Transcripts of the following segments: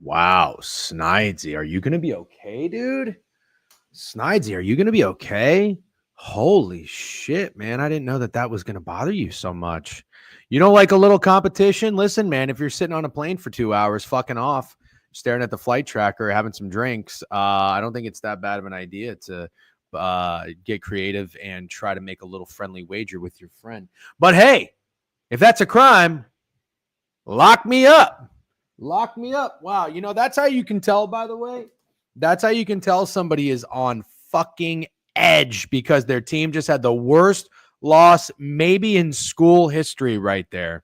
Wow, Snidesy, are you going to be okay, dude? Snidesy, are you going to be okay? Holy shit, man. I didn't know that was going to bother you so much. You don't like a little competition? Listen, man, if you're sitting on a plane for 2 hours fucking off, staring at the flight tracker, having some drinks, I don't think it's that bad of an idea to get creative and try to make a little friendly wager with your friend. But hey, if that's a crime, lock me up. Lock me up. Wow. You know, that's how you can tell, by the way. That's how you can tell somebody is on fucking edge because their team just had the worst loss maybe in school history right there.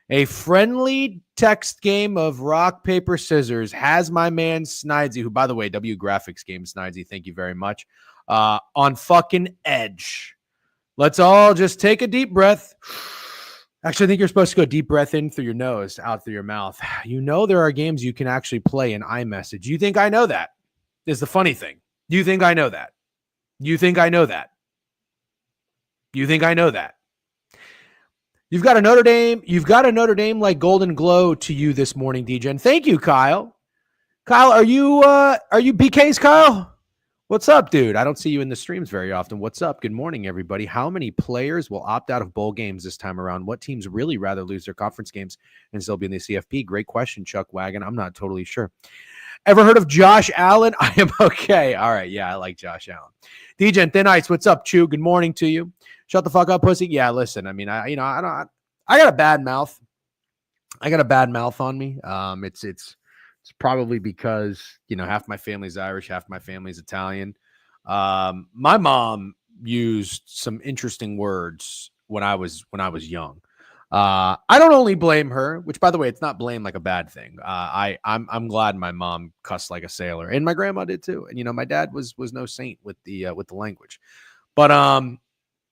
A friendly text game of rock, paper, scissors has my man Snidesy, who, by the way, W Graphics game, Snidesy, thank you very much, on fucking edge. Let's all just take a deep breath. Actually, I think you're supposed to go deep breath in through your nose, out through your mouth. You know there are games you can actually play in iMessage. You think I know that? Is the funny thing. You think I know that? You think I know that? You think I know that? You've got a Notre Dame like Golden Glow to you this morning, DJ. And thank you, Kyle. Kyle, are you BK's Kyle? What's up, dude? I don't see you in the streams very often. What's up? Good morning, everybody. How many players will opt out of bowl games this time around? What teams really rather lose their conference games and still be in the CFP? Great question, Chuck Wagon. I'm not totally sure. Ever heard of Josh Allen? I am okay. All right. Yeah, I like Josh Allen. DJ and Thin Ice, what's up, Chew? Good morning to you. Shut the fuck up, pussy. Yeah, listen. I mean, I got a bad mouth. I got a bad mouth on me. It's probably because, you know, half my family's Irish, half my family's Italian. My mom used some interesting words when I was young. I don't only blame her, which, by the way, it's not blame like a bad thing. I'm glad my mom cussed like a sailor, and my grandma did too. And you know, my dad was no saint with the language, but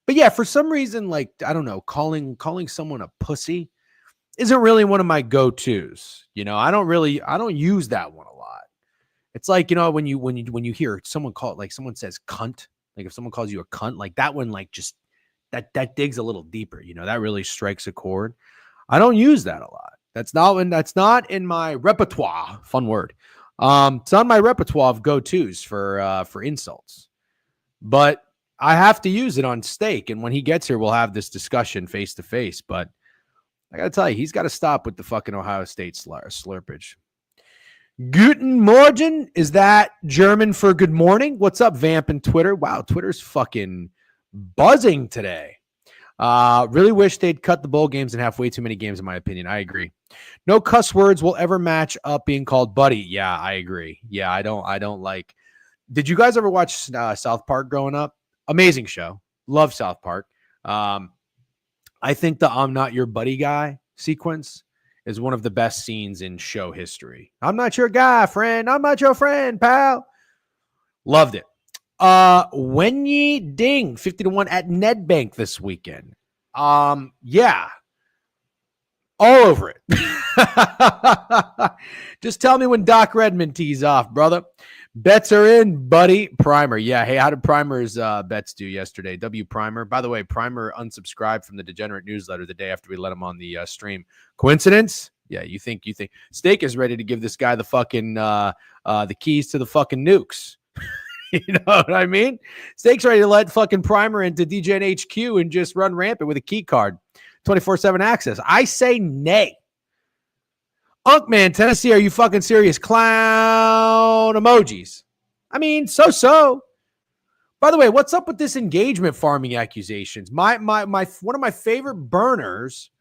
yeah, for some reason, like I don't know, calling someone a pussy isn't really one of my go-tos. You know, I don't use that one a lot. It's like, you know, when you hear someone call it, like someone says cunt, like if someone calls you a cunt, like that one, like just that digs a little deeper, you know, that really strikes a chord. I don't use that a lot. That's not in my repertoire. Fun word. It's on my repertoire of go-tos for insults, but I have to use it on Steak. And when he gets here, we'll have this discussion face to face, but I got to tell you, he's got to stop with the fucking Ohio State slurpage. Guten Morgen. Is that German for good morning? What's up, Vamp and Twitter? Wow, Twitter's fucking buzzing today. Really wish they'd cut the bowl games and have way too many games, in my opinion. I agree. No cuss words will ever match up being called buddy. Yeah, I agree. Yeah, I don't like. Did you guys ever watch South Park growing up? Amazing show. Love South Park. I think the I'm not your buddy guy sequence is one of the best scenes in show history. I'm not your guy, friend. I'm not your friend, pal. Loved it. Wenyi Ding, 50-1 at Nedbank this weekend. Yeah. All over it. Just tell me when Doc Redmond tees off, brother. Bets are in, buddy. Primer. Yeah. Hey, how did Primer's bets do yesterday? W Primer. By the way, Primer unsubscribed from the Degenerate newsletter the day after we let him on the stream. Coincidence? Yeah, you think Steak is ready to give this guy the fucking the keys to the fucking nukes. You know what I mean? Steak's ready to let fucking Primer into DGen HQ and just run rampant with a key card. 24/7 access. I say nay. Unkman, Tennessee, are you fucking serious? Clown emojis. I mean, so. By the way, what's up with this engagement farming accusations? My one of my favorite burners.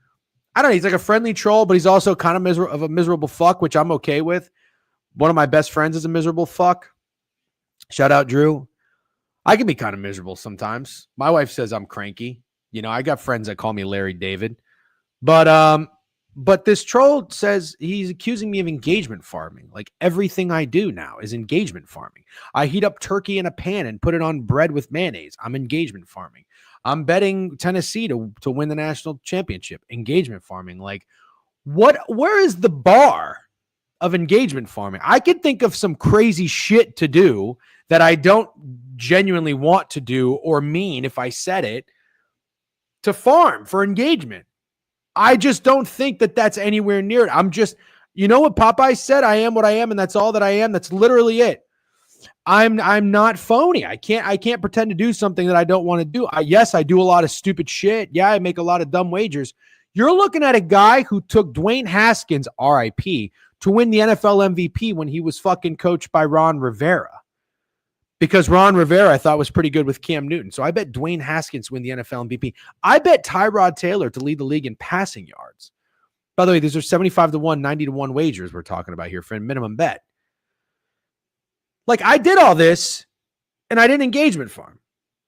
I don't know. He's like a friendly troll, but he's also kind of a miserable fuck, which I'm okay with. One of my best friends is a miserable fuck. Shout out, Drew. I can be kind of miserable sometimes. My wife says I'm cranky. You know, I got friends that call me Larry David. But this troll says he's accusing me of engagement farming. Like everything I do now is engagement farming. I heat up turkey in a pan and put it on bread with mayonnaise. I'm engagement farming. I'm betting Tennessee to win the national championship. Engagement farming. Like where is the bar of engagement farming? I could think of some crazy shit to do that I don't genuinely want to do or mean if I said it to farm for engagement. I just don't think that that's anywhere near it. I'm just, you know what Popeye said? I am what I am, and that's all that I am. That's literally it. I'm not phony. I can't pretend to do something that I don't want to do. Yes, I do a lot of stupid shit. Yeah, I make a lot of dumb wagers. You're looking at a guy who took Dwayne Haskins, RIP, to win the NFL MVP when he was fucking coached by Ron Rivera. Because Ron Rivera, I thought, was pretty good with Cam Newton. So I bet Dwayne Haskins win the NFL MVP. I bet Tyrod Taylor to lead the league in passing yards. By the way, these are 75-1, 90-1 wagers we're talking about here for a minimum bet. Like, I did all this, and I didn't engagement farm.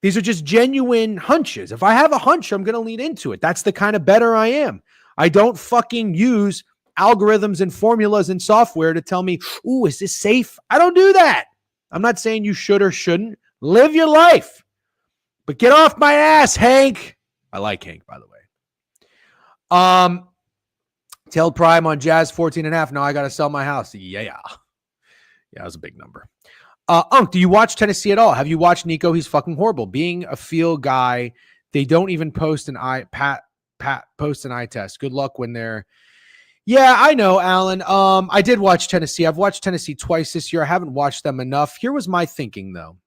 These are just genuine hunches. If I have a hunch, I'm going to lean into it. That's the kind of bettor I am. I don't fucking use algorithms and formulas and software to tell me, ooh, is this safe? I don't do that. I'm not saying you should or shouldn't. Live your life. But get off my ass, Hank. I like Hank, by the way. Tailed Prime on Jazz 14.5. Now I got to sell my house. Yeah, that was a big number. Unk, do you watch Tennessee at all? Have you watched Nico? He's fucking horrible. Being a field guy, they don't even post an eye test. Good luck when they're. Yeah, I know, Alan. I did watch Tennessee. I've watched Tennessee twice this year. I haven't watched them enough. Here was my thinking, though.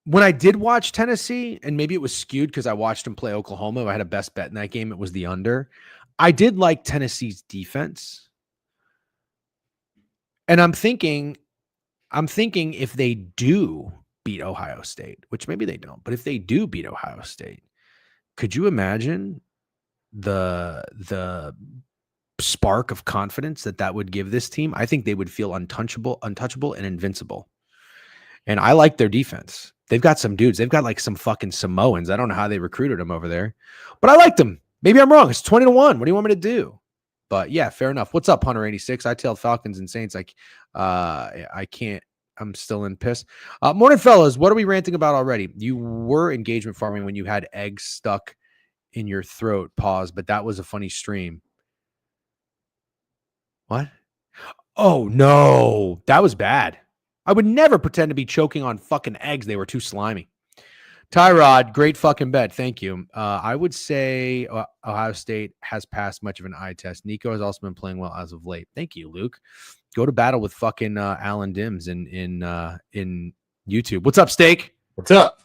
When I did watch Tennessee, and maybe it was skewed because I watched them play Oklahoma. If I had a best bet in that game, it was the under. I did like Tennessee's defense. And I'm thinking if they do beat Ohio State, which maybe they don't, but if they do beat Ohio State, could you imagine the spark of confidence that would give this team? I think they would feel untouchable, and invincible. And I like their defense. They've got some dudes. They've got like some fucking Samoans. I don't know how they recruited them over there, but I like them. Maybe I'm wrong. It's 20-1. What do you want me to do? But yeah, fair enough. What's up, Hunter 86? I tailed Falcons and Saints. I can't. I'm still in piss. Morning, fellas. What are we ranting about already? You were engagement farming when you had eggs stuck in your throat. Pause. But that was a funny stream. What? Oh, no. That was bad. I would never pretend to be choking on fucking eggs. They were too slimy. Tyrod, great fucking bet. Thank you. I would say Ohio State has passed much of an eye test. Nico has also been playing well as of late. Thank you, Luke. Go to battle with fucking Alan Dims in YouTube. What's up, Steak? What's up?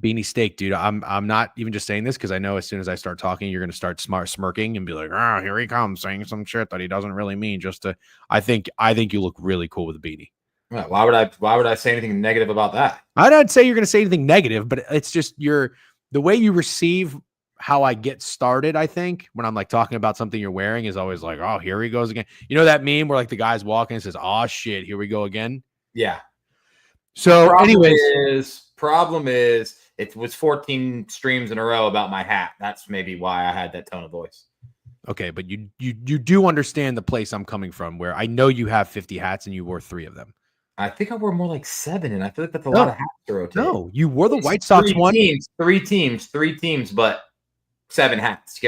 Beanie Steak, dude. I'm not even just saying this because I know as soon as I start talking, you're gonna start smirking and be like, "Ah, here he comes, saying some shit that he doesn't really mean." Just to, I think you look really cool with a beanie. Why would I say anything negative about that? I don't say you're gonna say anything negative, but it's just the way you receive how I get started. I think when I'm like talking about something you're wearing is always like, "Oh, here he goes again." You know that meme where like the guy's walking and says, "Oh shit, here we go again." Yeah. So, anyways, problem is it was 14 streams in a row about my hat. That's maybe why I had that tone of voice. Okay, but you do understand the place I'm coming from, where I know you have 50 hats and you wore 3 of them. I think I wore more like 7, and I feel like that's a No. lot of hats to rotate. No, you wore the White Sox one. Three teams, but 7 hats.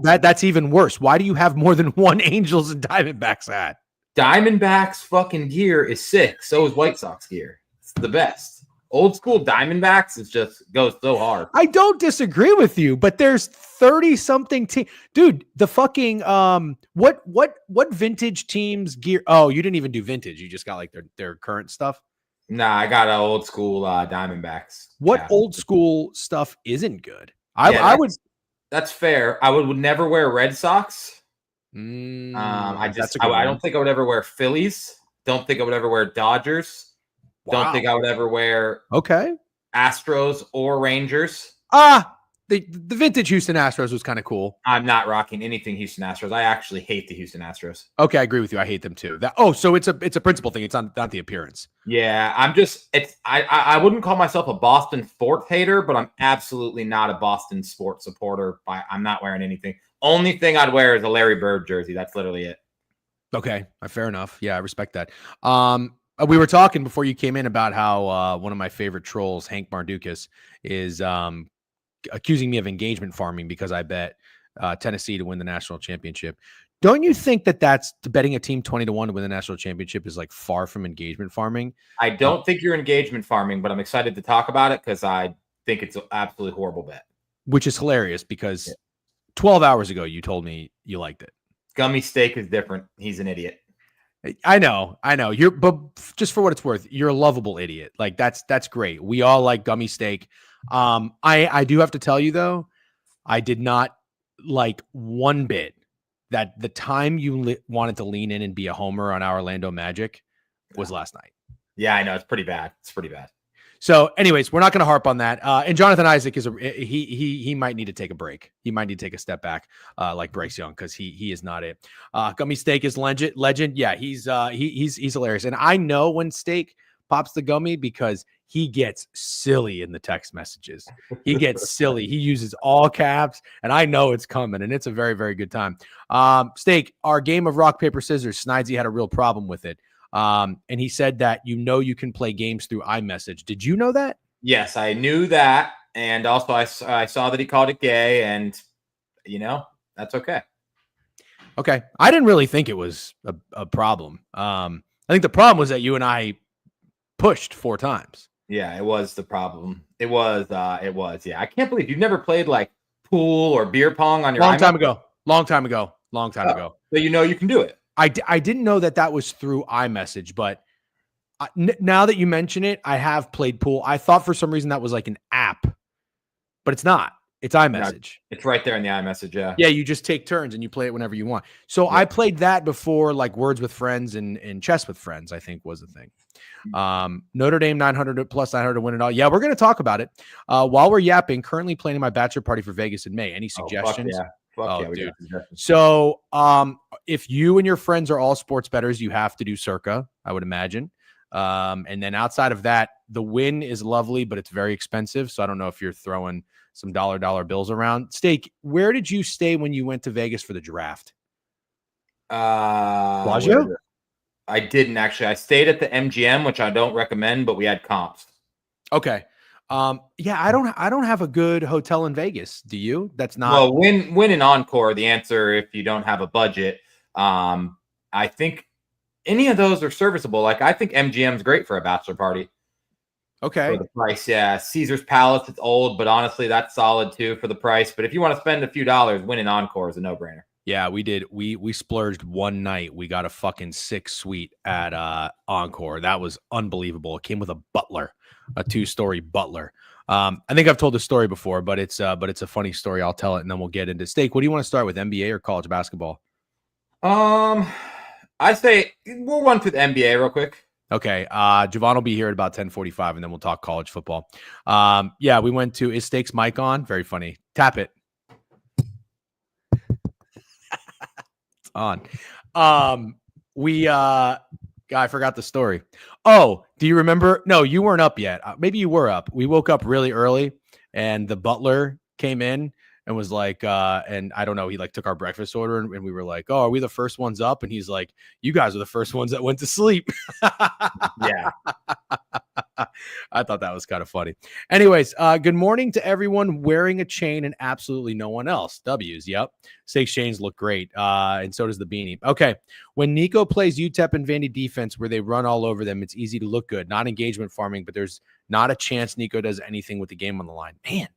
That's even worse. Why do you have more than one Angels and Diamondbacks hat? Diamondbacks fucking gear is sick. So is White Sox gear. It's the best. Old school Diamondbacks is just goes so hard. I don't disagree with you, but there's 30 something team. Dude, the fucking what vintage teams gear? Oh, you didn't even do vintage. You just got like their current stuff. Nah, I got old school Diamondbacks. What old school stuff isn't good? I would. That's fair. I would never wear Red Sox. I don't think I would ever wear Phillies. Don't think I would ever wear Dodgers. Wow. Don't think I would ever wear Astros or Rangers. The vintage Houston Astros was kind of cool. I'm not rocking anything Houston Astros. I actually hate the Houston Astros. Okay, I agree with you. I hate them too. So it's a principle thing. It's not the appearance. Yeah, I wouldn't call myself a Boston sports hater, but I'm absolutely not a Boston sports supporter. I'm not wearing anything. Only thing I'd wear is a Larry Bird jersey. That's literally it. Okay, fair enough. Yeah, I respect that. We were talking before you came in about how one of my favorite trolls, Hank Mardukas, is accusing me of engagement farming because I bet Tennessee to win the national championship. Don't you think that's betting a team 20-1 to win the national championship is like far from engagement farming? I don't think you're engagement farming, but I'm excited to talk about it because I think it's an absolutely horrible bet. Which is hilarious because 12 hours ago you told me you liked it. Gummy steak is different. He's an idiot. I know. But just for what it's worth, you're a lovable idiot. Like that's great. We all like gummy steak. I do have to tell you though, I did not like one bit that the time you wanted to lean in and be a homer on our Orlando Magic was last night. Yeah, I know. It's pretty bad. So anyways, we're not going to harp on that. And Jonathan Isaac he might need to take a break. He might need to take a step back, like Bryce Young, because he is not it. Gummy Steak is legend. Yeah, he's hilarious. And I know when Steak pops the gummy because he gets silly in the text messages. He gets silly. He uses all caps, and I know it's coming, and it's a very, very good time. Steak, our game of rock, paper, scissors, Snidesy had a real problem with it. And he said that you can play games through iMessage. Did you know that? Yes, I knew that. And also I saw that he called it gay, and, that's okay. Okay. I didn't really think it was a problem. I think the problem was that you and I pushed 4 times. Yeah, it was the problem. It was. Yeah, I can't believe you've never played like pool or beer pong on your Long time ago. So you can do it. I didn't know that was through iMessage, but now that you mention it, I have played pool. I thought for some reason that was like an app, but it's not. It's iMessage. It's right there in the iMessage, yeah. Yeah, you just take turns and you play it whenever you want. So I played that before, like Words with Friends and Chess with Friends, I think was the thing. Notre Dame 900 plus 900 to win it all. Yeah, we're going to talk about it. While we're yapping, currently planning my bachelor party for Vegas in May. Any suggestions? Fuck yeah, dude. So if you and your friends are all sports bettors, you have to do Circa, I would imagine. And then outside of that, the Win is lovely, but it's very expensive. So I don't know if you're throwing some dollar bills around. Steak, where did you stay when you went to Vegas for the draft? Bellagio? I didn't actually. I stayed at the MGM, which I don't recommend, but we had comps. Okay. Yeah, I don't have a good hotel in Vegas. Do you? That's not. Well, Win and Encore, the answer if you don't have a budget. I think any of those are serviceable. Like I think MGM's great for a bachelor party. Okay. For the price, yeah. Caesar's Palace, it's old, but honestly, that's solid too for the price. But if you want to spend a few dollars, Win and Encore is a no-brainer. Yeah, we did. We splurged one night. We got a fucking 6 suite at Encore. That was unbelievable. It came with a butler, a 2-story butler. I think I've told the story before, but it's a funny story. I'll tell it, and then we'll get into Steak. What do you want to start with, NBA or college basketball? I say we'll run through the NBA real quick. Okay. Jovan will be here at about 10:45, and then we'll talk college football. Yeah, we went to Is Steak's mic on? Very funny. Tap it. On. We I forgot the story. Oh, do you remember? No, you weren't up yet. Maybe you were up. We woke up really early, and the butler came in and was like, and I don't know, he like took our breakfast order, and we were like, oh, are we the first ones up? And he's like, you guys are the first ones that went to sleep. Yeah. I thought that was kind of funny. Anyways, good morning to everyone wearing a chain and absolutely no one else. W's, yep. Steak chains look great, and so does the beanie. Okay, when Nico plays UTEP and Vandy defense where they run all over them, it's easy to look good. Not engagement farming, but there's not a chance Nico does anything with the game on the line. Man,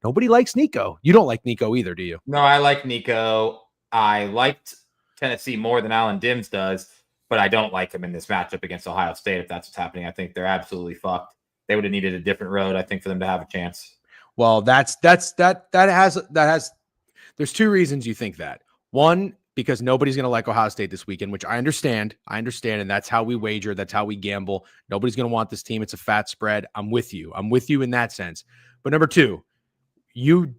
nobody likes Nico. You don't like Nico either, do you? No, I like Nico. I liked Tennessee more than Alan Dims does, but I don't like him in this matchup against Ohio State. If that's what's happening, I think they're absolutely fucked. They would have needed a different road, I think, for them to have a chance. Well, that has. There's two reasons you think that. One, because nobody's going to like Ohio State this weekend, which I understand. And that's how we wager. That's how we gamble. Nobody's going to want this team. It's a fat spread. I'm with you. I'm with you in that sense. But number two, you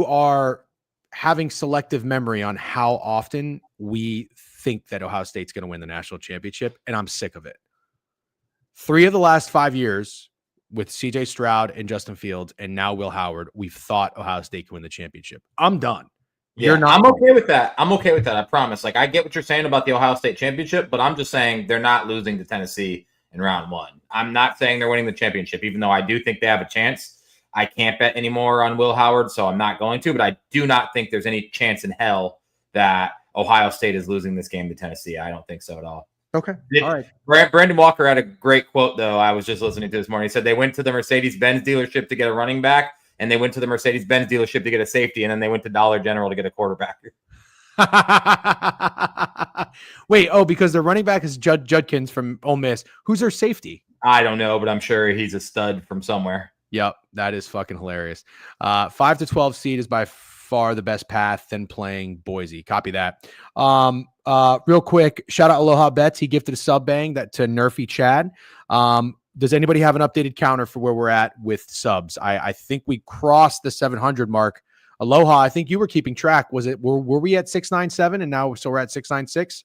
are having selective memory on how often we think that Ohio State's going to win the national championship, and I'm sick of it. 3 of the last 5 years with CJ Stroud and Justin Fields, and now Will Howard, we've thought Ohio State can win the championship. I'm done. Yeah, I'm okay with that. I'm okay with that. I promise. Like, I get what you're saying about the Ohio State championship, but I'm just saying they're not losing to Tennessee in round 1. I'm not saying they're winning the championship, even though I do think they have a chance. I can't bet anymore on Will Howard, so I'm not going to, but I do not think there's any chance in hell that Ohio State is losing this game to Tennessee. I don't think so at all. Okay. All right. Brandon Walker had a great quote, though. I was just listening to this morning. He said they went to the Mercedes-Benz dealership to get a running back, and they went to the Mercedes-Benz dealership to get a safety, and then they went to Dollar General to get a quarterback. Wait, because their running back is Judkins from Ole Miss. Who's their safety? I don't know, but I'm sure he's a stud from somewhere. Yep, that is fucking hilarious. 5 to 12 seed is by far the best path than playing Boise. Copy that. Real quick, shout out Aloha Bets. He gifted a sub bang that to Nerfy Chad. Does anybody have an updated counter for where we're at with subs? I think we crossed the 700 mark. Aloha, I think you were keeping track. Were we at 697 and now we're at 696?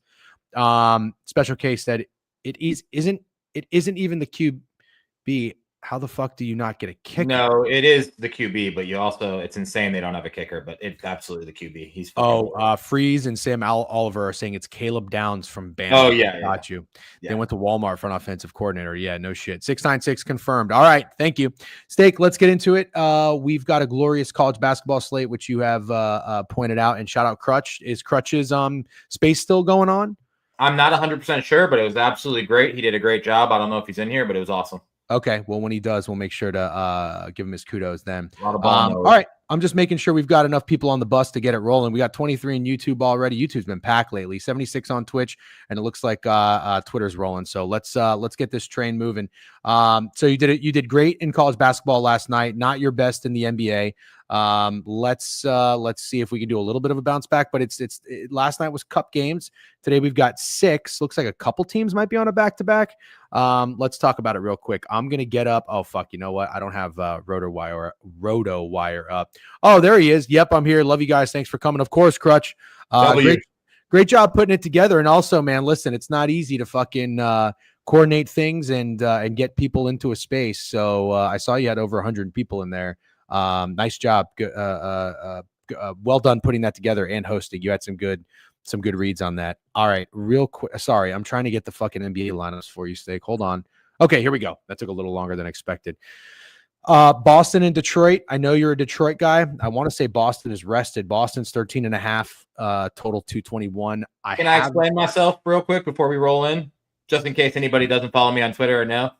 Special case that it isn't even the QB. How the fuck do you not get a kicker? No, it is the QB, but it's insane they don't have a kicker, but it's absolutely the QB. He's Freeze and Sam Oliver are saying it's Caleb Downs from Bama. Oh, yeah. Got you. Yeah. They went to Walmart for an offensive coordinator. Yeah, no shit. 696 confirmed. All right. Thank you. Steak, let's get into it. We've got a glorious college basketball slate, which you have pointed out, and shout out Crutch. Is Crutch's space still going on? I'm not 100% sure, but it was absolutely great. He did a great job. I don't know if he's in here, but it was awesome. Okay, well, when he does, we'll make sure to give him his kudos then. All right, I'm just making sure we've got enough people on the bus to get it rolling. We got 23 in YouTube already. YouTube's been packed lately. 76 on Twitch, and it looks like Twitter's rolling. So let's get this train moving. So you did great in college basketball last night. Not your best in the NBA. Let's see if we can do a little bit of a bounce back. But last night was cup games. Today we've got 6. Looks like a couple teams might be on a back-to-back. Let's talk about it real quick. I'm gonna get up. Oh fuck, you know what? I don't have RotoWire up. Oh, there he is. Yep, I'm here. Love you guys. Thanks for coming. Of course, Crutch. Great job putting it together. And also, man, listen, it's not easy to fucking coordinate things and get people into a space. So I saw you had over 100 people in there. Nice job. Well done putting that together and hosting. You had some good reads on that. All right, real quick. Sorry, I'm trying to get the fucking NBA lineups for you, Steak. Hold on. Okay, here we go. That took a little longer than expected. Boston and Detroit. I know you're a Detroit guy. I want to say Boston is rested. Boston's 13.5, total 221. Can I explain myself real quick before we roll in? Just in case anybody doesn't follow me on Twitter or no.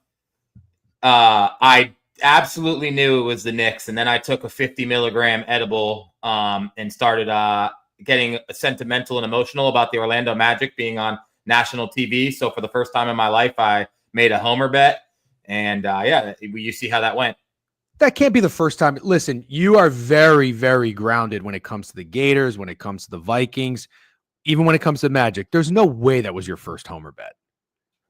I absolutely knew it was the Knicks, and then I took a 50 milligram edible and started getting sentimental and emotional about the Orlando Magic being on national TV. So for the first time in my life, I made a homer bet, and you see how that went. That can't be the first time. Listen, you are very, very grounded when it comes to the Gators, when it comes to the Vikings, even when it comes to Magic. There's no way that was your first homer bet.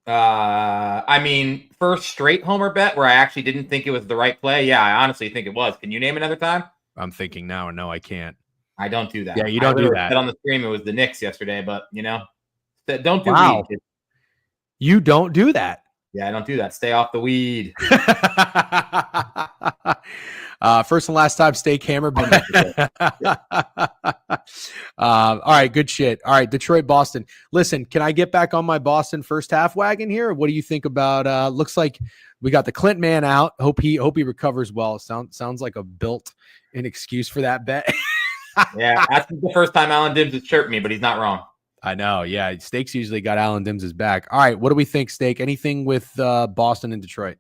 I mean, first straight homer bet where I actually didn't think it was the right play. Yeah, I honestly think it was. Can you name another time? I'm thinking now, and no, I can't. I don't do that. Yeah, you don't do that. On the stream, it was the Knicks yesterday, but Don't do Wow. weed, kid. You don't do that. Yeah, I don't do that. Stay off the weed. First and last time, steak hammer. All right, good shit. All right, Detroit, Boston. Listen, can I get back on my Boston first half wagon here? What do you think about? Looks like we got the Clint man out. Hope he recovers well. Sounds like a built-in excuse for that bet. Yeah, that's the first time Alan Dibbs has chirped me, but he's not wrong. I know. Yeah, Steak's usually got Alan Dims' back. All right, what do we think, Steak? Anything with Boston and Detroit?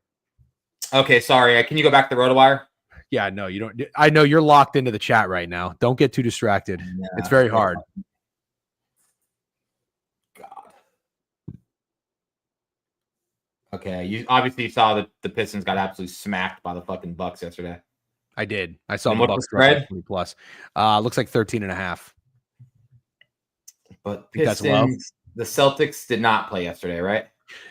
Okay, sorry. Can you go back to the RotoWire? Yeah, no, you don't. I know you're locked into the chat right now. Don't get too distracted. Yeah, it's very hard. God. Okay, you obviously saw that the Pistons got absolutely smacked by the fucking Bucks yesterday. I did. I saw and the what's Bucks the spread? 20+. Looks like 13.5. But that's low. Pistons, the Celtics did not play yesterday, right?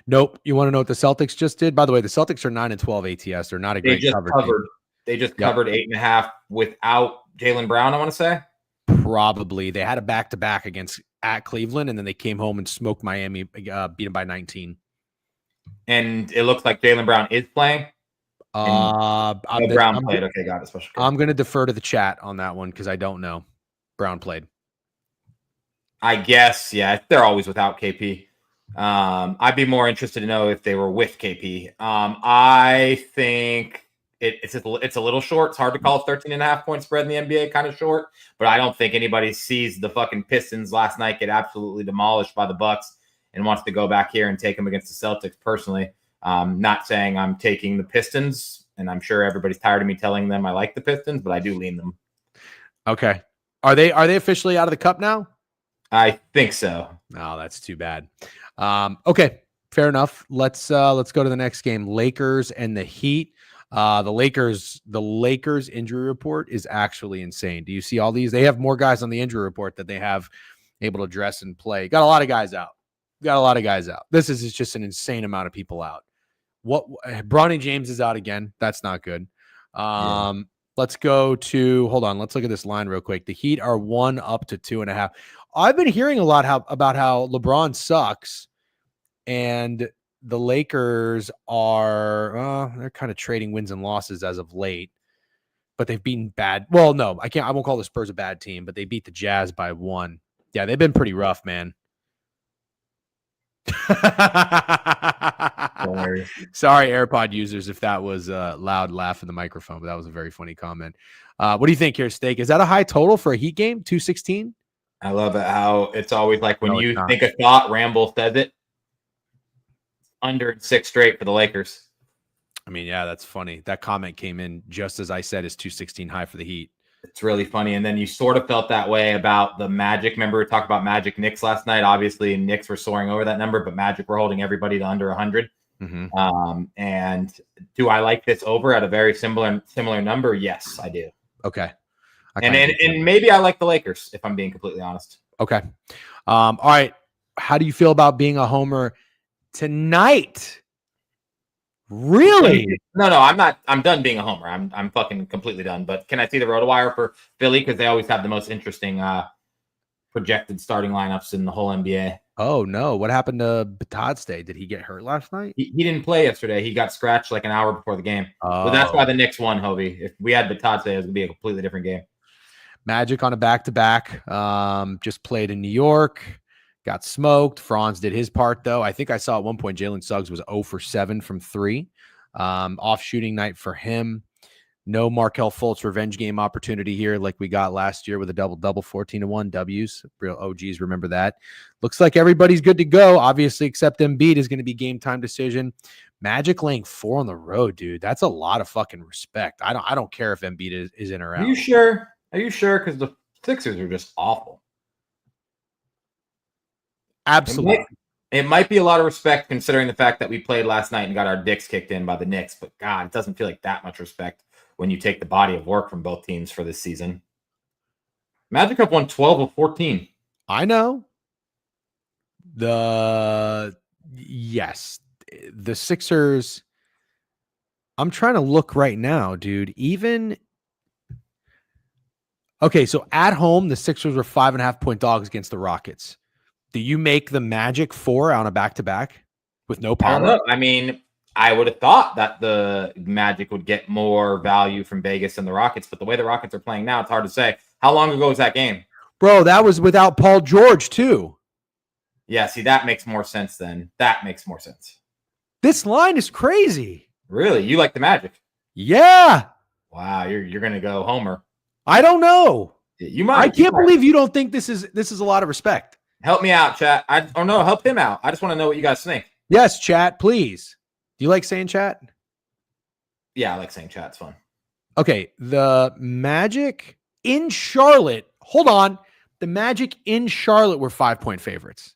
Nope. You want to know what the Celtics just did? By the way, the Celtics are 9-12 ATS. They're not a great cover. They just covered 8.5 without Jaylen Brown, I want to say. Probably. They had a back-to-back at Cleveland, and then they came home and smoked Miami, beat them by 19. And it looks like Jaylen Brown is playing. Brown played. Okay, got it. Special. I'm going to defer to the chat on that one because I don't know. Brown played. I guess, yeah. They're always without KP. I'd be more interested to know if they were with KP. I think it's a little short. It's hard to call a 13.5 point spread in the NBA kind of short, but I don't think anybody sees the fucking Pistons last night get absolutely demolished by the Bucks and wants to go back here and take them against the Celtics personally. Not saying I'm taking the Pistons, and I'm sure everybody's tired of me telling them I like the Pistons, but I do lean them. Okay. Are they officially out of the cup now? I think so. Oh, that's too bad. Okay, fair enough. Let's go to the next game. Lakers and the Heat. The Lakers injury report is actually insane. Do you see all these? They have more guys on the injury report that they have able to dress and play. Got a lot of guys out. This is just an insane amount of people out. Bronny James is out again. That's not good. Let's go to, hold on. Let's look at this line real quick. The Heat are 1 up to 2.5. I've been hearing a lot about how LeBron sucks, and the Lakers are, they're kind of trading wins and losses as of late, but they've beaten bad. Well, no, I won't call the Spurs a bad team, but they beat the Jazz by 1. Yeah, they've been pretty rough, man. Sorry, AirPod users, if that was a loud laugh in the microphone, but that was a very funny comment. What do you think here, Steak? Is that a high total for a Heat game? 216? I love it how it's always like when you think a thought, Ramble says it. Under 6 straight for the Lakers. I mean, yeah, that's funny. That comment came in just as I said is 216 high for the Heat. It's really funny. And then you sort of felt that way about the Magic. Remember, we talked about Magic Knicks last night. Obviously, Knicks were soaring over that number, but Magic were holding everybody to under 100. Mm-hmm. And do I like this over at a very similar number? Yes, I do. Okay. And maybe I like the Lakers, if I'm being completely honest. Okay. All right. How do you feel about being a homer tonight? Really? No, I'm not. I'm done being a homer. I'm fucking completely done. But can I see the RotoWire for Philly? Because they always have the most interesting projected starting lineups in the whole NBA. Oh, no. What happened to Batadze? Did he get hurt last night? He didn't play yesterday. He got scratched like an hour before the game. Oh. But that's why the Knicks won, Hobie. If we had Batadze, it was going to be a completely different game. Magic on a back-to-back. Just played in New York. Got smoked. Franz did his part, though. I think I saw at one point Jalen Suggs was 0 for 7 from 3. Off shooting night for him. No Markelle Fultz revenge game opportunity here like we got last year with a double-double, 14-1 W's. Real OGs remember that. Looks like everybody's good to go, obviously, except Embiid is going to be game-time decision. Magic laying 4 on the road, dude. That's a lot of fucking respect. I don't care if Embiid is in or out. Are you sure? Because the Sixers are just awful. Absolutely. It might be a lot of respect considering the fact that we played last night and got our dicks kicked in by the Knicks, but God, it doesn't feel like that much respect when you take the body of work from both teams for this season. Magic have won 12 of 14. I know. Yes. The Sixers, I'm trying to look right now, dude. Okay, so at home, the Sixers were 5.5 point dogs against the Rockets. Do you make the Magic 4 on a back-to-back with no I don't Palmer? know. I mean, I would have thought that the Magic would get more value from Vegas than the Rockets, but the way the Rockets are playing now, it's hard to say. How long ago was that game? Bro, that was without Paul George, too. Yeah, see, that makes more sense then. That makes more sense. This line is crazy. Really? You like the Magic? Yeah. Wow, you're gonna go Homer. I don't know. You might. I can't believe you don't think this is a lot of respect. Help me out, chat. No, help him out. I just want to know what you guys think. Yes, chat, please. Do you like saying chat? Yeah, I like saying chat. It's fun. Okay, the Magic in Charlotte. Hold on. The Magic in Charlotte were 5-point favorites.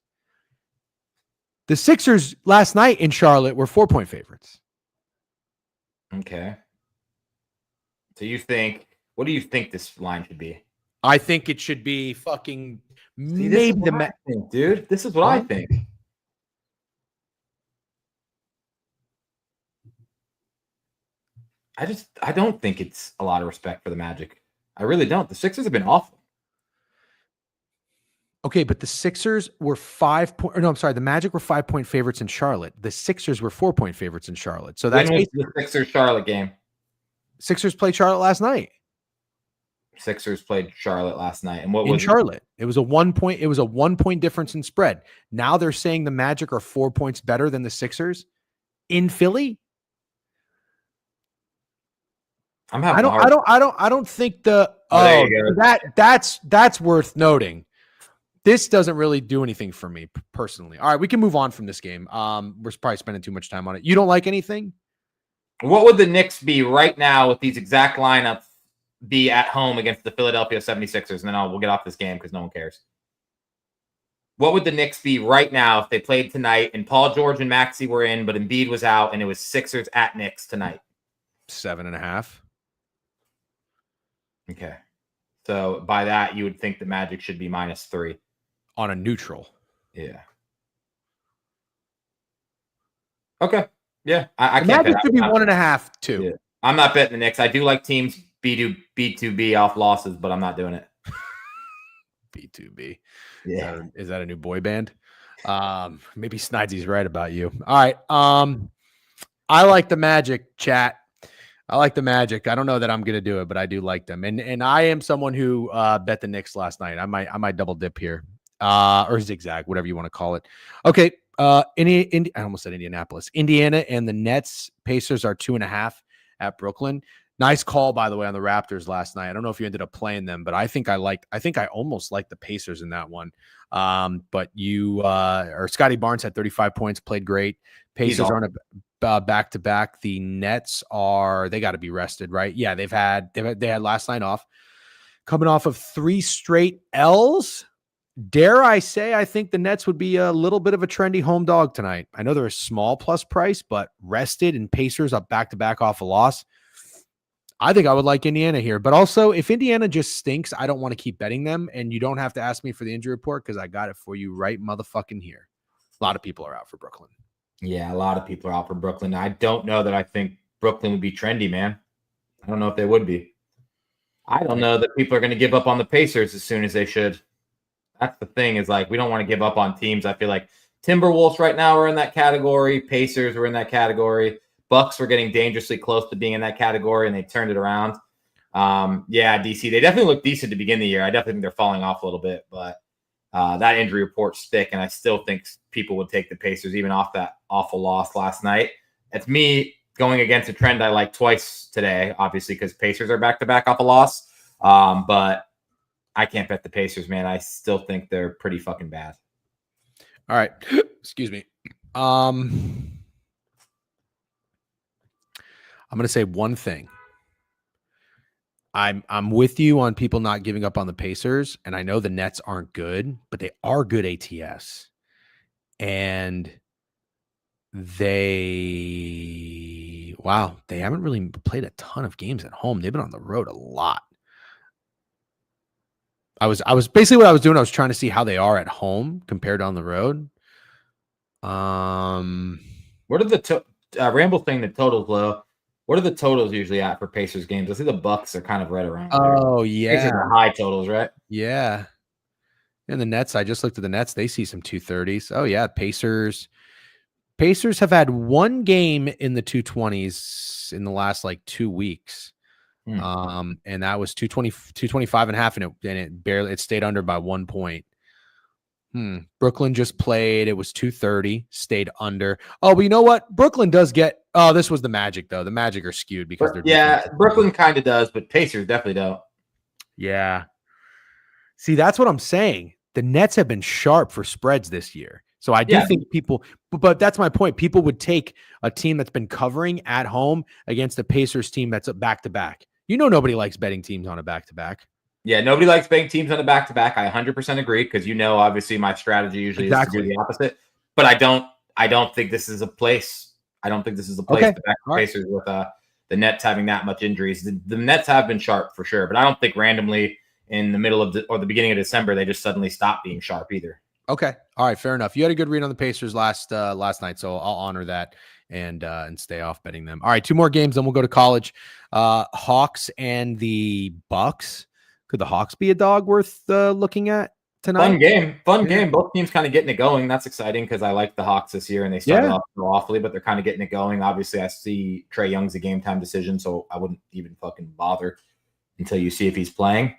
The Sixers last night in Charlotte were 4-point favorites. Okay. So what do you think this line should be? I think it should be fucking See, maybe the dude. This is what I think. I don't think it's a lot of respect for the Magic. I really don't. The Sixers have been awful. Okay, but the Sixers were 5-point. No, I'm sorry. The Magic were 5-point favorites in Charlotte. The Sixers were 4-point favorites in Charlotte. So that's when was the Sixers Charlotte game. Sixers played Charlotte last night. Sixers played Charlotte last night, and what in was Charlotte? It was a 1-point. It was a 1-point difference in spread. Now they're saying the Magic are 4 points better than the Sixers in Philly. I'm having. I don't think the. Oh, that's worth noting. This doesn't really do anything for me personally. All right, we can move on from this game. We're probably spending too much time on it. You don't like anything? What would the Knicks be right now with these exact lineups be at home against the Philadelphia 76ers? And then we'll get off this game because no one cares. What would the Knicks be right now if they played tonight and Paul George and Maxey were in, but Embiid was out and it was Sixers at Knicks tonight? 7.5. Okay. So by that, you would think the Magic should be -3. On a neutral. Yeah. Okay. Yeah. I can't Magic should be 1.5 too. Yeah. I'm not betting the Knicks. I do like teams B2B off losses, but I'm not doing it. B2B. Yeah. Is that a new boy band? Maybe Snidesy's right about you. All right. I like the Magic, chat. I like the Magic. I don't know that I'm going to do it, but I do like them. And I am someone who bet the Knicks last night. I might double dip here. Or zigzag, whatever you want to call it. Okay. I almost said Indianapolis. Indiana and the Nets. Pacers are 2.5 at Brooklyn. Nice call, by the way, on the Raptors last night. I don't know if you ended up playing them, but I think I almost liked the Pacers in that one. But Scotty Barnes had 35 points, played great. Pacers are on a back-to-back. The Nets they got to be rested, right? Yeah, they had last night off. Coming off of 3 straight L's. Dare I say, I think the Nets would be a little bit of a trendy home dog tonight. I know they're a small plus price, but rested and Pacers up back-to-back off a loss. I think I would like Indiana here. But also, if Indiana just stinks, I don't want to keep betting them. And you don't have to ask me for the injury report because I got it for you right motherfucking here. A lot of people are out for Brooklyn. Yeah, a lot of people are out for Brooklyn. I don't know that I think Brooklyn would be trendy, man. I don't know if they would be. I don't know that people are going to give up on the Pacers as soon as they should. That's the thing is we don't want to give up on teams. I feel like Timberwolves right now are in that category. Pacers were in that category. Bucks were getting dangerously close to being in that category, and they turned it around. Yeah, DC, they definitely look decent to begin the year. I definitely think they're falling off a little bit, but that injury report's thick, and I still think people would take the Pacers even off that awful loss last night. It's me going against a trend I like twice today, obviously, because Pacers are back-to-back off a loss. But I can't bet the Pacers, man. I still think they're pretty fucking bad. All right. Excuse me. I'm going to say one thing. I'm with you on people not giving up on the Pacers, and I know the Nets aren't good, but they are good ATS. And they haven't really played a ton of games at home. They've been on the road a lot. I was basically what I was doing. I was trying to see how they are at home compared to on the road. What are the Ramble saying the totals low? What are the totals usually at for Pacers games? I see the Bucks are kind of right around. Oh yeah, Pacers are high totals, right? Yeah. And the Nets, I just looked at the Nets. They see some 230s. Oh, yeah. Pacers have had one game in the 220s in the last like 2 weeks. And that was 225 and a half, and it stayed under by 1 point. Brooklyn just played. It was 230, stayed under. Oh, but you know what? Brooklyn does get. Oh, this was the Magic though. The Magic are skewed because they're Brooklyn kind of does, but Pacers definitely don't. Yeah. See, that's what I'm saying. The Nets have been sharp for spreads this year. So I do think people, but that's my point. People would take a team that's been covering at home against a Pacers team that's a back-to-back. You know, nobody likes betting teams on a back-to-back. Yeah, nobody likes betting teams on a back-to-back. I 100% agree because obviously my strategy usually is to do the opposite. But I don't think this is a place. I don't think this is a place to back the Pacers with the Nets having that much injuries. The Nets have been sharp for sure, but I don't think randomly in the middle of or the beginning of December they just suddenly stop being sharp either. Okay, all right, fair enough. You had a good read on the Pacers last night, so I'll honor that and stay off betting them. All right, 2 more games, then we'll go to college. Hawks and the Bucks. Could the Hawks be a dog worth looking at tonight? Fun game. Both teams kind of getting it going. That's exciting because I like the Hawks this year, and they started off so awfully, but they're kind of getting it going. Obviously, I see Trae Young's a game time decision, so I wouldn't even fucking bother until you see if he's playing.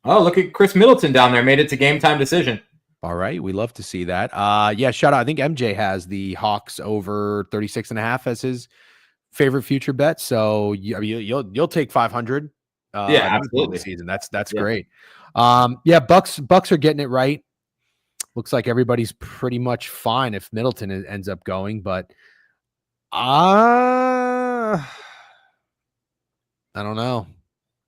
Oh, look at Chris Middleton down there. Made it to game time decision. All right. We love to see that. Shout out. I think MJ has the Hawks over 36.5 as his favorite future bet. So you'll take 500. Absolutely. Season. That's great. Bucks are getting it right. Looks like everybody's pretty much fine if Middleton ends up going, but I don't know.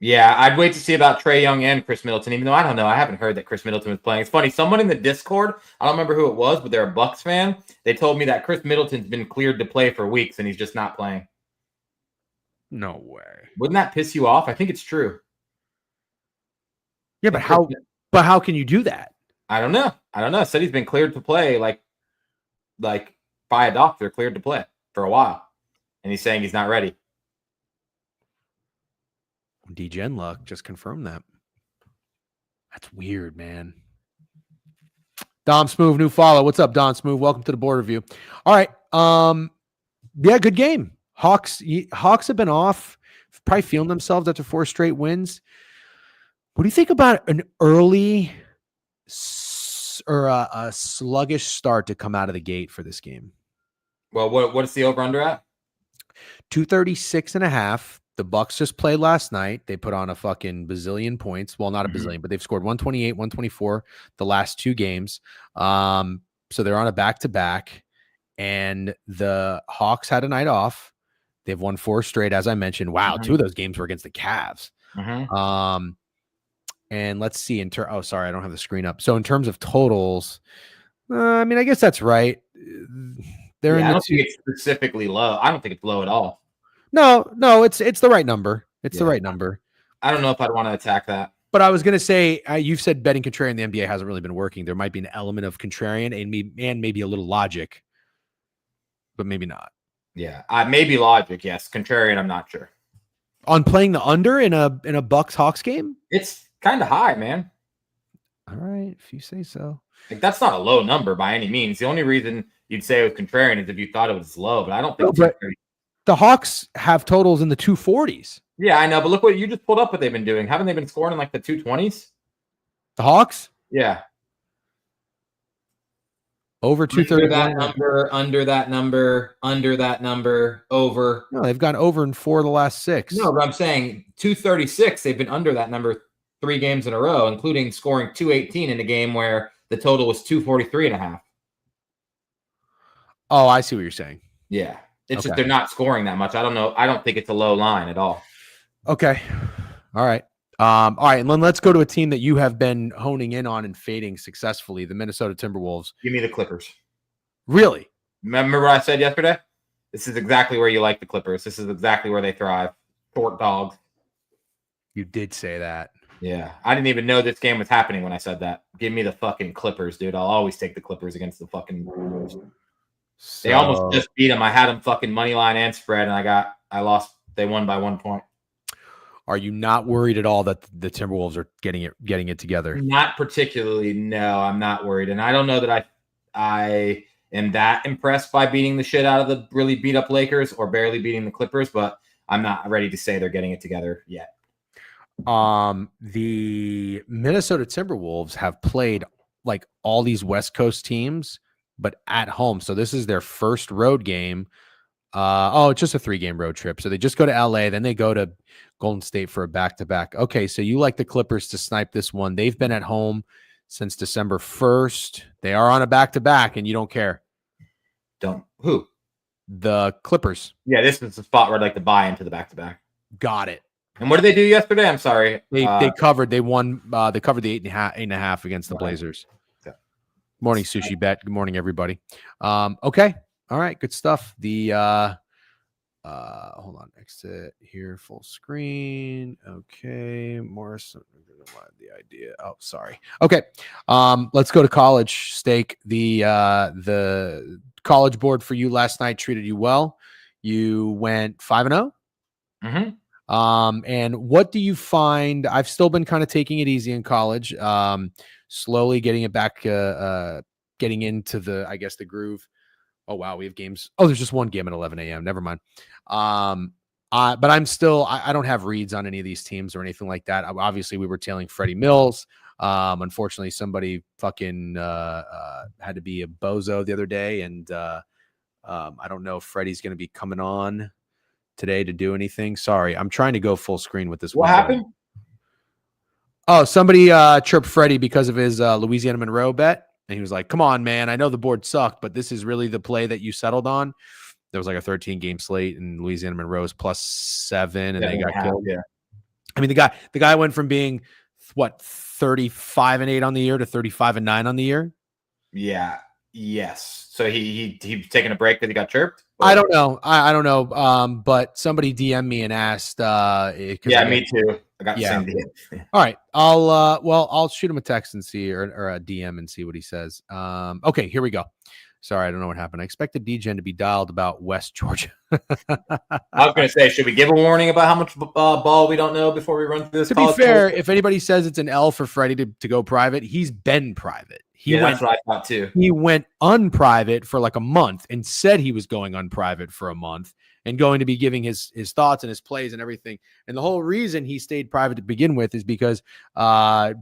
Yeah, I'd wait to see about Trae Young and Chris Middleton, even though I don't know. I haven't heard that Chris Middleton was playing. It's funny. Someone in the Discord, I don't remember who it was, but they're a Bucks fan. They told me that Chris Middleton's been cleared to play for weeks and he's just not playing. No way. Wouldn't that piss you off? I think it's true. Yeah, but how can you do that? I don't know. Said he's been cleared to play like by a doctor, cleared to play for a while. And he's saying he's not ready. DGen Luck just confirmed that. That's weird, man. Dom Smooth, new follow. What's up, Don Smooth? Welcome to the board review. All right. Good game. Hawks have been off, probably feeling themselves after 4 straight wins. What do you think about an early or a sluggish start to come out of the gate for this game? Well, what is the over-under at? 236.5. The Bucks just played last night. They put on a fucking bazillion points. Well, not a bazillion, but they've scored 128, 124 the last 2 games. So they're on a back-to-back. And the Hawks had a night off. They've won 4 straight, as I mentioned. Wow, 2 of those games were against the Cavs. And let's see. Sorry, I don't have the screen up. So in terms of totals, I guess that's right. I don't think it's specifically low. I don't think it's low at all. No, it's the right number. It's the right number. I don't know if I'd want to attack that. But I was going to say, you've said betting contrarian in the NBA hasn't really been working. There might be an element of contrarian and maybe a little logic, but maybe not. Yeah, maybe logic. Yes, contrarian. I'm not sure. On playing the under in a Bucks Hawks game, it's kind of high, man. All right, if you say so. Like that's not a low number by any means. The only reason you'd say it was contrarian is if you thought it was low, but I don't think. The Hawks have totals in the 240s. Yeah, I know, but look what you just pulled up. What they've been doing? Haven't they been scoring in like the 220s? The Hawks? Yeah. Over 230. Under that number, over. No, they've gone over in 4 of the last 6. No, but I'm saying 236. They've been under that number 3 games in a row, including scoring 218 in a game where the total was 243.5. Oh, I see what you're saying. Yeah. It's just they're not scoring that much. I don't know. I don't think it's a low line at all. Okay. All right. And then let's go to a team that you have been honing in on and fading successfully, the Minnesota Timberwolves. Give me the Clippers. Really? Remember what I said yesterday? This is exactly where you like the Clippers. This is exactly where they thrive. Short dogs. You did say that. Yeah. I didn't even know this game was happening when I said that. Give me the fucking Clippers, dude. I'll always take the Clippers against the fucking Wolves. They almost just beat them. I had them fucking money line and spread, and I lost. They won by 1 point. Are you not worried at all that the Timberwolves are getting it together? Not particularly. No, I'm not worried, and I don't know that I am that impressed by beating the shit out of the really beat up Lakers or barely beating the Clippers, but I'm not ready to say they're getting it together yet. The Minnesota Timberwolves have played like all these West Coast teams, but at home. So this is their first road game. It's just a 3-game road trip. So they just go to LA, then they go to Golden State for a back-to-back. Okay, so you like the Clippers to snipe this one. They've been at home since December 1st. They are on a back-to-back, and you don't care. Who? The Clippers. Yeah, this is the spot where I'd like to buy into the back-to-back. Got it. And what did they do yesterday? I'm sorry. They covered. They won. They covered the 8.5 against the Blazers. Okay. Morning, Sushi Bet. Good morning, everybody. Okay. All right. Good stuff. The hold on. Exit here. Full screen. Okay. Morrison. The idea. Oh, sorry. Okay. Let's go to college. Steak. The college board for you last night treated you well. You went 5-0. Mm-hmm. And what do you find? I've still been kind of taking it easy in college, slowly getting it back, getting into the groove. Oh, wow. We have games. Oh, there's just one game at 11 a.m. Never mind. But I'm still, I don't have reads on any of these teams or anything like that. Obviously we were tailing Freddie Mills. Unfortunately somebody fucking, had to be a bozo the other day. And, I don't know if Freddie's going to be coming on today to do anything. Sorry, I'm trying to go full screen with this. What happened? Oh, somebody chirped Freddie because of his Louisiana Monroe bet, and he was like, "Come on, man! I know the board sucked, but this is really the play that you settled on." There was like a 13-game slate, and Louisiana Monroe's +7, and they got killed. Yeah, I mean the guy went from being 35-8 on the year to 35-9 on the year. Yeah. Yes. So he was taking a break because he got chirped? Or? I don't know. I don't know. But somebody DM'd me and asked. Me too. I got the same DM. Yeah. All right. I'll shoot him a text and see, or a DM and see what he says. Okay, here we go. Sorry, I don't know what happened. I expected DGen to be dialed about West Georgia. I was going to say, should we give a warning about how much ball we don't know before we run through this? To be fair, if anybody says it's an L for Freddie to go private, he's been private. That's what I thought too. He went unprivate for like a month and said he was going unprivate for a month and going to be giving his thoughts and his plays and everything. And the whole reason he stayed private to begin with is because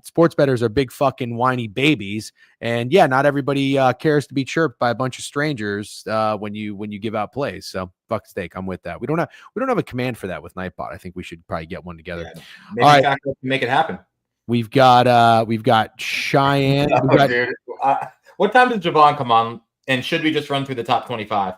sports bettors are big fucking whiny babies. And yeah, not everybody cares to be chirped by a bunch of strangers when you give out plays. So fuck steak, I'm with that. We don't have a command for that with Nightbot. I think we should probably get one together. Yeah, maybe all right. Make it happen. We've got Cheyenne. What time does Jovan come on? And should we just run through the top 25?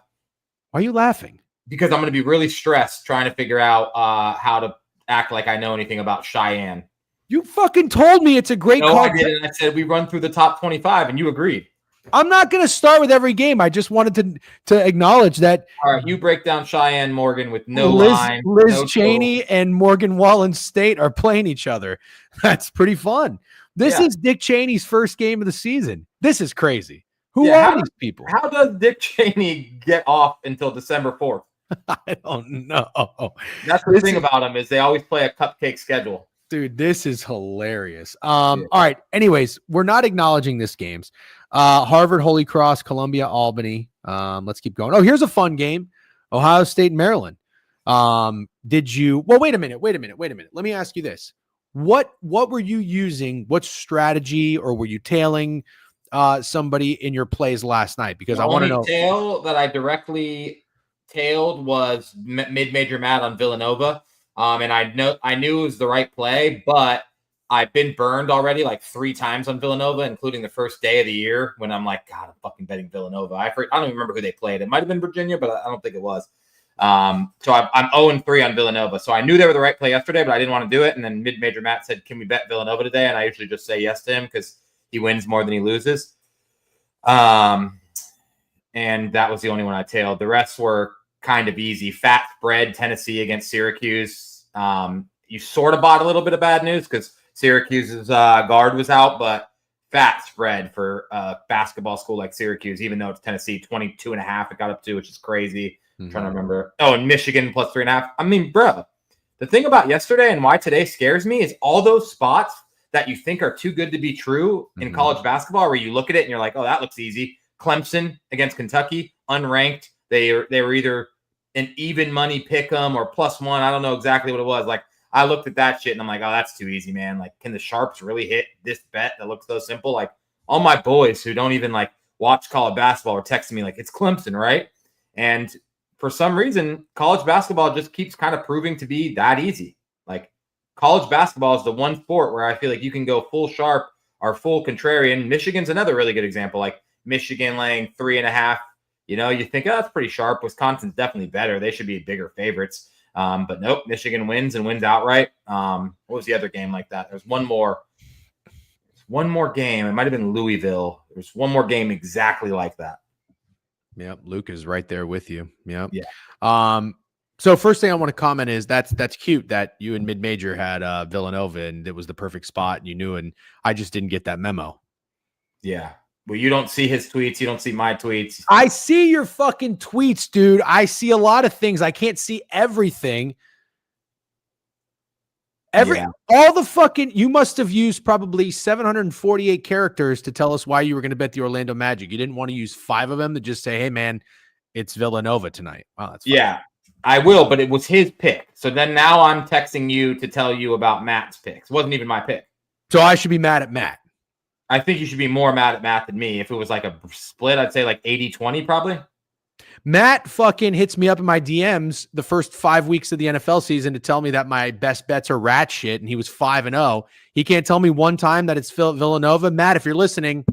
Why are you laughing? Because I'm going to be really stressed trying to figure out how to act like I know anything about Cheyenne. You fucking told me it's a great call. I didn't. I said we run through the top 25, and you agreed. I'm not going to start with every game. I just wanted to acknowledge that. All right, you break down Cheyenne Morgan with no line. Liz Cheney and Morgan Wallen State are playing each other. That's pretty fun. This is Dick Cheney's first game of the season. This is crazy. Who are these people? How does Dick Cheney get off until December 4th? I don't know. That's the thing about them is they always play a cupcake schedule. Dude, this is hilarious. All right. Anyways, we're not acknowledging this games. Harvard, Holy Cross, Columbia, Albany. Let's keep going. Oh, here's a fun game. Ohio State, Maryland. Wait a minute. Let me ask you this. What were you using? What strategy, or were you tailing somebody in your plays last night? Because I want to know. The tail that I directly tailed was mid-major Matt on Villanova. And I knew it was the right play, but I've been burned already like 3 times on Villanova, including the first day of the year when I'm like, God, I'm fucking betting Villanova. I don't even remember who they played. It might have been Virginia, but I don't think it was. So I'm 0-3 on Villanova. So I knew they were the right play yesterday, but I didn't want to do it. And then mid-major Matt said, can we bet Villanova today? And I usually just say yes to him because he wins more than he loses. And that was the only one I tailed. The rest were kind of easy. Fat spread, Tennessee against Syracuse. You sort of bought a little bit of bad news because Syracuse's guard was out, but fat spread for a basketball school like Syracuse, even though it's Tennessee, 22.5 it got up to, which is crazy. I'm trying to remember. Oh, and Michigan +3.5. I mean, bro, The thing about yesterday and why today scares me is all those spots that you think are too good to be true in college basketball, where you look at it and you're like, oh, that looks easy. Clemson against Kentucky, unranked. They were either an even money pick 'em or +1. I don't know exactly what it was. Like, I looked at that shit and I'm like, oh, that's too easy, man. Like, can the sharps really hit this bet that looks so simple? Like, all my boys who don't even like watch college basketball are texting me like, it's Clemson, right? And for some reason, college basketball just keeps kind of proving to be that easy. Like, college basketball is the one sport where I feel like you can go full sharp or full contrarian. Michigan's another really good example. Like, Michigan laying 3.5. You know, you think, oh, that's pretty sharp. Wisconsin's definitely better. They should be bigger favorites. But nope, Michigan wins and wins outright. What was the other game like that? There's one more game. It might have been Louisville. There's one more game exactly like that. Yep, Luke is right there with you. Yep. Yeah. So first thing I want to comment is that's cute that you in mid-major had Villanova and it was the perfect spot and you knew, and I just didn't get that memo. Yeah. Well, you don't see his tweets. You don't see my tweets. I see your fucking tweets, dude. I see a lot of things. I can't see everything. All the fucking, you must have used probably 748 characters to tell us why you were going to bet the Orlando Magic. You didn't want to use 5 of them to just say, hey man, it's Villanova tonight. Wow, that's funny. Yeah, I will, but it was his pick. So then now I'm texting you to tell you about Matt's picks. It wasn't even my pick. So I should be mad at Matt. I think you should be more mad at Matt than me. If it was like a split, I'd say like 80-20 probably. Matt fucking hits me up in my DMs the first 5 weeks of the NFL season to tell me that my best bets are rat shit, and he was 5-0. He can't tell me one time that it's Villanova. Matt, if you're listening,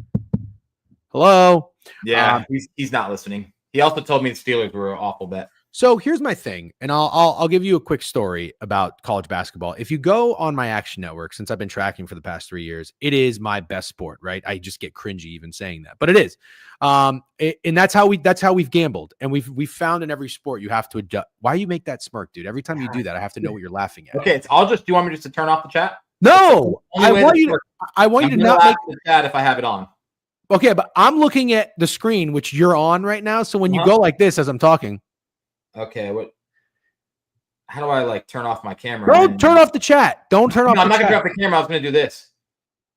hello. Yeah, he's not listening. He also told me the Steelers were an awful bet. So here's my thing, and I'll give you a quick story about college basketball. If you go on my Action Network, since I've been tracking for the past 3 years, it is my best sport, right? I just get cringy even saying that, but it is. And that's how we've gambled, and we've found in every sport you have to adjust. Why you make that smirk, dude? Every time you do that, I have to know what you're laughing at. Okay, do you want me just to turn off the chat? No, I want you to not make the chat if I have it on. Okay, but I'm looking at the screen, which you're on right now. So when you go like this as I'm talking. Okay, how do I like turn off my camera? Don't turn off the chat. Don't turn off. I'm not gonna turn off the camera. I was gonna do this.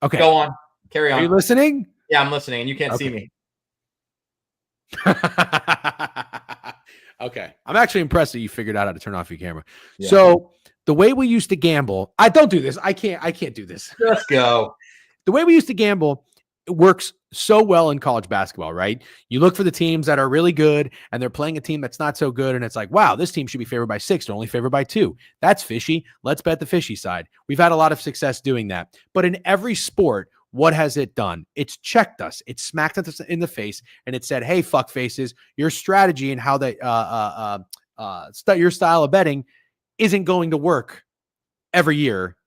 Okay, go on. Carry on. Are you listening? Yeah, I'm listening, and you can't see me. Okay, I'm actually impressed that you figured out how to turn off your camera. Yeah. So the way we used to gamble, I don't do this. I can't do this. Let's go. The way we used to gamble, it works so well in college basketball, right? You look for the teams that are really good and they're playing a team that's not so good. And it's like, wow, this team should be favored by 6. They're only favored by 2. That's fishy. Let's bet the fishy side. We've had a lot of success doing that. But in every sport, what has it done? It's checked us. It smacked us in the face and it said, hey, fuck faces, your strategy and how your style of betting isn't going to work every year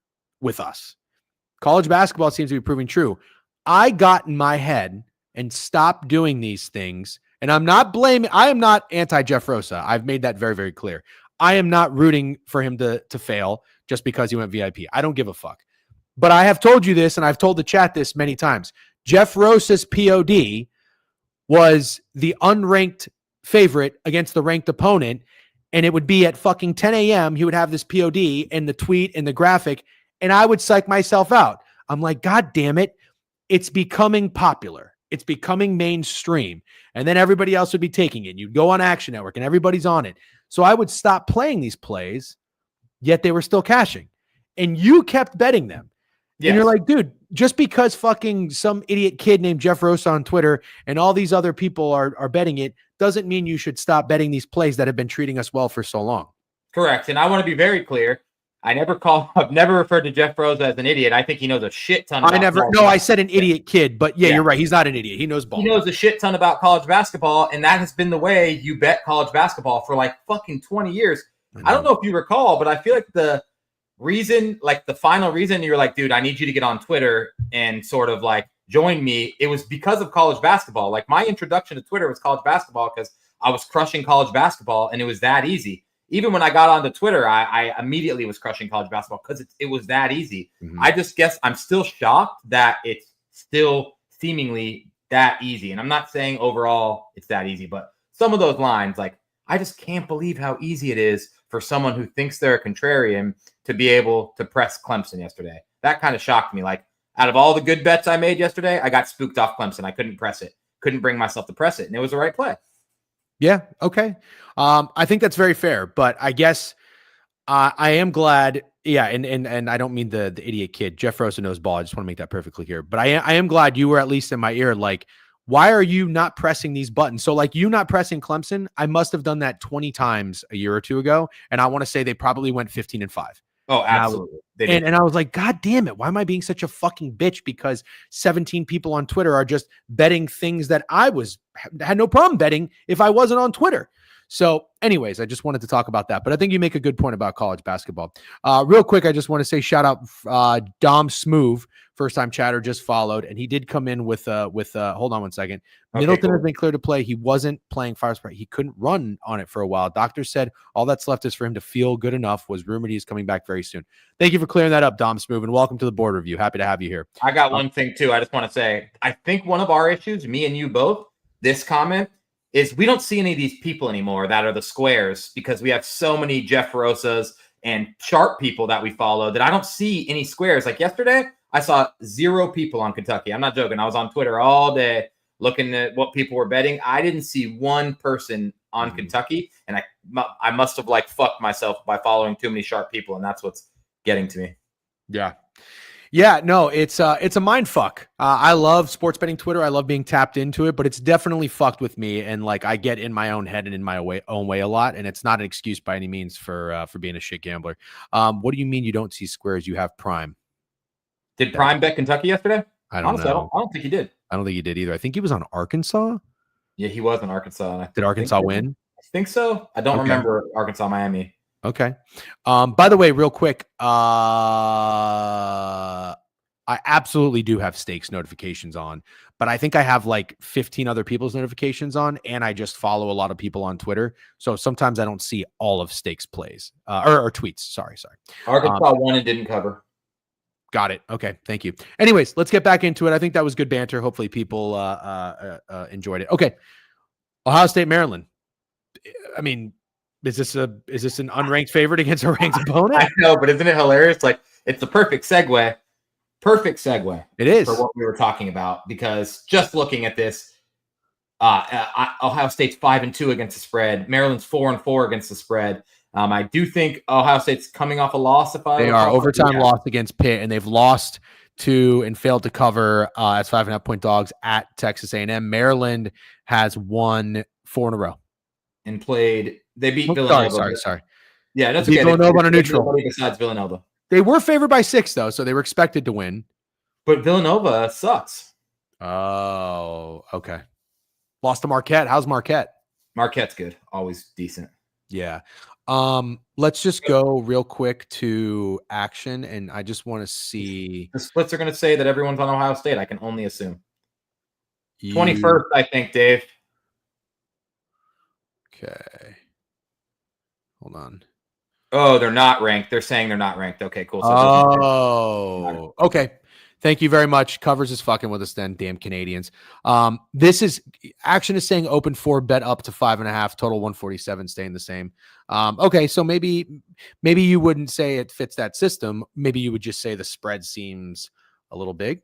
with us. College basketball seems to be proving true. I got in my head and stopped doing these things. And I am not anti-Jeff Rosa. I've made that very, very clear. I am not rooting for him to fail just because he went VIP. I don't give a fuck. But I have told you this, and I've told the chat this many times. Jeff Rosa's POD was the unranked favorite against the ranked opponent, and it would be at fucking 10 a.m. He would have this POD and the tweet and the graphic, and I would psych myself out. I'm like, God damn it. It's becoming popular. It's becoming mainstream. And then everybody else would be taking it. You'd go on Action Network and everybody's on it. So I would stop playing these plays, yet they were still cashing. And you kept betting them. Yes. And you're like, dude, just because fucking some idiot kid named Jeff Rosa on Twitter and all these other people are betting it doesn't mean you should stop betting these plays that have been treating us well for so long. Correct. And I want to be very clear. I've never referred to Jeff Rosa as an idiot. I think he knows a shit ton about I said an idiot kid, but yeah, you're right. He's not an idiot. He knows ball. He knows a shit ton about college basketball, and that has been the way you bet college basketball for like fucking 20 years. I don't know if you recall, but I feel like the final reason you're like, dude, I need you to get on Twitter and sort of like join me. It was because of college basketball. Like my introduction to Twitter was college basketball because I was crushing college basketball, and it was that easy. Even when I got onto Twitter, I immediately was crushing college basketball because it was that easy. Mm-hmm. I just guess I'm still shocked that it's still seemingly that easy. And I'm not saying overall it's that easy, but some of those lines, like, I just can't believe how easy it is for someone who thinks they're a contrarian to be able to press Clemson yesterday. That kind of shocked me. Like, out of all the good bets I made yesterday, I got spooked off Clemson. I couldn't press it. Couldn't bring myself to press it. And it was the right play. Yeah. Okay. I think that's very fair, but I guess I am glad. Yeah. And I don't mean the idiot kid. Jeff Rosa knows ball. I just want to make that perfectly clear, but I am glad you were at least in my ear. Like, why are you not pressing these buttons? So like you not pressing Clemson, I must have done that 20 times a year or two ago. And I want to say they probably went 15-5. Oh, absolutely. And I was like, God damn it. Why am I being such a fucking bitch? Because 17 people on Twitter are just betting things that I had no problem betting if I wasn't on Twitter. So anyways, I just wanted to talk about that, but I think you make a good point about college basketball. Real quick, I just want to say shout out Dom Smoove, first time chatter, just followed, and he did come in with hold on one second. Okay, Middleton cool. has been cleared to play. He wasn't playing Fire Sprite. He couldn't run on it for a while. Doctors said all that's left is for him to feel good enough. Was rumored he's coming back very soon. Thank you for clearing that up, Dom Smoove, and welcome to the board review. Happy to have you here. I got one thing too. I just want to say, I think one of our issues, me and you both, this comment, is we don't see any of these people anymore that are the squares, because we have so many Jeff Rosas and sharp people that we follow that I don't see any squares. Like yesterday, I saw 0 people on Kentucky. I'm not joking. I was on Twitter all day looking at what people were betting. I didn't see one person on Kentucky, and I must have like fucked myself by following too many sharp people, and that's what's getting to me. Yeah. Yeah, no, it's a mind fuck. I love sports betting Twitter. I love being tapped into it, but it's definitely fucked with me. And like, I get in my own head and in my own way a lot. And it's not an excuse by any means for being a shit gambler. What do you mean you don't see squares? You have Prime. Did Prime bet Kentucky yesterday? Honestly, know. I don't think he did. I don't think he did either. I think he was on Arkansas. Yeah, he was in Arkansas. Did Arkansas win? I think so. I don't remember Arkansas, Miami. Okay. By the way, real quick, I absolutely do have stakes notifications on, but I think I have like 15 other people's notifications on, and I just follow a lot of people on Twitter. So sometimes I don't see all of stakes plays or tweets. Sorry. Arkansas won and didn't cover. Got it. Okay. Thank you. Anyways, let's get back into it. I think that was good banter. Hopefully people enjoyed it. Okay. Ohio State, Maryland. I mean, is this an unranked favorite against a ranked opponent? I know, but isn't it hilarious? Like, it's the perfect segue. Perfect segue. It is for what we were talking about, because just looking at this, Ohio State's 5-2 against the spread. Maryland's 4-4 against the spread. I do think Ohio State's coming off a loss. They are overtime loss against Pitt, and they've lost to and failed to cover as 5.5 point dogs at Texas A&M. Maryland has won 4 in a row and played. They beat Villanova. Sorry. Yeah, that's okay. Villanova on a neutral. Besides Villanova. They were favored by 6, though, so they were expected to win. But Villanova sucks. Oh, okay. Lost to Marquette. How's Marquette? Marquette's good. Always decent. Yeah. Let's just go real quick to action, and I just want to see. The splits are going to say that everyone's on Ohio State. I can only assume. 21st, I think, Dave. Okay. Hold on. Oh, they're not ranked. They're saying they're not ranked. Okay, cool. So okay. Thank you very much. Covers is fucking with us then, damn Canadians. This is action is saying open 4, bet up to 5.5, total 147, staying the same. Okay, so maybe you wouldn't say it fits that system. Maybe you would just say the spread seems a little big.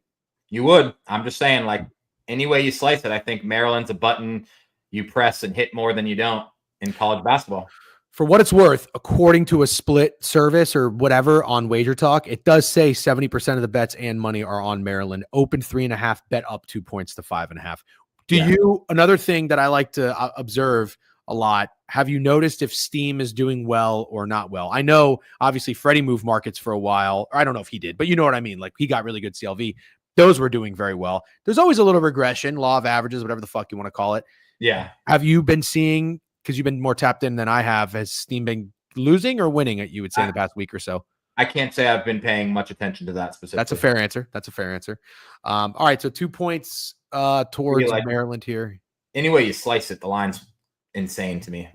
You would. I'm just saying, like, any way you slice it, I think Maryland's a button you press and hit more than you don't in college basketball. For what it's worth, according to a split service or whatever on Wager Talk, it does say 70% of the bets and money are on Maryland. Open 3.5, bet up 2 points to 5.5. Another thing that I like to observe a lot, have you noticed if Steam is doing well or not well? I know, obviously, Freddie moved markets for a while. Or I don't know if he did, but you know what I mean? Like, he got really good CLV. Those were doing very well. There's always a little regression, law of averages, whatever the fuck you want to call it. Yeah. Have you been seeing, because you've been more tapped in than I have, has Steam been losing or winning, you would say, in the past week or so? I can't say I've been paying much attention to that specifically. That's a fair answer. All right, so 2 points towards Maryland here. Any way you slice it, the line's insane to me.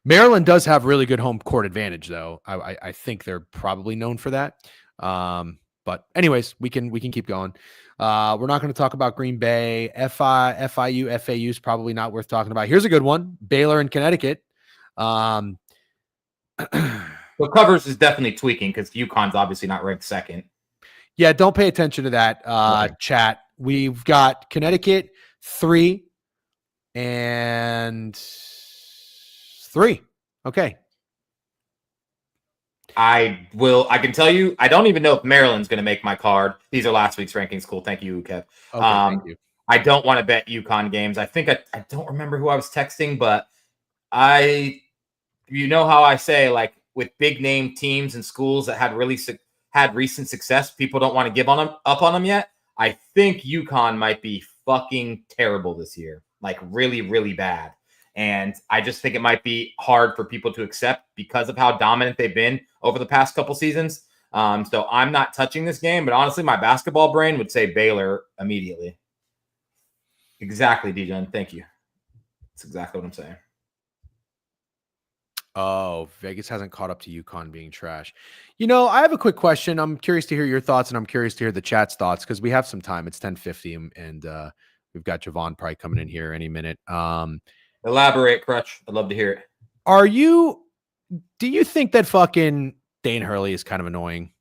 Maryland does have really good home court advantage, though. I think they're probably known for that. But anyways, we can keep going. We're not going to talk about Green Bay. FIU, FAU is probably not worth talking about. Here's a good one. Baylor and Connecticut. So covers is definitely tweaking because UConn's obviously not ranked second. Yeah, don't pay attention to that Okay. chat. We've got Connecticut 3 and 3. Okay. I can tell you, I don't even know if Maryland's going to make my card. These are last week's rankings. Cool. Thank you, Kev. Okay, thank you. I don't want to bet UConn games. I think I don't remember who I was texting, but you know how I say, like, with big name teams and schools that had recent success, people don't want to give up on them yet. I think UConn might be fucking terrible this year, like really, really bad. And I just think it might be hard for people to accept because of how dominant they've been over the past couple seasons. So I'm not touching this game, but honestly, my basketball brain would say Baylor immediately. Exactly, Dijon. Thank you. That's exactly what I'm saying. Oh, Vegas hasn't caught up to UConn being trash. I have a quick question. I'm curious to hear your thoughts, and I'm curious to hear the chat's thoughts because we have some time. It's 10:50, and we've got Jovan probably coming in here any minute. Elaborate, Crutch. I'd love to hear it. Do you think that fucking Dane Hurley is kind of annoying?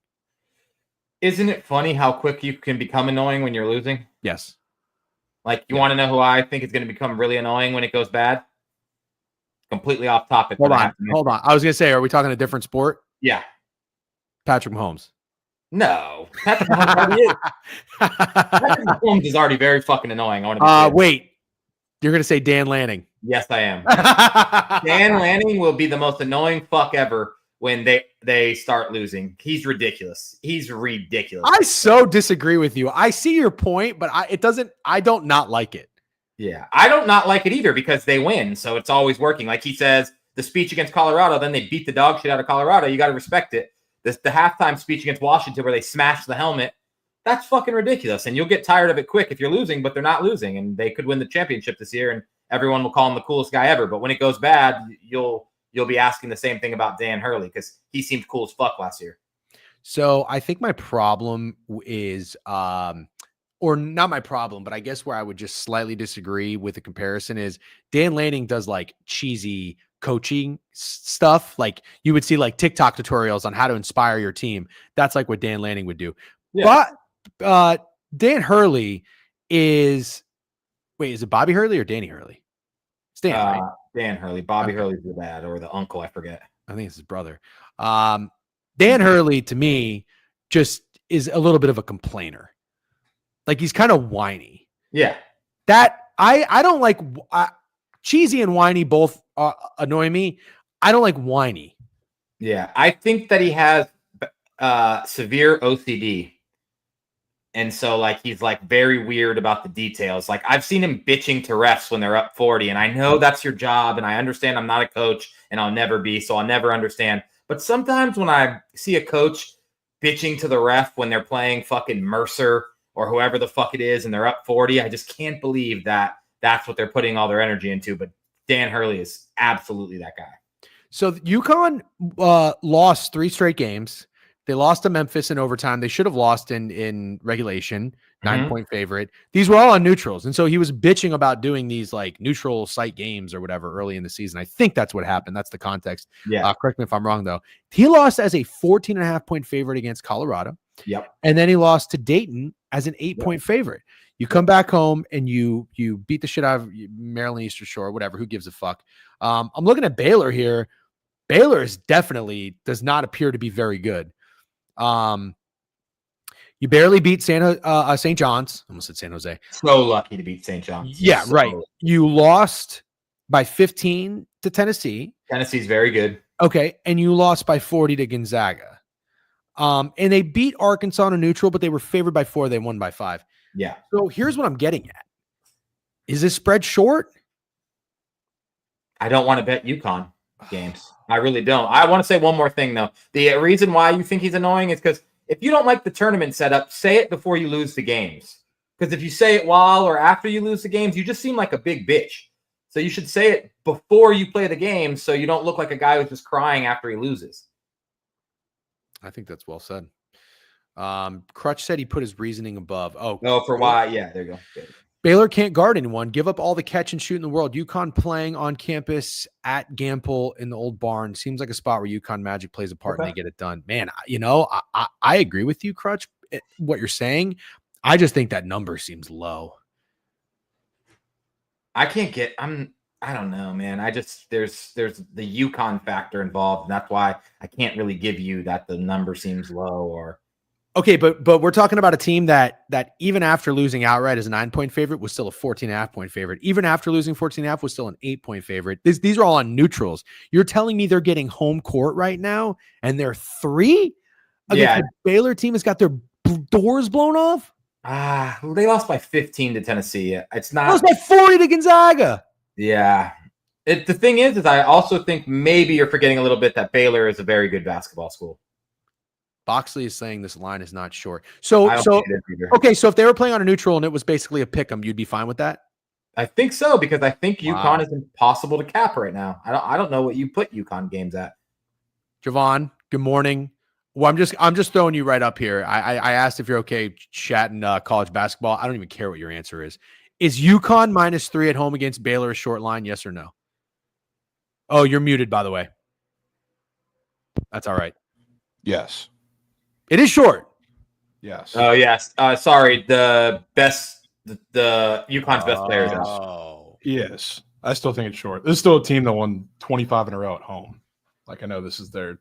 Isn't it funny how quick you can become annoying when you're losing? Yes. Like, you want to know who I think is going to become really annoying when it goes bad? Completely off topic. Hold on. I was going to say, are we talking a different sport? Yeah. Patrick Mahomes. No. Patrick Mahomes is already very fucking annoying. Wait. You're going to say Dan Lanning. Yes, I am. Dan Lanning will be the most annoying fuck ever when they start losing. He's ridiculous. I so disagree with you. I see your point, but I don't not like it. Yeah, I don't not like it either because they win, so it's always working. Like he says, the speech against Colorado, then they beat the dog shit out of Colorado. You got to respect it. The halftime speech against Washington where they smashed the helmet, that's fucking ridiculous. And you'll get tired of it quick if you're losing, but they're not losing, and they could win the championship this year, and everyone will call him the coolest guy ever. But when it goes bad, you'll be asking the same thing about Dan Hurley because he seemed cool as fuck last year. So I think my problem is or not my problem, but I guess where I would just slightly disagree with the comparison is Dan Lanning does like cheesy coaching stuff. Like you would see like TikTok tutorials on how to inspire your team. That's like what Dan Lanning would do. Yeah. But Dan Hurley is it Bobby Hurley or Danny Hurley? It's Dan, right? Dan Hurley. Bobby Hurley's the dad or the uncle. I forget. I think it's his brother. Dan Hurley to me just is a little bit of a complainer. Like he's kind of whiny. Yeah. That I don't like cheesy and whiny both annoy me. I don't like whiny. Yeah. I think that he has severe OCD. And so like he's like very weird about the details. Like I've seen him bitching to refs when they're up 40. And I know that's your job. And I understand I'm not a coach and I'll never be. So I'll never understand. But sometimes when I see a coach bitching to the ref when they're playing fucking Mercer or whoever the fuck it is, and they're up 40. I just can't believe that that's what they're putting all their energy into. But Dan Hurley is absolutely that guy. So UConn lost 3 straight games. They lost to Memphis in overtime. They should have lost in regulation, 9-point favorite. These were all on neutrals. And so he was bitching about doing these like neutral site games or whatever early in the season. I think that's what happened. That's the context. Yeah. Correct me if I'm wrong, though. He lost as a 14.5-point favorite against Colorado. Yep. And then he lost to Dayton as an 8-point favorite. You come back home and you beat the shit out of Maryland Eastern Shore, whatever. Who gives a fuck? I'm looking at Baylor here. Baylor is definitely does not appear to be very good. You barely beat St. John's. I almost said San Jose. So lucky to beat St. John's. Yeah, right. You lost by 15 to Tennessee. Tennessee's very good. Okay, and you lost by 40 to Gonzaga. And they beat Arkansas on a neutral, but they were favored by 4. They won by 5. Yeah. So here's what I'm getting at. Is this spread short? I don't want to bet UConn games. I really don't. I want to say one more thing, though. The reason why you think he's annoying is because if you don't like the tournament setup, say it before you lose the games. Because if you say it while or after you lose the games, you just seem like a big bitch. So you should say it before you play the game so you don't look like a guy who's just crying after he loses. I think that's well said. Crutch said he put his reasoning above. Oh, for why? Yeah, there you go. Good. Baylor can't guard anyone. Give up all the catch and shoot in the world. UConn playing on campus at Gample in the old barn seems like a spot where UConn Magic plays a part and they get it done. Man, I agree with you, Crutch, what you're saying. I just think that number seems low. I don't know, man. There's the UConn factor involved, and that's why I can't really give you that the number seems low or. Okay, but we're talking about a team that even after losing outright as a 9-point favorite was still a 14.5-point favorite. Even after losing 14.5 was still an 8-point favorite. These are all on neutrals. You're telling me they're getting home court right now and they're 3 against the Baylor team has got their doors blown off? They lost by 15 to Tennessee. It's not lost by 40 to Gonzaga. Yeah. The thing is I also think maybe you're forgetting a little bit that Baylor is a very good basketball school. Boxley is saying this line is not short. So if they were playing on a neutral and it was basically a pick 'em, you'd be fine with that? I think so, because I think UConn is impossible to cap right now. I don't know what you put UConn games at. Jovan, good morning. Well, I'm just throwing you right up here. I asked if you're okay chatting college basketball. I don't even care what your answer is. Is UConn -3 at home against Baylor a short line? Yes or no? Oh, you're muted, by the way. That's all right. Yes. It is short. Yes. Oh, yes. Sorry. The UConn's best player is out. Oh. Yes. I still think it's short. This is still a team that won 25 in a row at home. Like, I know this is their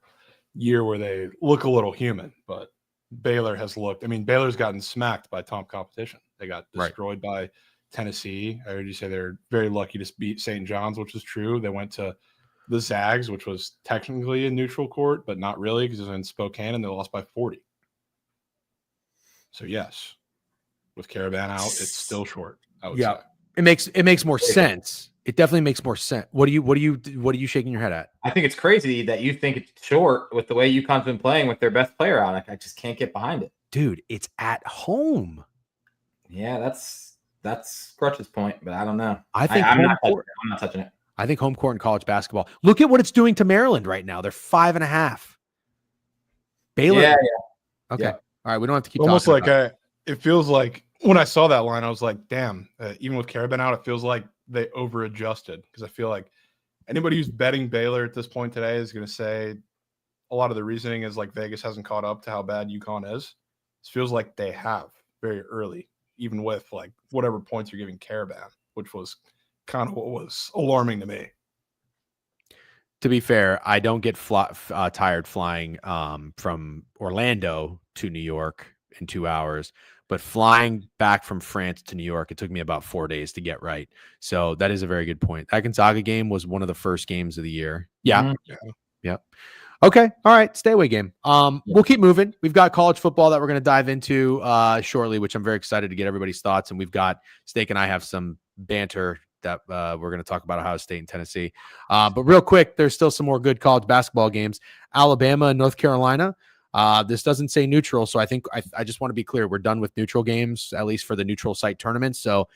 year where they look a little human, but Baylor has looked. I mean, Baylor's gotten smacked by top competition. They got destroyed by Tennessee. I heard you say they're very lucky to beat St. John's, which is true. They went to the Zags, which was technically a neutral court, but not really because it was in Spokane, and they lost by 40. So yes, with Caravan out, it's still short. I would say it makes more sense. It definitely makes more sense. What are you shaking your head at? I think it's crazy that you think it's short with the way UConn's been playing with their best player out. I just can't get behind it, dude. It's at home. Yeah, that's Crutch's point, but I don't know. I think I'm not touching it. I think home court in college basketball. Look at what it's doing to Maryland right now. They're 5.5. Baylor. Yeah. Okay. Yeah. All right. We don't have to keep almost talking like it feels like when I saw that line, I was like, damn, even with Caravan out, it feels like they over adjusted, because I feel like anybody who's betting Baylor at this point today is going to say a lot of the reasoning is like Vegas hasn't caught up to how bad UConn is. It feels like they have very early, even with like whatever points you're giving Caravan, which was kind of what was alarming to me. To be fair, I don't get tired flying from Orlando to New York in 2 hours, but flying back from France to New York, it took me about 4 days to get right. So that is a very good point. That Gonzaga game was one of the first games of the year. Yeah. Mm-hmm. Yeah. Okay. All right. Stay away game. We'll keep moving. We've got college football that we're going to dive into shortly, which I'm very excited to get everybody's thoughts. And we've got Steak and I have some banter that we're going to talk about Ohio State and Tennessee. But real quick, there's still some more good college basketball games. Alabama and North Carolina. This doesn't say neutral, so I think I just want to be clear. We're done with neutral games, at least for the neutral site tournaments. So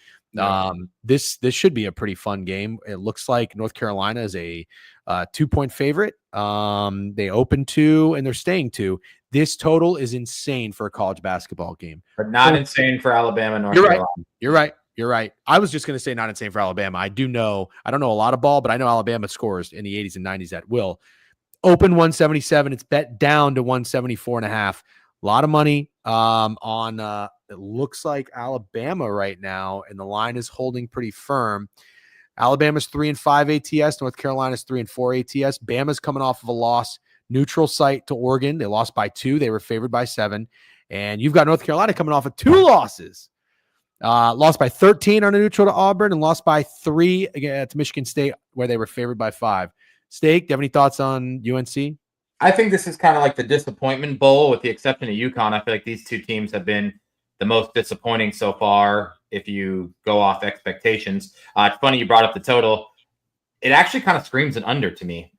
this should be a pretty fun game. It looks like North Carolina is a 2-point favorite. They opened 2 and they're staying 2. This total is insane for a college basketball game, but not insane for Alabama. North Carolina. You're right. I was just going to say not insane for Alabama. I don't know a lot of ball, but I know Alabama scores in the 80s and 90s at will. Open 177. It's bet down to 174.5. A lot of money on it looks like Alabama right now, and the line is holding pretty firm. Alabama's 3-5 ATS. North Carolina's 3-4 ATS. Bama's coming off of a loss, neutral site to Oregon. They lost by 2. They were favored by 7. And you've got North Carolina coming off of 2 losses. Lost by 13 on a neutral to Auburn and lost by 3 again to Michigan State, where they were favored by 5. Steak, do you have any thoughts on UNC? I think this is kind of like the disappointment bowl, with the exception of UConn. I feel like these two teams have been the most disappointing so far if you go off expectations. It's funny you brought up the total. It actually kind of screams an under to me.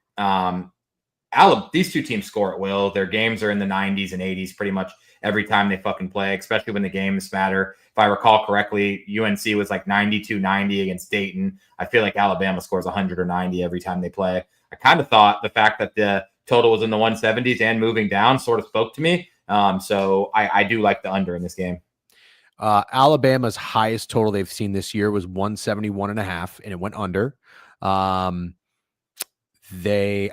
These two teams score at will. Their games are in the 90s and 80s pretty much every time they fucking play, especially when the games matter. If I recall correctly, UNC was like 92-90 against Dayton. I feel like Alabama scores 100 or 90 every time they play. I kind of thought the fact that the total was in the 170s and moving down sort of spoke to me. So I do like the under in this game. Alabama's highest total they've seen this year was 171.5, and it went under. They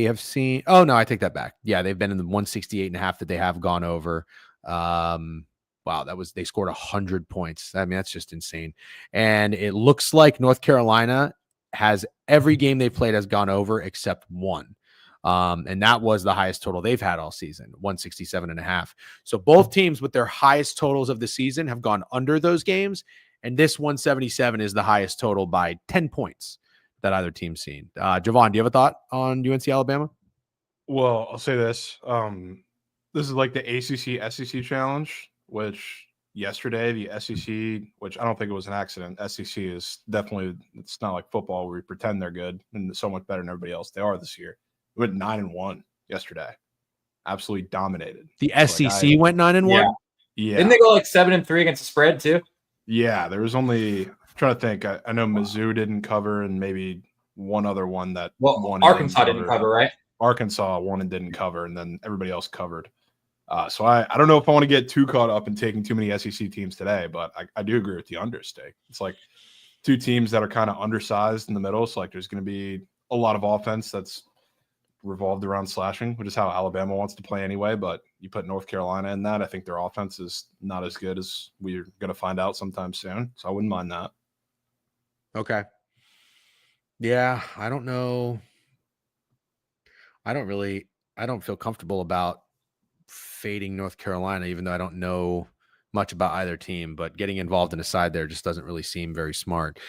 have seen, oh no, I take that back. Yeah, they've been in the 168.5 that they have gone over. Wow, they scored 100 points. I mean, that's just insane. And it looks like North Carolina has every game they've played has gone over except one. And that was the highest total they've had all season, 167.5. So both teams with their highest totals of the season have gone under those games. And this 177 is the highest total by 10 points that either team's seen. Jovan, do you have a thought on UNC Alabama? Well, I'll say this. This is like the ACC SEC challenge, which yesterday the SEC, which I don't think it was an accident. SEC is definitely, it's not like football where we pretend they're good and so much better than everybody else. They are this year. We went 9-1 yesterday. Absolutely dominated. The SEC went 9-1. Yeah. Didn't they go like 7-3 against the spread too? Yeah, there was only, I'm trying to think. I know Mizzou didn't cover, and maybe one other one that won. Arkansas didn't cover, right? Arkansas won and didn't cover, and then everybody else covered. So I don't know if I want to get too caught up in taking too many SEC teams today, but I do agree with the understake. It's like two teams that are kind of undersized in the middle. So like there's going to be a lot of offense that's revolved around slashing, which is how Alabama wants to play anyway. But you put North Carolina in that, I think their offense is not as good as we're going to find out sometime soon. So I wouldn't mind that. Okay. Yeah, I don't know. I don't feel comfortable about fading North Carolina, even though I don't know much about either team, but getting involved in a side there just doesn't really seem very smart.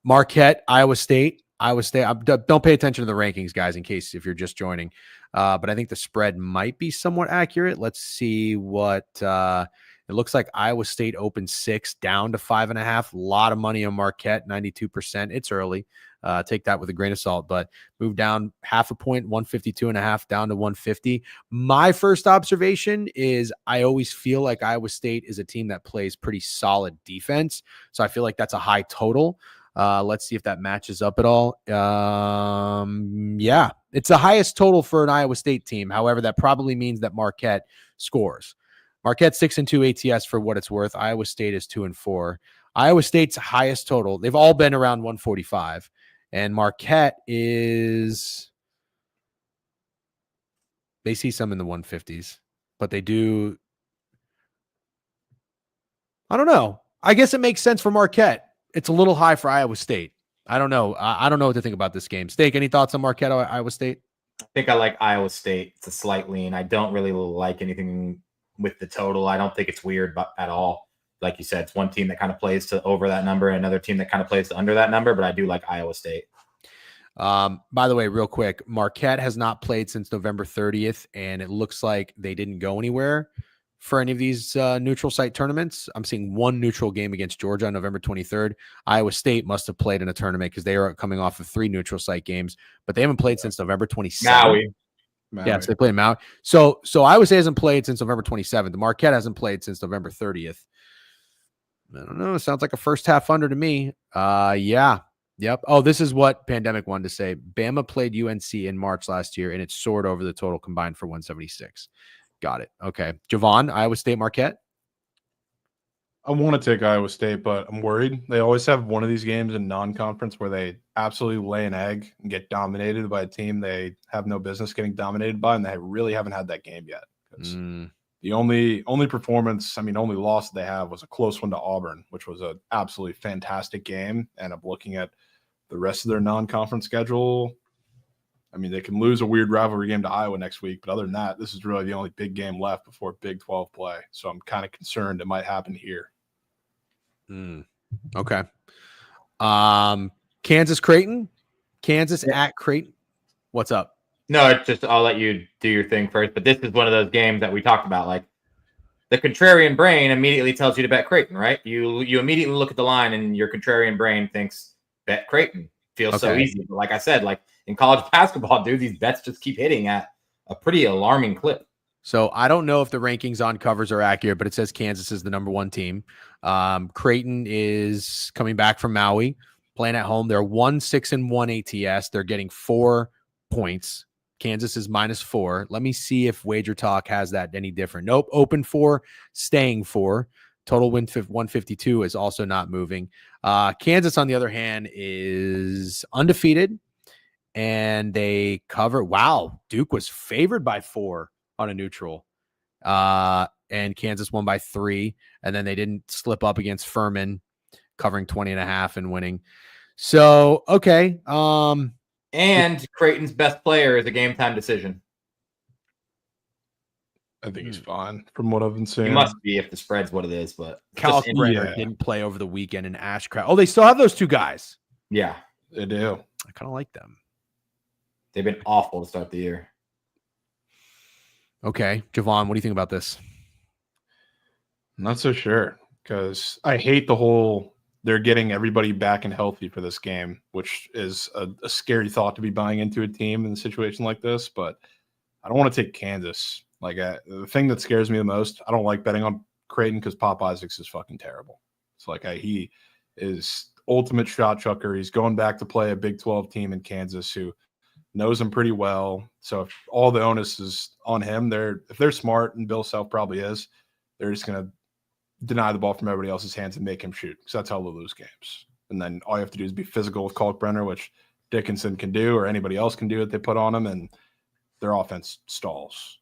Marquette, Iowa State. Don't pay attention to the rankings, guys, in case if you're just joining. But I think the spread might be somewhat accurate. Let's see what it looks like. Iowa State opened 6 down to 5.5. A lot of money on Marquette, 92%. It's early. Take that with a grain of salt, but moved down half a point, 152.5 down to 150. My first observation is I always feel like Iowa State is a team that plays pretty solid defense. So I feel like that's a high total. Let's see if that matches up at all. Yeah, it's the highest total for an Iowa State team. However, that probably means that Marquette scores. Marquette 6-2 ATS for what it's worth. Iowa State is 2-4. Iowa State's highest total. They've all been around 145. And Marquette is, they see some in the 150s, but they do. I don't know. I guess it makes sense for Marquette. It's a little high for Iowa State. I don't know. I don't know what to think about this game. Steak, any thoughts on Marquette or Iowa State? I think I like Iowa State. It's a slight lean. I don't really like anything with the total. I don't think it's weird at all. Like you said, it's one team that kind of plays to over that number and another team that kind of plays to under that number, but I do like Iowa State. By the way, real quick, Marquette has not played since November 30th, and it looks like they didn't go anywhere for any of these neutral site tournaments. I'm seeing one neutral game against Georgia on November 23rd. Iowa State must have played in a tournament because they are coming off of 3 neutral site games, but they haven't played since November 27th. Maui. Yeah, so they play Maui. So Iowa State hasn't played since November 27th. The Marquette hasn't played since November 30th. I don't know. It sounds like a first half under to me. Yeah. Yep. Oh, this is what Pandemic wanted to say. Bama played UNC in March last year, and it soared over the total combined for 176. Got it. Okay. Jovan, Iowa State, Marquette? I want to take Iowa State, but I'm worried. They always have one of these games in non-conference where they absolutely lay an egg and get dominated by a team they have no business getting dominated by, and they really haven't had that game yet. The only performance, only loss they have was a close one to Auburn, which was an absolutely fantastic game. And I'm looking at the rest of their non-conference schedule. They can lose a weird rivalry game to Iowa next week, but other than that, this is really the only big game left before Big 12 play. So I'm kind of concerned it might happen here. Okay. Kansas Creighton? Kansas at Creighton? What's up? No, it's just I'll let you do your thing first. But this is one of those games that we talked about. Like the contrarian brain immediately tells you to bet Creighton, right? You immediately look at the line and your contrarian brain thinks bet Creighton. Feels so easy. But like I said, like in college basketball, dude, these bets just keep hitting at a pretty alarming clip. So I don't know if the rankings on covers are accurate, but it says Kansas is the number 1 team. Creighton is coming back from Maui, playing at home. They're 1-6-1 ATS. They're getting 4 points Kansas is -4. Let me see if Wager Talk has that any different. Nope. Open 4, staying 4. Total win 152 is also not moving. Kansas, on the other hand, is undefeated, and they cover. Wow. Duke was favored by 4 on a neutral. And Kansas won by 3. And then they didn't slip up against Furman, covering 20.5 and winning. So, okay. And Creighton's best player is a game time decision. I think he's fine from what I've been seeing. He must be if the spread's what it is, but Cal Brenner didn't play over the weekend in Ashcraft. Oh, they still have those 2 guys. Yeah, they do. I kind of like them. They've been awful to start the year. Okay, Jovan, what do you think about this? I'm not so sure, because I hate the whole they're getting everybody back and healthy for this game, which is a scary thought to be buying into a team in a situation like this. But I don't want to take Kansas. Like the thing that scares me the most, I don't like betting on Creighton because Pop Isaacs is fucking terrible. It's like he is ultimate shot chucker. He's going back to play a Big 12 team in Kansas who knows him pretty well. So if all the onus is on him, if they're smart, and Bill Self probably is, they're just going to deny the ball from everybody else's hands and make him shoot, because that's how they'll lose games. And then all you have to do is be physical with Kalkbrenner, which Dickinson can do, or anybody else can do that they put on him, and their offense stalls.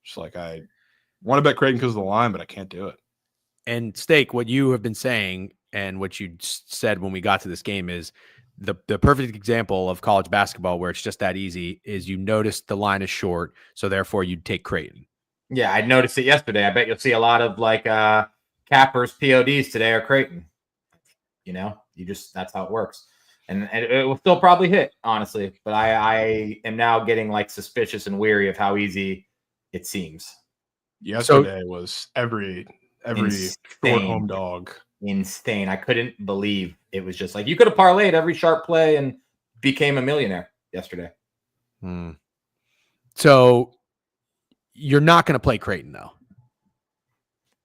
Just like I want to bet Creighton because of the line, but I can't do it. And Steak, what you have been saying and what you said when we got to this game is the perfect example of college basketball where it's just that easy is you notice the line is short, so therefore you'd take Creighton. Yeah, I noticed it yesterday. I bet you'll see a lot of like cappers, PODs today or Creighton. That's how it works. And it will still probably hit, honestly. But I am now getting like suspicious and weary of how easy it seems. Yesterday was every short home dog. Insane. I couldn't believe it was just like you could have parlayed every sharp play and became a millionaire yesterday. So you're not going to play Creighton, though.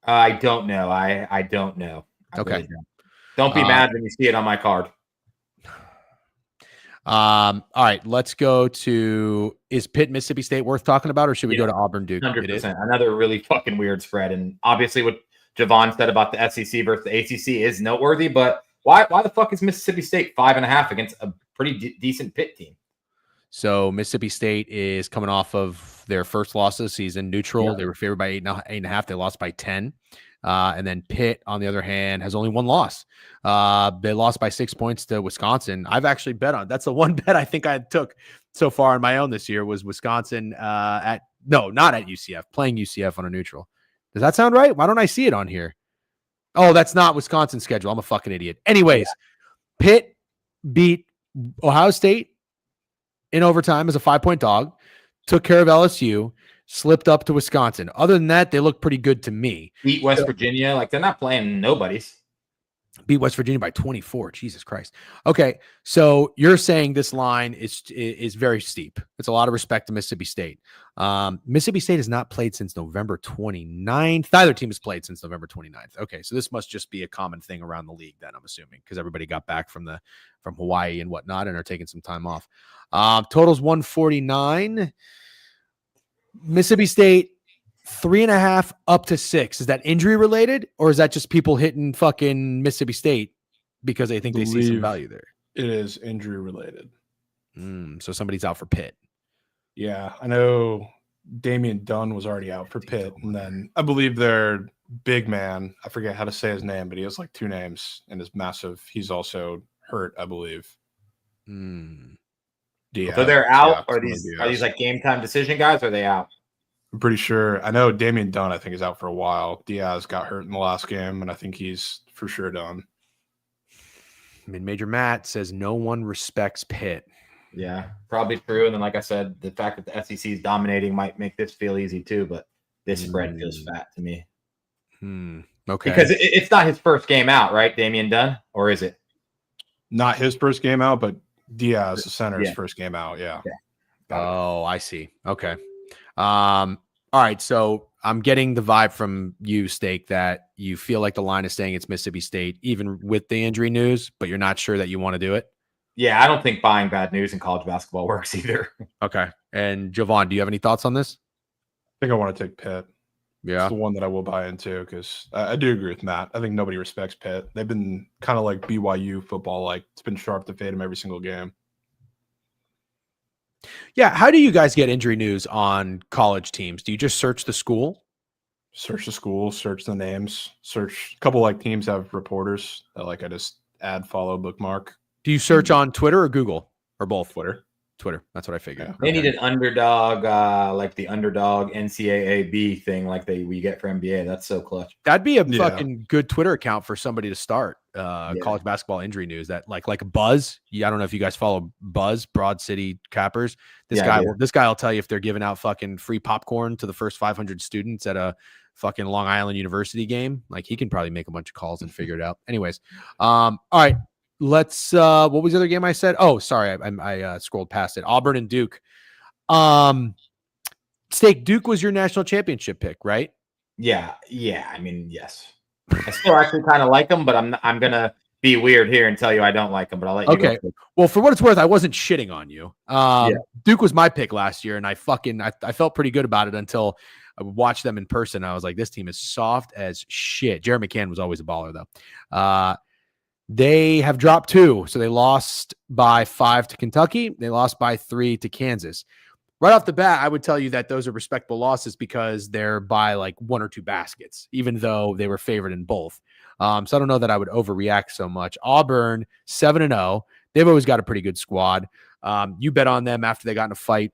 I don't know. I don't know. Okay. Really don't be mad when you see it on my card. All right, let's go to, is Pitt Mississippi State worth talking about, or should we go to Auburn Duke? 100%. Another really fucking weird spread. And obviously what Jovan said about the SEC versus the ACC is noteworthy, but why the fuck is Mississippi State 5.5 against a pretty decent Pitt team? So Mississippi State is coming off of their first loss of the season, neutral. Yeah. They were favored by 8.5. They lost by 10. And then Pitt, on the other hand, has only 1 loss. They lost by 6 points to Wisconsin. I've actually bet on. That's the one bet I think I took so far on my own this year was Wisconsin not at UCF, playing UCF on a neutral. Does that sound right? Why don't I see it on here? Oh, that's not Wisconsin's schedule. I'm a fucking idiot. Anyways, Pitt beat Ohio State in overtime as a 5-point dog, took care of LSU, slipped up to Wisconsin. Other than that, they look pretty good to me. Beat West Virginia. Like, they're not playing nobodies. Beat West Virginia by 24. Jesus Christ. Okay, so you're saying this line is very steep. It's a lot of respect to Mississippi State. Mississippi State has not played since November 29th. Neither team has played since November 29th. Okay, so this must just be a common thing around the league then, I'm assuming, because everybody got back from Hawaii and whatnot and are taking some time off. Totals 149. Mississippi State 3.5 up to 6. Is that injury related, or is that just people hitting fucking Mississippi State because they think they see some value there? It is injury related. So somebody's out for Pitt. Yeah, I know Damian Dunn was already out for Pitt, and then I believe their big man, I forget how to say his name, but he has like 2 names and is massive. He's also hurt, I believe. Diaz. So they're out, or are these like game time decision guys, or are they out? I'm pretty sure. I know Damian Dunn, I think, is out for a while. Diaz got hurt in the last game, and I think he's for sure done. Mid-Major Matt says no one respects Pitt. Yeah, probably true. And then, like I said, the fact that the SEC is dominating might make this feel easy too, but this spread feels fat to me. Okay. Because it's not his first game out, right, Damian Dunn? Or is it? Not his first game out, but Diaz, the center's first game out, yeah. Oh, I see. Okay. All right, so I'm getting the vibe from you, Steak, that you feel like the line is saying it's Mississippi State, even with the injury news, but you're not sure that you want to do it? Yeah, I don't think buying bad news in college basketball works either. Okay. And Jovan, do you have any thoughts on this? I think I want to take Pitt. It's Yeah. the one that I will buy into because I do agree with Matt. I think nobody respects Pitt. They've been kind of like BYU football. Like it's been sharp to fade them every single game. Yeah. How do you guys get injury news on college teams? Do you just search the school? Search the school, search the names, search a couple like teams have reporters that like I just add, follow, bookmark. Do you search on Twitter or Google or both? Twitter. Twitter. That's what I figured. Yeah. They need an underdog, like the underdog NCAA thing, like we get for NBA. That's so clutch. That'd be a Yeah. fucking good Twitter account for somebody to start. College basketball injury news. That like Buzz. Yeah, I don't know if you guys follow Buzz, Broad City Cappers. This guy will tell you if they're giving out fucking free popcorn to the first 500 students at a fucking Long Island University game. Like he can probably make a bunch of calls and figure it out. Anyways, all right. Let's what was the other game I said? Oh, sorry, I scrolled past it. Auburn and Duke. Steak, Duke was your national championship pick, right? Yeah. I mean, yes. I still actually kind of like them, but I'm gonna be weird here and tell you I don't like them. But I'll let you. Okay. Well, for what it's worth, I wasn't shitting on you. Duke was my pick last year, and I felt pretty good about it until I watched them in person. I was like, this team is soft as shit. Jeremy McCann was always a baller, though. They have dropped 2. So they lost by 5 to Kentucky. They lost by 3 to Kansas. Right off the bat, I would tell you that those are respectable losses because they're by like 1 or 2 baskets, even though they were favored in both. So I don't know that I would overreact so much. Auburn, 7-0. They've always got a pretty good squad. You bet on them after they got in a fight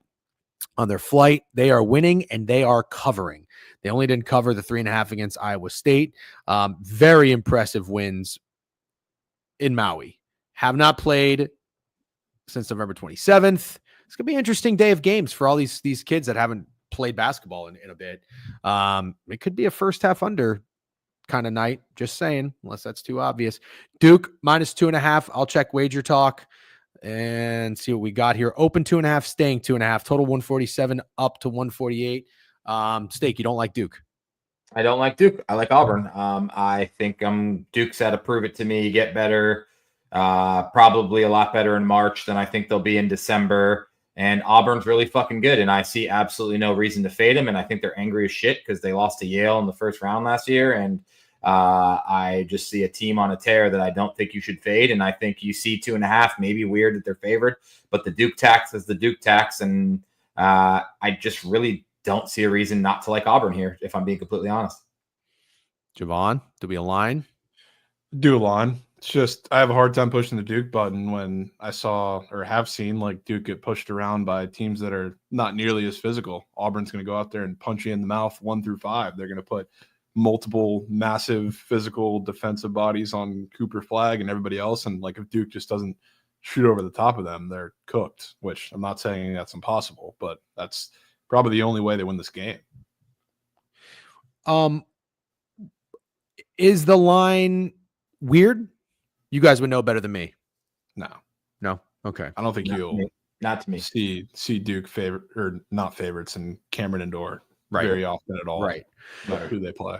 on their flight. They are winning and they are covering. They only didn't cover the 3.5 against Iowa State. Very impressive wins in Maui. Have not played since November 27th. It's going to be an interesting day of games for all these kids that haven't played basketball in a bit. It could be a first half under kind of night. Just saying, unless that's too obvious. Duke -2.5. I'll check Wager Talk and see what we got here. Open 2.5, staying 2.5. Total 147 up to 148. Steak, you don't like Duke? I don't like Duke. I like Auburn. I think Duke's had to prove it to me, get better, probably a lot better in March than I think they'll be in December. And Auburn's really fucking good, and I see absolutely no reason to fade them. And I think they're angry as shit because they lost to Yale in the first round last year. And I just see a team on a tear that I don't think you should fade. And I think you see 2.5, maybe weird that they're favored, but the Duke tax is the Duke tax. And I just really don't see a reason not to like Auburn here, if I'm being completely honest. Jovan, do we align? Do align. It's just I have a hard time pushing the Duke button when I saw or have seen like Duke get pushed around by teams that are not nearly as physical. Auburn's going to go out there and punch you in the mouth 1 through 5. They're going to put multiple massive physical defensive bodies on Cooper Flag and everybody else. And like if Duke just doesn't shoot over the top of them, they're cooked, which I'm not saying that's impossible, but that's probably the only way they win this game. Is the line weird? You guys would know better than me. No. Okay. I don't think Not to me. See Duke favorite or not favorites and Cameron Indoor Right. very often at all. Right. No matter who they play.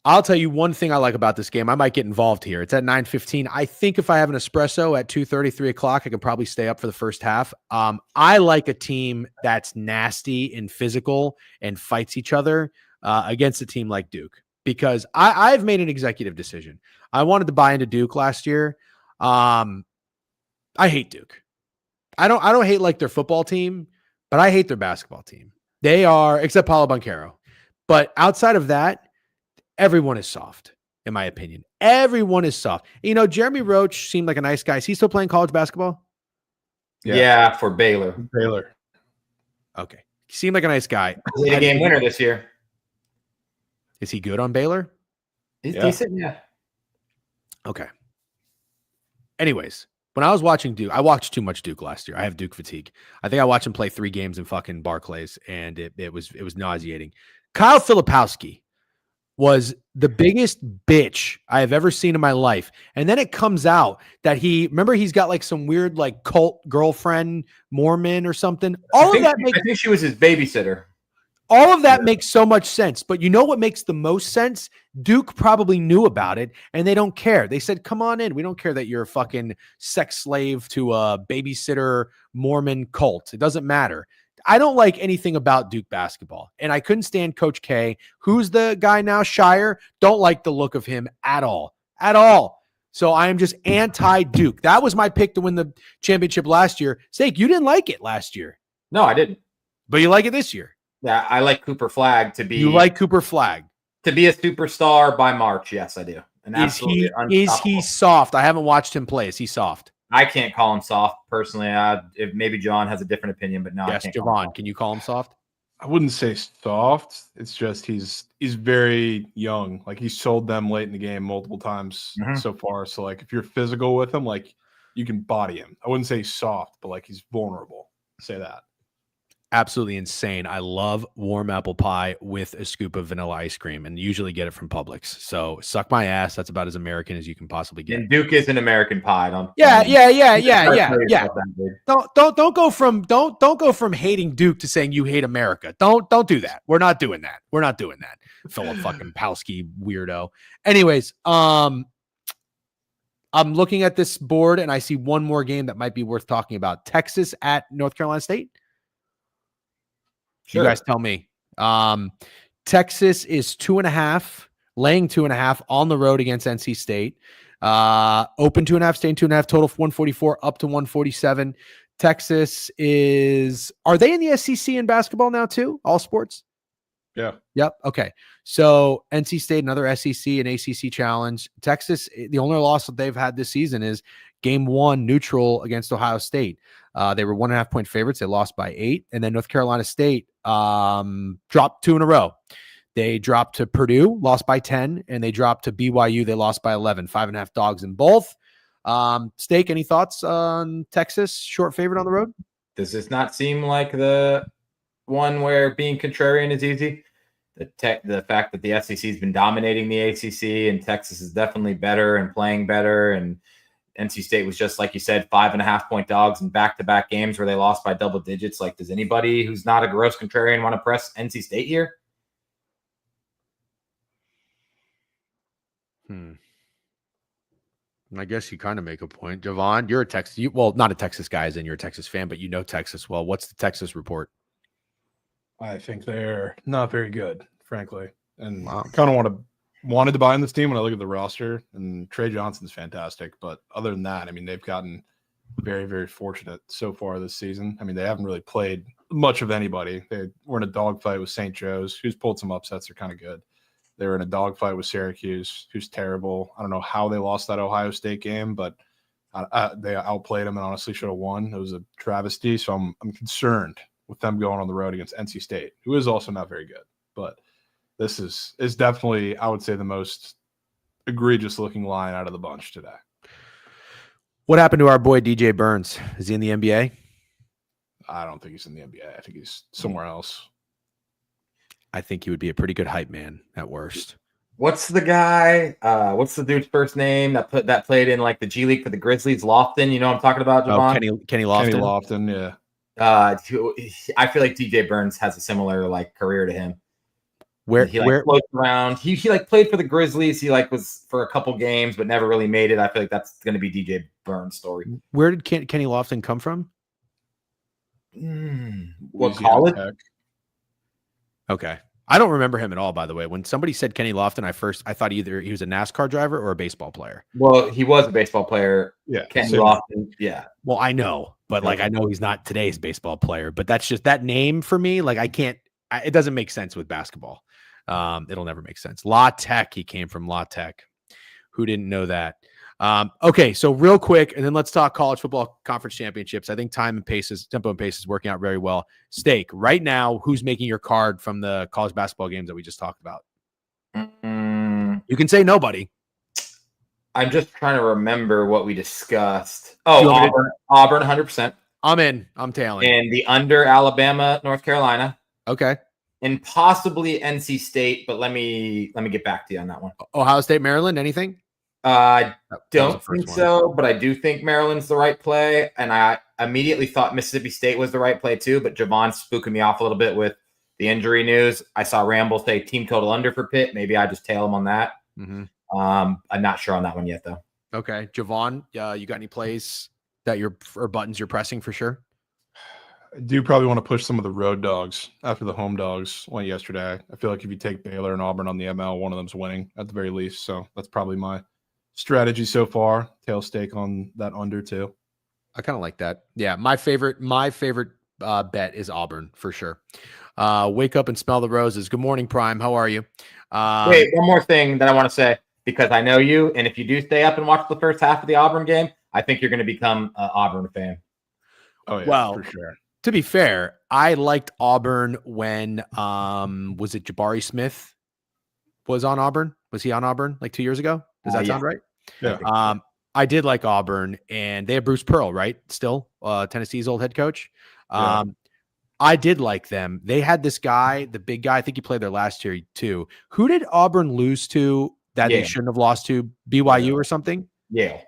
I'll tell you one thing I like about this game. I might get involved here. It's at 9:15. I think if I have an espresso at 2:30, 3 o'clock, I can probably stay up for the first half. I like a team that's nasty and physical and fights each other against a team like Duke, because I've made an executive decision. I wanted to buy into Duke last year. I hate Duke. I don't hate like their football team, but I hate their basketball team. They are, except Paulo Banchero. But outside of that, everyone is soft, in my opinion. Everyone is soft. You know, Jeremy Roach seemed like a nice guy. Is he still playing college basketball? Yeah, for Baylor. Okay. He seemed like a nice guy. He's a game winner this year. Is he good on Baylor? He's decent, yeah. Okay. Anyways, when I was watching Duke, I watched too much Duke last year. I have Duke fatigue. I think I watched him play 3 games in fucking Barclays, and it was nauseating. Kyle Filipowski was the biggest bitch I have ever seen in my life. And then it comes out that he's got like some weird like cult girlfriend, Mormon or something. I think she was his babysitter. All of that makes so much sense. But you know what makes the most sense? Duke probably knew about it, and they don't care. They said, come on in. We don't care that you're a fucking sex slave to a babysitter Mormon cult. It doesn't matter. I don't like anything about Duke basketball, and I couldn't stand Coach K. Who's the guy now? Shire. Don't like the look of him at all. At all. So I am just anti-Duke. That was my pick to win the championship last year. Steak, you didn't like it last year. No, I didn't. But you like it this year. Yeah, I like Cooper Flagg to be. You like Cooper Flagg to be a superstar by March? Yes, I do. And is he soft? I haven't watched him play. Is he soft? I can't call him soft personally. If maybe John has a different opinion, but no. Yes, Jovan, can you call him soft? I wouldn't say soft. It's just he's very young. Like he's sold them late in the game multiple times so far. So like if you're physical with him, like you can body him. I wouldn't say soft, but like he's vulnerable. Say that. Absolutely insane. I love warm apple pie with a scoop of vanilla ice cream, and usually get it from Publix. So suck my ass. That's about as American as you can possibly get. And Duke is an American pie. Yeah. Don't go from hating Duke to saying you hate America. Don't do that. We're not doing that. Philip fucking Palsky weirdo. Anyways, I'm looking at this board and I see one more game that might be worth talking about. Texas at North Carolina State. Sure. You guys tell me. Texas is 2.5, laying 2.5 on the road against NC State. Open 2.5, staying 2.5, total 144 up to 147. Texas are they in the SEC in basketball now too? All sports? Yeah. Yep. Okay. So NC State, another SEC and ACC challenge. Texas, the only loss that they've had this season is game 1 neutral against Ohio State. They were 1.5 point favorites. They lost by 8. And then North Carolina State dropped 2 in a row. They dropped to Purdue, lost by 10, and they dropped to BYU. They lost by 11, 5.5 dogs in both. Steak, any thoughts on Texas? Short favorite on the road? Does this not seem like the one where being contrarian is easy? The fact that the SEC has been dominating the ACC and Texas is definitely better and playing better, and NC State was just, like you said, 5.5 point dogs in back-to-back games where they lost by double digits. Like, does anybody who's not a gross contrarian want to press NC State here? I guess you kind of make a point. Jovan, you're a Texas, not a Texas guy as in you're a Texas fan, but you know Texas well. What's the Texas report? I think they're not very good, frankly. And I kind of wanted to buy in this team when I look at the roster, and Trey Johnson's fantastic. But other than that, I mean, they've gotten very, very fortunate so far this season. I mean, they haven't really played much of anybody. They were in a dogfight with St. Joe's, who's pulled some upsets. They're kind of good. They were in a dogfight with Syracuse, who's terrible. I don't know how they lost that Ohio State game, but they outplayed them and honestly should have won. It was a travesty. So I'm concerned with them going on the road against NC State, who is also not very good. But this is definitely, I would say, the most egregious looking line out of the bunch today. What happened to our boy DJ Burns? Is he in the NBA? I don't think he's in the NBA. I think he's somewhere else. I think he would be a pretty good hype man at worst. What's the guy? What's the dude's first name that played in like the G League for the Grizzlies? Lofton, you know what I'm talking about, Jovan? Kenny Lofton. Kenny Lofton, yeah. I feel like DJ Burns has a similar like career to him. Where floats around. He like played for the Grizzlies. He like was for a couple games, but never really made it. I feel like that's going to be DJ Burns' story. Where did Kenny Lofton come from? What college? Tech. Okay. I don't remember him at all, by the way. When somebody said Kenny Lofton, I thought either he was a NASCAR driver or a baseball player. Well, he was a baseball player. Yeah. Kenny Lofton. Yeah. Well, I know, but like I know he's not today's baseball player, but that's just that name for me. Like it doesn't make sense with basketball. It'll never make sense. La Tech. He came from La Tech. Who didn't know that? Okay, so real quick, and then let's talk college football conference championships. I think tempo and pace is working out very well. Steak, right now, who's making your card from the college basketball games that we just talked about? You can say nobody. I'm just trying to remember what we discussed. Oh, Auburn, 100%. I'm in. I'm tailing. And the under Alabama, North Carolina. Okay. And possibly NC State, but let me get back to you on that one. Ohio State, Maryland, anything? I don't think so, but I do think Maryland's the right play. And I immediately thought Mississippi State was the right play too, but Javon's spooking me off a little bit with the injury news. I saw Ramble say team total under for Pitt. Maybe I just tail him on that. Mm-hmm. I'm not sure on that one yet, though. Okay. Jovan, you got any plays that or buttons you're pressing for sure? I do probably want to push some of the road dogs after the home dogs went yesterday. I feel like if you take Baylor and Auburn on the ML, one of them's winning at the very least. So that's probably my strategy so far. Tail stake on that under too. I kind of like that. Yeah, my favorite bet is Auburn for sure. Wake up and smell the roses. Good morning, Prime. How are you? Wait, one more thing that I want to say, because I know you, and if you do stay up and watch the first half of the Auburn game, I think you're going to become an Auburn fan. Oh yeah, well, for sure. To be fair, I liked Auburn when was it Jabari Smith was on Auburn? Was he on Auburn like 2 years ago? Does that sound right? Yeah. I did like Auburn, and they have Bruce Pearl, right? Still, Tennessee's old head coach. Yeah. I did like them. They had this guy, the big guy. I think he played there last year too. Who did Auburn lose to that they shouldn't have lost to? BYU or something? Yale.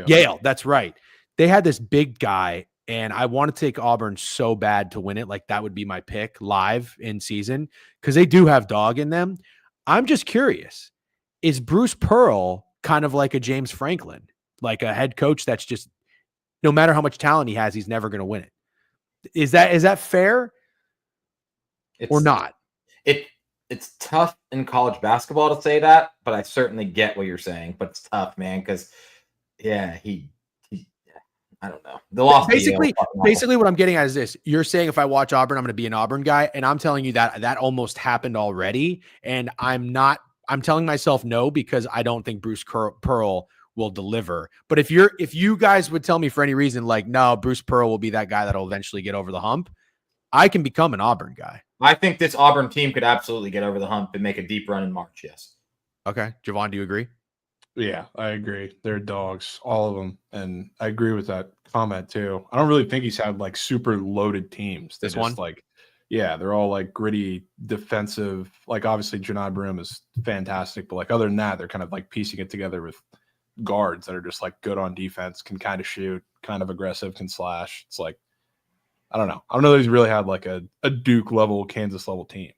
Yale. That's right. They had this big guy, and I want to take Auburn so bad to win it. Like that would be my pick live in season because they do have dog in them. I'm just curious. Is Bruce Pearl kind of like a James Franklin, like a head coach that's just no matter how much talent he has, he's never going to win it? Is that fair or not? It's tough in college basketball to say that, but I certainly get what you're saying. But it's tough, man, because he I don't know. The loss basically what I'm getting at is this. You're saying if I watch Auburn, I'm going to be an Auburn guy, and I'm telling you that almost happened already, and I'm telling myself no because I don't think Bruce Pearl will deliver. But if you guys would tell me for any reason, like, no, Bruce Pearl will be that guy that'll eventually get over the hump, I can become an Auburn guy. I think this Auburn team could absolutely get over the hump and make a deep run in March. Yes. Okay. Jovan, do you agree? Yeah, I agree. They're dogs, all of them. And I agree with that comment too. I don't really think he's had like super loaded teams. This one? They're all like gritty defensive. Like obviously Janai Broom is fantastic, but like other than that, they're kind of like piecing it together with guards that are just like good on defense, can kind of shoot, kind of aggressive, can slash. It's like, I don't know. I don't know that he's really had like a Duke level, Kansas level team.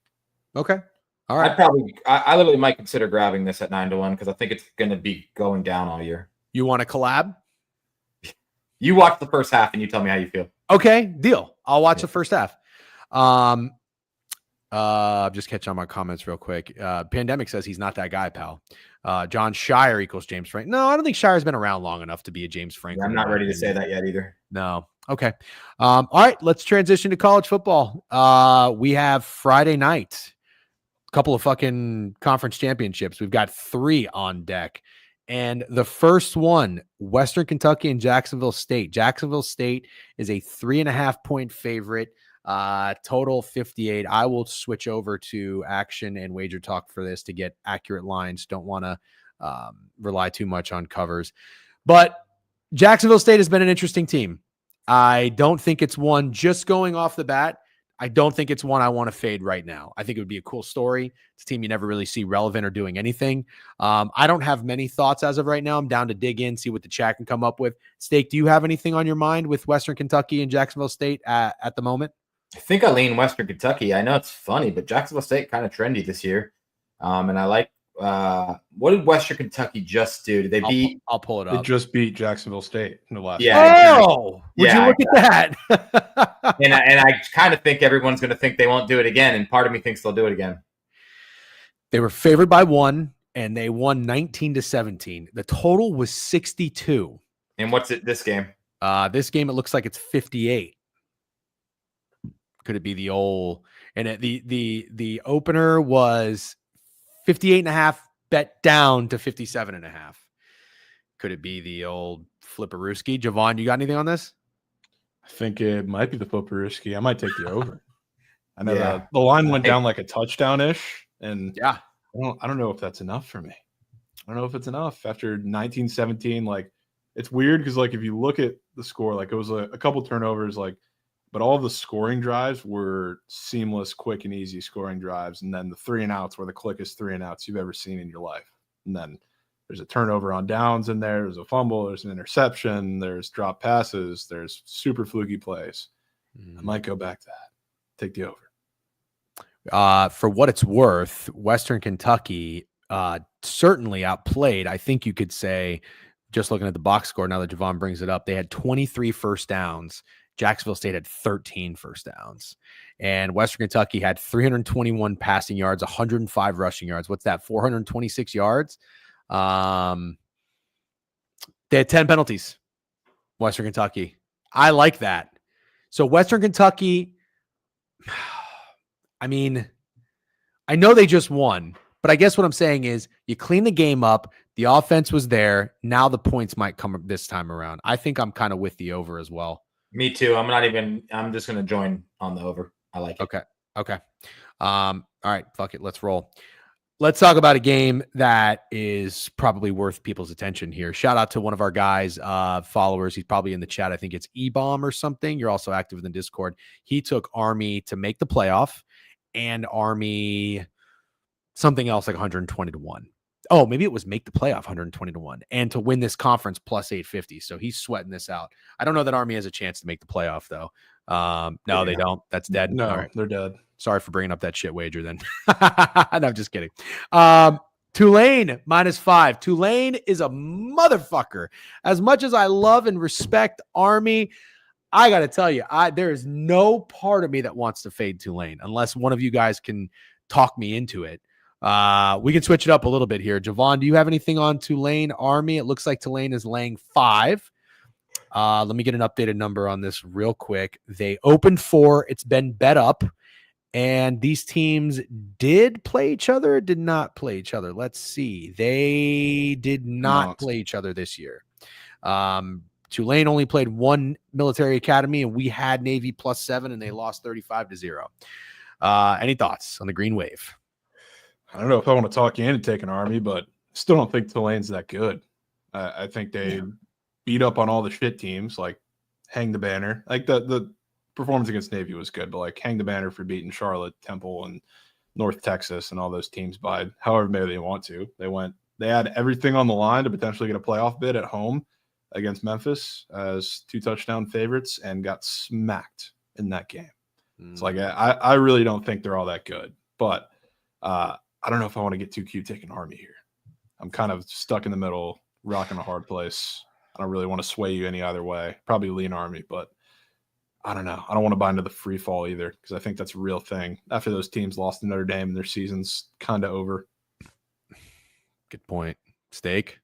Okay. All right. I literally might consider grabbing this at 9-1 because I think it's going to be going down all year. You want to collab? You watch the first half and you tell me how you feel. Okay, deal. I'll watch the first half. Just catch on my comments real quick. Pandemic says he's not that guy, pal. John Shire equals James Franklin. No, I don't think Shire's been around long enough to be a James Franklin. I'm not ready to say that yet either. No. Okay. All right, let's transition to college football. We have Friday night. Couple of fucking conference championships. We've got 3 on deck. And the first one, Western Kentucky and Jacksonville State. Jacksonville State is a 3.5 point favorite. Total 58. I will switch over to Action and Wager Talk for this to get accurate lines. Don't want to rely too much on covers. But Jacksonville State has been an interesting team. I don't think it's one just going off the bat. I don't think it's one I want to fade right now. I think it would be a cool story. It's a team you never really see relevant or doing anything. I don't have many thoughts as of right now. I'm down to dig in, see what the chat can come up with. Steak, do you have anything on your mind with Western Kentucky and Jacksonville State at the moment? I think I lean Western Kentucky. I know it's funny, but Jacksonville State kind of trendy this year. And I like what did Western Kentucky just do? Did they beat? I'll pull it up. They just beat Jacksonville State in the last. Yeah. Oh, would you look at that? and I kind of think everyone's going to think they won't do it again, and part of me thinks they'll do it again. They were favored by 1, and they won 19-17. The total was 62. And what's it this game? This game, it looks like it's 58. Could it be the old? And the opener was 58.5, bet down to 57.5. Could it be the old Flipperooski? Jovan, you got anything on this? I think it might be the Flipperooski. I might take the over. I know that the line went down like a touchdown-ish, and yeah, I don't know if that's enough for me. I don't know if it's enough after 19-17. Like, it's weird because like if you look at the score, like it was a couple turnovers, like. But all the scoring drives were seamless, quick, and easy scoring drives. And then the 3 and outs were the quickest 3 and outs you've ever seen in your life. And then there's a turnover on downs in there. There's a fumble. There's an interception. There's drop passes. There's super fluky plays. I might go back to that. Take the over. For what it's worth, Western Kentucky certainly outplayed. I think you could say, just looking at the box score now that Jovan brings it up, they had 23 first downs. Jacksonville State had 13 first downs. And Western Kentucky had 321 passing yards, 105 rushing yards. What's that? 426 yards. They had 10 penalties. Western Kentucky. I like that. So Western Kentucky, I mean, I know they just won, but I guess what I'm saying is you clean the game up. The offense was there. Now the points might come this time around. I think I'm kind of with the over as well. Me too. I'm just going to join on the over. I like it. Okay. All right. Fuck it. Let's roll. Let's talk about a game that is probably worth people's attention here. Shout out to one of our guys, followers. He's probably in the chat. I think it's E-Bomb or something. You're also active in the Discord. He took Army to make the playoff and Army something else like 120-1. Oh, maybe it was make the playoff 120-1 and to win this conference plus 850. So he's sweating this out. I don't know that Army has a chance to make the playoff though. No, they don't. That's dead. No, all right. They're dead. Sorry for bringing up that shit wager then. No, I'm just kidding. Tulane -5. Tulane is a motherfucker. As much as I love and respect Army, I got to tell you, there is no part of me that wants to fade Tulane unless one of you guys can talk me into it. We can switch it up a little bit here. Jovan, do you have anything on Tulane Army? It looks like Tulane is laying 5. Let me get an updated number on this real quick. They opened 4. It's been bet up. And these teams did play each other, did not play each other. Let's see. They did not play each other this year. Tulane only played one military academy, and we had Navy +7, and they lost 35-0. Any thoughts on the Green Wave? I don't know if I want to talk you into taking Army, but still don't think Tulane's that good. I think they beat up on all the shit teams, like hang the banner. Like the performance against Navy was good, but like hang the banner for beating Charlotte, Temple, and North Texas and all those teams by however many they want to. They had everything on the line to potentially get a playoff bid at home against Memphis as 2 touchdown favorites and got smacked in that game. It's like I really don't think they're all that good, but I don't know if I want to get too cute taking Army here. I'm kind of stuck in the middle, rocking a hard place. I don't really want to sway you any either way. Probably lean Army, but I don't know. I don't want to buy into the free fall either because I think that's a real thing. After those teams lost to Notre Dame and their season's kind of over. Good point. Steak?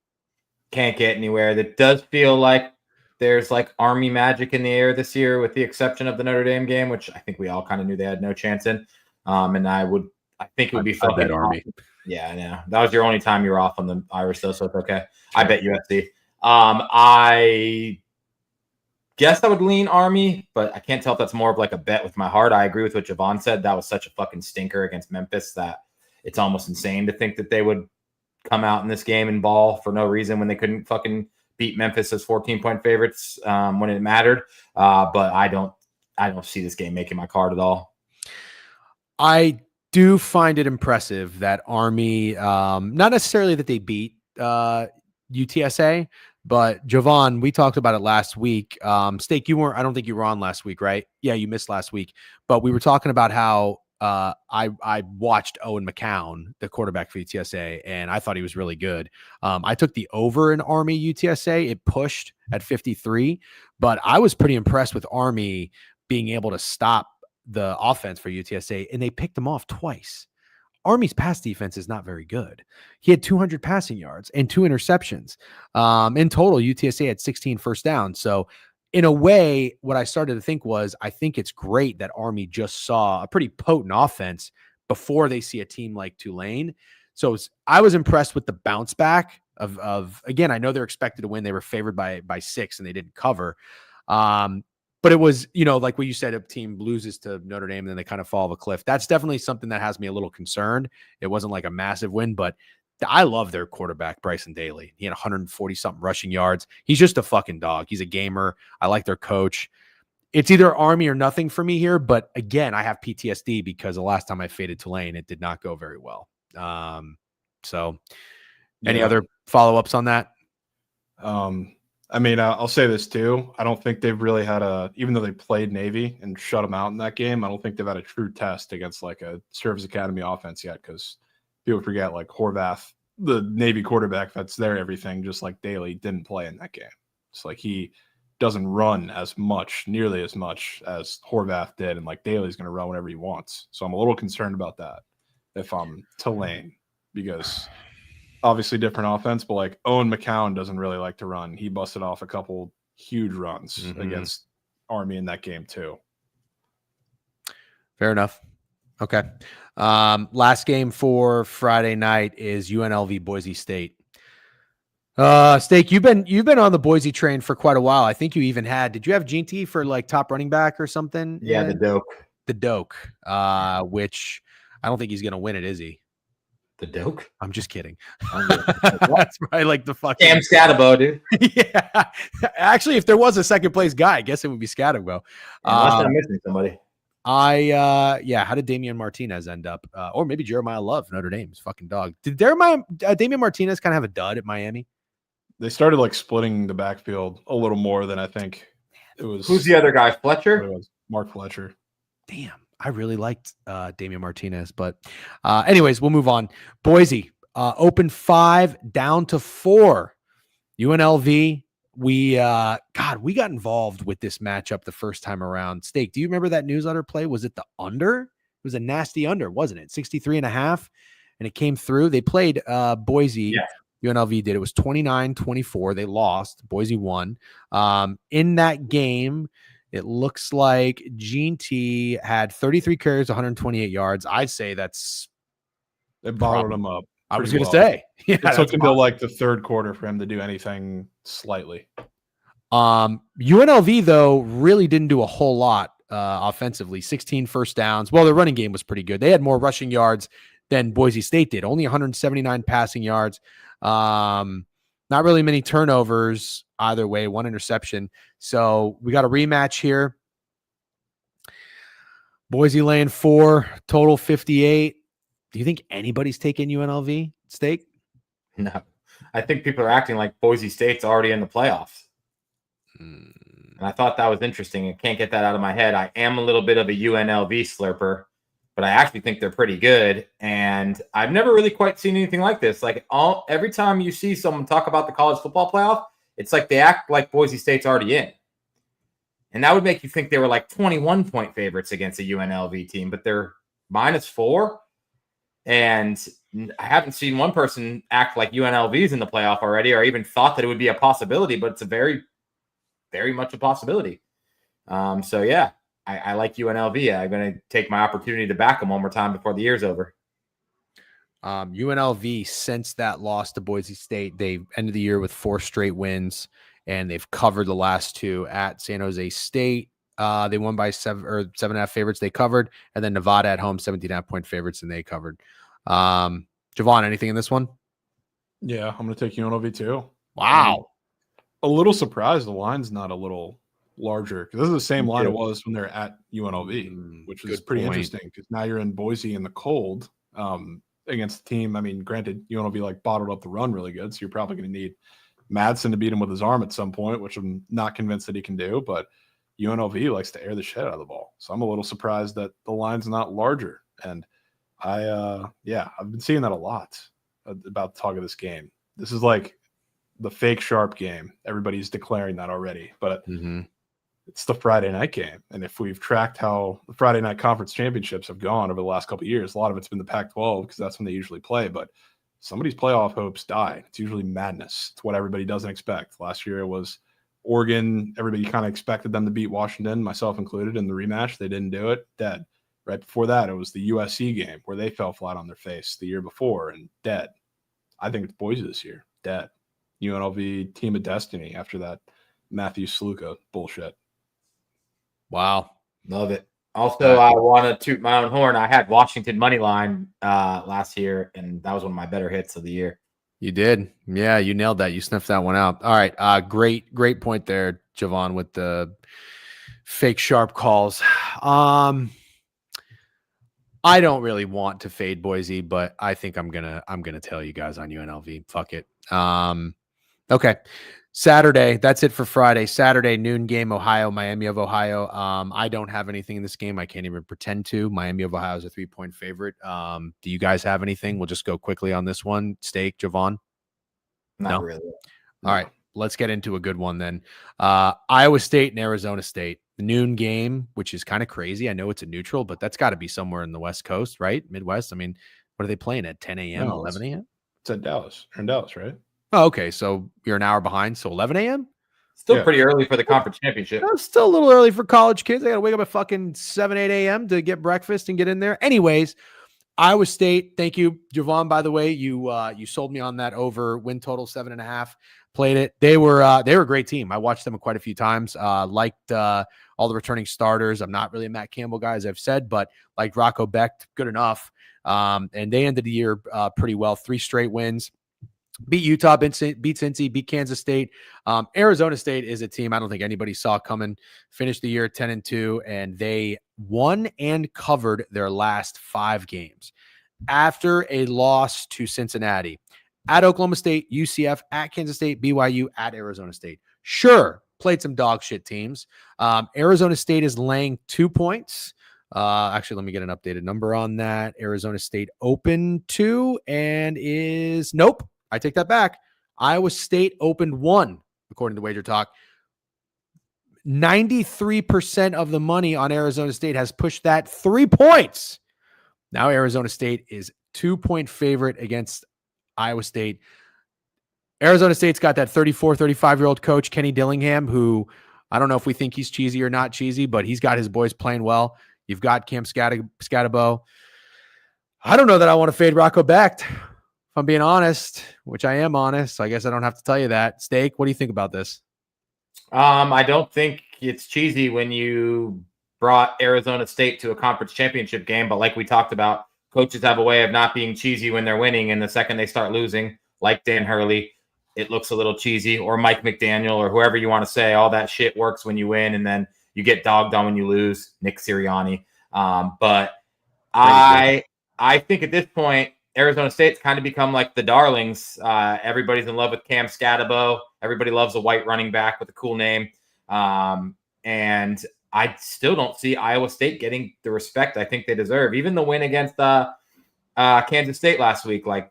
Can't get anywhere. That does feel like there's like Army magic in the air this year with the exception of the Notre Dame game, which I think we all kind of knew they had no chance in. And I think it would be fucking Army. Yeah, I know. That was your only time you were off on the Irish though, so it's okay. I bet USC. I guess I would lean Army, but I can't tell if that's more of like a bet with my heart. I agree with what Jovan said. That was such a fucking stinker against Memphis that it's almost insane to think that they would come out in this game and ball for no reason when they couldn't fucking beat Memphis as 14-point favorites when it mattered. But I don't see this game making my card at all. I do find it impressive that Army, not necessarily that they beat UTSA, but Jovan, we talked about it last week. Steak, I don't think you were on last week, right? Yeah, you missed last week. But we were talking about how I watched Owen McCown, the quarterback for UTSA, and I thought he was really good. I took the over in Army UTSA. It pushed at 53, but I was pretty impressed with Army being able to stop the offense for UTSA, and they picked them off twice. Army's pass defense is not very good. He had 200 passing yards and 2 interceptions. In total, UTSA had 16 first downs. So in a way, what I started to think was, I think it's great that Army just saw a pretty potent offense before they see a team like Tulane. So I was impressed with the bounce back of again, I know they're expected to win. They were favored by 6 and they didn't cover. But it was, like what you said, a team loses to Notre Dame and then they kind of fall off a cliff. That's definitely something that has me a little concerned. It wasn't like a massive win, but I love their quarterback, Bryson Daly. He had 140-something rushing yards. He's just a fucking dog. He's a gamer. I like their coach. It's either Army or nothing for me here. But again, I have PTSD because the last time I faded Tulane, it did not go very well. Any other follow-ups on that? I mean, I'll say this too. I don't think they've really had even though they played Navy and shut them out in that game, I don't think they've had a true test against like a Service Academy offense yet, because people forget like Horvath, the Navy quarterback that's their everything, just like Daly, didn't play in that game. It's like he doesn't run as much, nearly as much as Horvath did, and like Daly's going to run whenever he wants. So I'm a little concerned about that if I'm Tulane, because obviously different offense, but like Owen McCown doesn't really like to run. He busted off a couple huge runs against Army in that game too. Fair enough. Okay. Last game for Friday night is UNLV Boise State. Steak, you've been on the Boise train for quite a while. I think you even did you have Ginty for like top running back or something? Yeah, the Doak, which I don't think he's going to win it, is he? The Doak? I'm just kidding. That's probably like the fucking Cam Scatabo, dude. Yeah. Actually, if there was a second place guy, I guess it would be Scatabo. Unless I'm missing somebody. How did Damian Martinez end up? Or maybe Jeremiah Love, Notre Dame's fucking dog. Did Damian Martinez kind of have a dud at Miami? They started like splitting the backfield a little more than I think it was. Who's the other guy? Fletcher? It was Mark Fletcher. Damn, I really liked Damian Martinez, but anyways, we'll move on. Boise open 5 down to 4. UNLV. We got involved with this matchup the first time around. Steak, do you remember that newsletter play? Was it the under? It was a nasty under, wasn't it? 63.5, and it came through. They played Boise. Yeah. UNLV did. It was 29-24. They lost. Boise won. In that game, it looks like Gene T had 33 carries, 128 yards. I'd say that's they bottled him up. I was going to say. Yeah, it took until like the third quarter for him to do anything slightly. UNLV, though, really didn't do a whole lot offensively. 16 first downs. Well, their running game was pretty good. They had more rushing yards than Boise State did. Only 179 passing yards. Not really many turnovers either way. 1 interception. So we got a rematch here. Boise laying 4, total 58. Do you think anybody's taking UNLV, Steak? No. I think people are acting like Boise State's already in the playoffs. And I thought that was interesting. I can't get that out of my head. I am a little bit of a UNLV slurper, but I actually think they're pretty good. And I've never really quite seen anything like this. Like every time you see someone talk about the college football playoff, it's like they act like Boise State's already in. And that would make you think they were like 21-point favorites against a UNLV team, but they're -4. And I haven't seen one person act like UNLV's in the playoff already, or even thought that it would be a possibility, but it's a very, very much a possibility. So yeah, I like UNLV. I'm going to take my opportunity to back them one more time before the year's over. UNLV, since that loss to Boise State, they've ended the year with 4 straight wins, and they've covered the last 2 at San Jose State. They won by 7.5 favorites. They covered, and then Nevada at home, 17.5-point favorites, and they covered. Jovan, anything in this one? Yeah, I'm going to take UNLV too. Wow. A little surprised the line's not a little larger, because this is the same line it was when they're at UNLV, which is pretty interesting, because now you're in Boise in the cold against the team. I mean, granted, UNLV like bottled up the run really good, so you're probably going to need Madsen to beat him with his arm at some point, which I'm not convinced that he can do, but UNLV likes to air the shit out of the ball. So I'm a little surprised that the line's not larger. And I've been seeing that a lot about the talk of this game. This is like the fake Sharp game. Everybody's declaring that already, but it's the Friday night game. And if we've tracked how the Friday night conference championships have gone over the last couple of years, a lot of it's been the Pac-12 because that's when they usually play. But somebody's playoff hopes die. It's usually madness. It's what everybody doesn't expect. Last year it was Oregon. Everybody kind of expected them to beat Washington, myself included, in the rematch. They didn't do it. Dead. Right before that, it was the USC game where they fell flat on their face the year before and dead. I think it's Boise this year. Dead. UNLV team of destiny after that Matthew Sluka bullshit. Wow. Love it. Also, I want to toot my own horn. I had Washington money line last year, and that was one of my better hits of the year. You did. Yeah, you nailed that. You sniffed that one out. All right. Great point there, Jovan, with the fake Sharp calls. I don't really want to fade Boise, but I think I'm gonna tell you guys on UNLV. Fuck it. Okay. Saturday, that's it for Friday. Saturday, noon game, Ohio, Miami of Ohio. I don't have anything in this game. I can't even pretend to. Miami of Ohio is a 3-point favorite. Do you guys have anything? We'll just go quickly on this one. Steak, Jovan? Not No? really. All right, let's get into a good one then. Iowa State and Arizona State. The noon game, which is kind of crazy. I know it's a neutral, but that's got to be somewhere in the West Coast, right? Midwest. I mean, what are they playing at 10 a.m., No, 11 a.m.? It's at Dallas. Or in Dallas, right? Oh, okay. So you're an hour behind. So 11 a.m.? Still Yeah. pretty early for the conference championship. That's still a little early for college kids. They got to wake up at fucking 7, 8 a.m. to get breakfast and get in there. Anyways, Iowa State. Thank you, Jovan. By the way, you sold me on that over win total 7.5. Played it. They were a great team. I watched them quite a few times. Liked all the returning starters. I'm not really a Matt Campbell guy, as I've said, but like Rocco Becht, good enough. And they ended the year pretty well. 3 straight wins. Beat Utah, beat Cincy, beat Kansas State. Arizona State is a team I don't think anybody saw coming. Finished the year 10-2, and they won and covered their last 5 games after a loss to Cincinnati, at Oklahoma State, UCF, at Kansas State, BYU, at Arizona State. Sure, played some dog shit teams. Arizona State is laying 2 points. Actually, let me get an updated number on that. Arizona State open 2 and is nope. I take that back. Iowa State opened 1, according to Wager Talk. 93% of the money on Arizona State has pushed that 3 points. Now Arizona State is 2-point favorite against Iowa State. Arizona State's got that 34, 35-year-old coach, Kenny Dillingham, who I don't know if we think he's cheesy or not cheesy, but he's got his boys playing well. You've got Cam Scatabo. I don't know that I want to fade Rocco Becht. If I'm being honest, which I am honest, so I guess I don't have to tell you that. Steak, what do you think about this? I don't think it's cheesy when you brought Arizona State to a conference championship game, but like we talked about, coaches have a way of not being cheesy when they're winning, and the second they start losing, like Dan Hurley, it looks a little cheesy, or Mike McDaniel, or whoever you want to say. All that shit works when you win, and then you get dogged on when you lose. Nick Sirianni. But I think at this point, Arizona State's kind of become like the darlings. Everybody's in love with Cam Scatabo. Everybody loves a white running back with a cool name. And I still don't see Iowa State getting the respect I think they deserve. Even the win against Kansas State last week, like,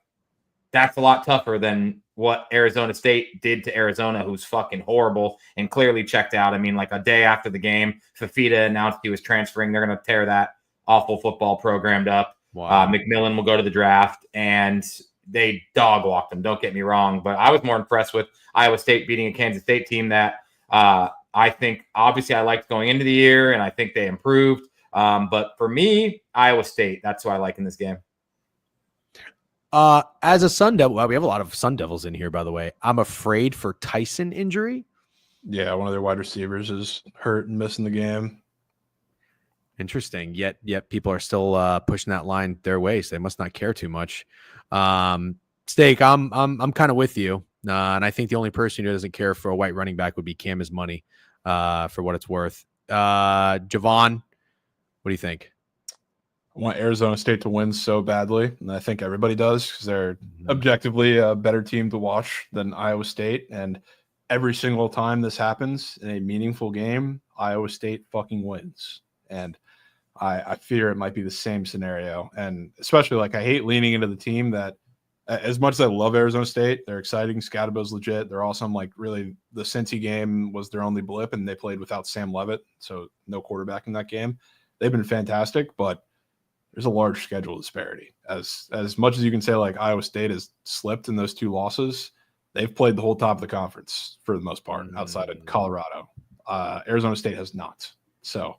that's a lot tougher than what Arizona State did to Arizona, who's fucking horrible and clearly checked out. I mean, like, a day after the game, Fafita announced he was transferring. They're going to tear that awful football program up. Wow. McMillan will go to the draft, and they dog walked them. Don't get me wrong, but I was more impressed with Iowa State beating a Kansas State team that I think obviously I liked going into the year, and I think they improved. But for me, Iowa State, that's who I like in this game. As a Sun Devil, well, we have a lot of Sun Devils in here, by the way. I'm afraid for Tyson injury. Yeah, one of their wide receivers is hurt and missing the game. Interesting. Yet people are still pushing that line their way, so they must not care too much. Steak, I'm kind of with you, and I think the only person who doesn't care for a white running back would be Cam is money, for what it's worth. Jovan, what do you think? I want Arizona State to win so badly, and I think everybody does because they're objectively a better team to watch than Iowa State. And every single time this happens in a meaningful game, Iowa State fucking wins. And I fear it might be the same scenario. And especially, like, I hate leaning into the team that, as much as I love Arizona State, they're exciting. Scatabo's legit. They're awesome. Like, really, the Cincy game was their only blip, and they played without Sam Levitt, so no quarterback in that game. They've been fantastic, but there's a large schedule disparity. As much as you can say, like, Iowa State has slipped in those 2 losses, they've played the whole top of the conference for the most part, outside of Colorado. Arizona State has not. So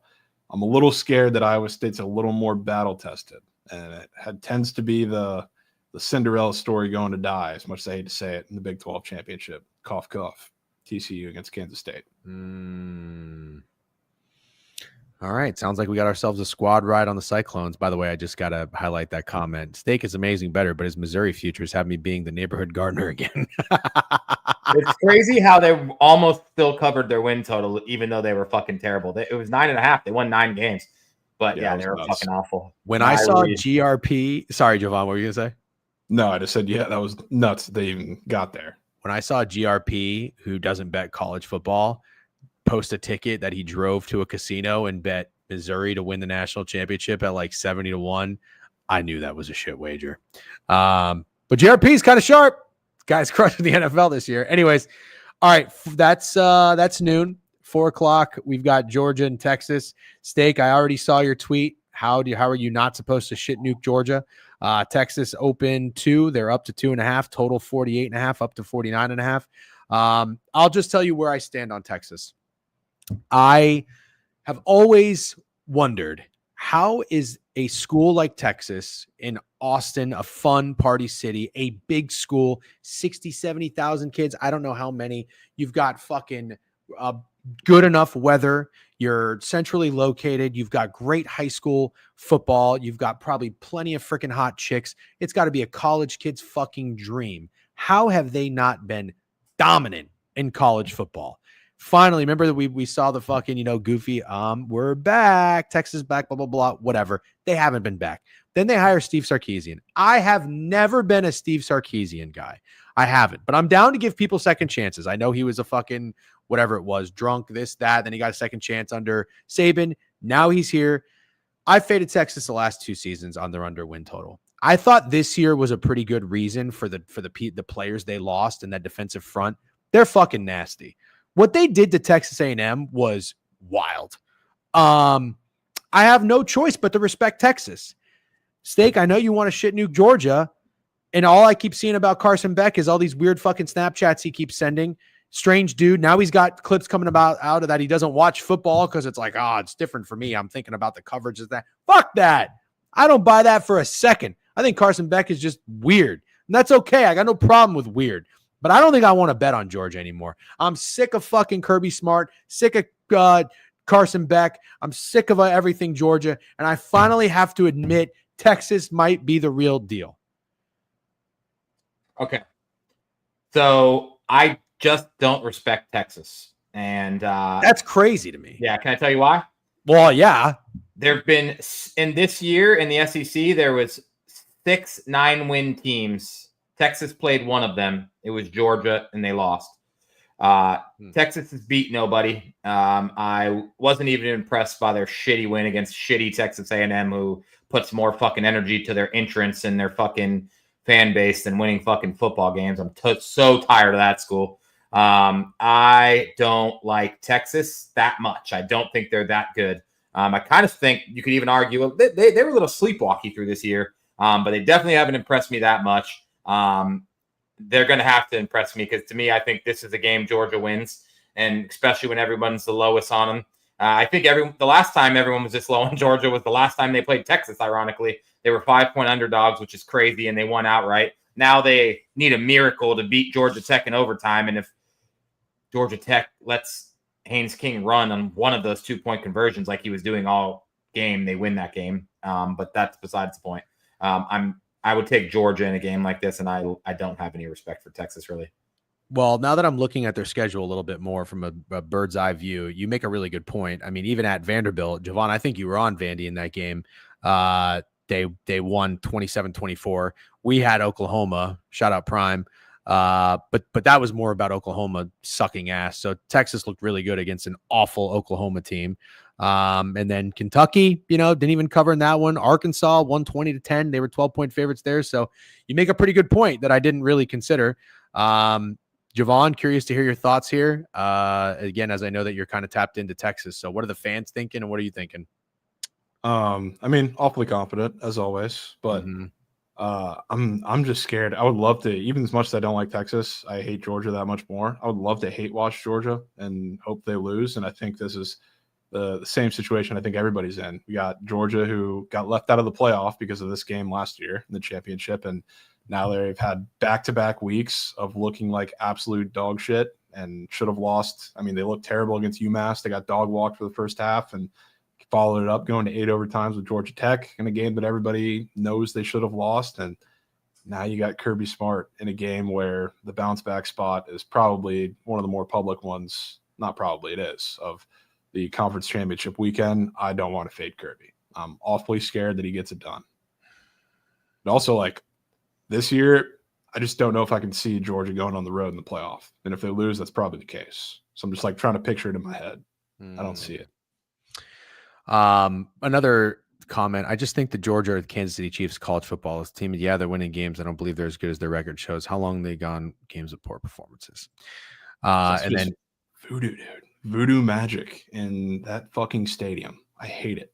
I'm a little scared that Iowa State's a little more battle tested, and it tends to be the Cinderella story going to die, as much as I hate to say it, in the Big 12 championship. Cough, cough. TCU against Kansas State. All right. Sounds like we got ourselves a squad ride on the Cyclones. By the way, I just got to highlight that comment. Steak is amazing better, but his Missouri futures have me being the neighborhood gardener again. It's crazy how they almost still covered their win total, even though they were fucking terrible. It was 9.5. They won 9 games. But yeah, they were fucking awful. When I saw GRP, sorry, Jovan, what were you going to say? No, I just said, yeah, that was nuts. They even got there. when I saw GRP, who doesn't bet college football, post a ticket that he drove to a casino and bet Missouri to win the national championship at like 70-1, I knew that was a shit wager. But GRP is kind of sharp. Guy's crushing the NFL this year. Anyways, all right, that's noon. 4:00. We've got Georgia and Texas. Steak, I already saw your tweet. How are you not supposed to shit nuke Georgia? Texas open 2. They're up to 2.5. Total 48.5, up to 49.5. I'll just tell you where I stand on Texas. I have always wondered, how is a school like Texas in Austin, a fun party city, a big school, 60, 70,000 kids. I don't know how many. You've got fucking good enough weather. You're centrally located. You've got great high school football. You've got probably plenty of freaking hot chicks. It's got to be a college kid's fucking dream. How have they not been dominant in college football? Finally, remember that we saw the fucking, goofy, we're back, Texas back, blah, blah, blah, whatever. They haven't been back. Then they hire Steve Sarkisian. I have never been a Steve Sarkisian guy. I haven't, but I'm down to give people second chances. I know he was a fucking, whatever it was, drunk, this, that. Then he got a second chance under Saban. Now he's here. I faded Texas the last 2 seasons on their under win total. I thought this year was a pretty good reason for the players they lost in that defensive front. They're fucking nasty. What they did to Texas A&M was wild. I have no choice but to respect Texas. Steak, I know you want to shit nuke Georgia, and all I keep seeing about Carson Beck is all these weird fucking Snapchats he keeps sending. Strange dude. Now he's got clips coming out of that he doesn't watch football because it's like, it's different for me. I'm thinking about the coverage of that. Fuck that. I don't buy that for a second. I think Carson Beck is just weird. And that's okay. I got no problem with weird. But I don't think I want to bet on Georgia anymore. I'm sick of fucking Kirby Smart, sick of Carson Beck. I'm sick of everything Georgia. And I finally have to admit Texas might be the real deal. Okay. So I just don't respect Texas. And that's crazy to me. Yeah. Can I tell you why? Well, yeah. There have been, in this year in the SEC, there was 6 9-win teams. Texas played one of them. It was Georgia, and they lost. Texas has beat nobody. I wasn't even impressed by their shitty win against shitty Texas A&M, who puts more fucking energy to their entrance and their fucking fan base than winning fucking football games. I'm so tired of that school. I don't like Texas that much. I don't think they're that good. I kind of think you could even argue they were a little sleepwalky through this year, but they definitely haven't impressed me that much. They're going to have to impress me because to me, I think this is a game Georgia wins, and especially when everyone's the lowest on them. I think the last time everyone was this low on Georgia was the last time they played Texas. Ironically, they were 5-point underdogs, which is crazy, and they won outright. Now they need a miracle to beat Georgia Tech in overtime, and if Georgia Tech lets Haynes King run on one of those 2-point conversions like he was doing all game, they win that game. But that's besides the point. I would take Georgia in a game like this, and I don't have any respect for Texas, really. Well, now that I'm looking at their schedule a little bit more from a bird's eye view, you make a really good point. I mean, even at Vanderbilt, Jovan, I think you were on Vandy in that game. They won 27-24. We had Oklahoma, shout out Prime. But that was more about Oklahoma sucking ass. So Texas looked really good against an awful Oklahoma team. And then Kentucky, didn't even cover in that one. Arkansas won 20-10. They were 12-point favorites there. So you make a pretty good point that I didn't really consider. Jovan, curious to hear your thoughts here. Again, as I know that you're kind of tapped into Texas. So what are the fans thinking and what are you thinking? I mean, awfully confident as always, but I'm just scared. I would love to, even as much as I don't like Texas, I hate Georgia that much more. I would love to hate watch Georgia and hope they lose. And I think this is the same situation I think everybody's in. We got Georgia, who got left out of the playoff because of this game last year in the championship. And now they've had back-to-back weeks of looking like absolute dog shit and should have lost. I mean, they looked terrible against UMass. They got dog walked for the first half and followed it up going to 8 overtimes with Georgia Tech in a game that everybody knows they should have lost. And now you got Kirby Smart in a game where the bounce back spot is probably one of the more public ones. Not probably, it is, of the conference championship weekend. I don't want to fade Kirby. I'm awfully scared that he gets it done. But also, like, this year, I just don't know if I can see Georgia going on the road in the playoff. And if they lose, that's probably the case. So I'm just like trying to picture it in my head. I don't see it. Another comment. I just think the Georgia or the Kansas City Chiefs college football is team. Yeah, they're winning games. I don't believe they're as good as their record shows. How long they gone games of poor performances? And then voodoo, dude. Voodoo magic in that fucking stadium. I hate it.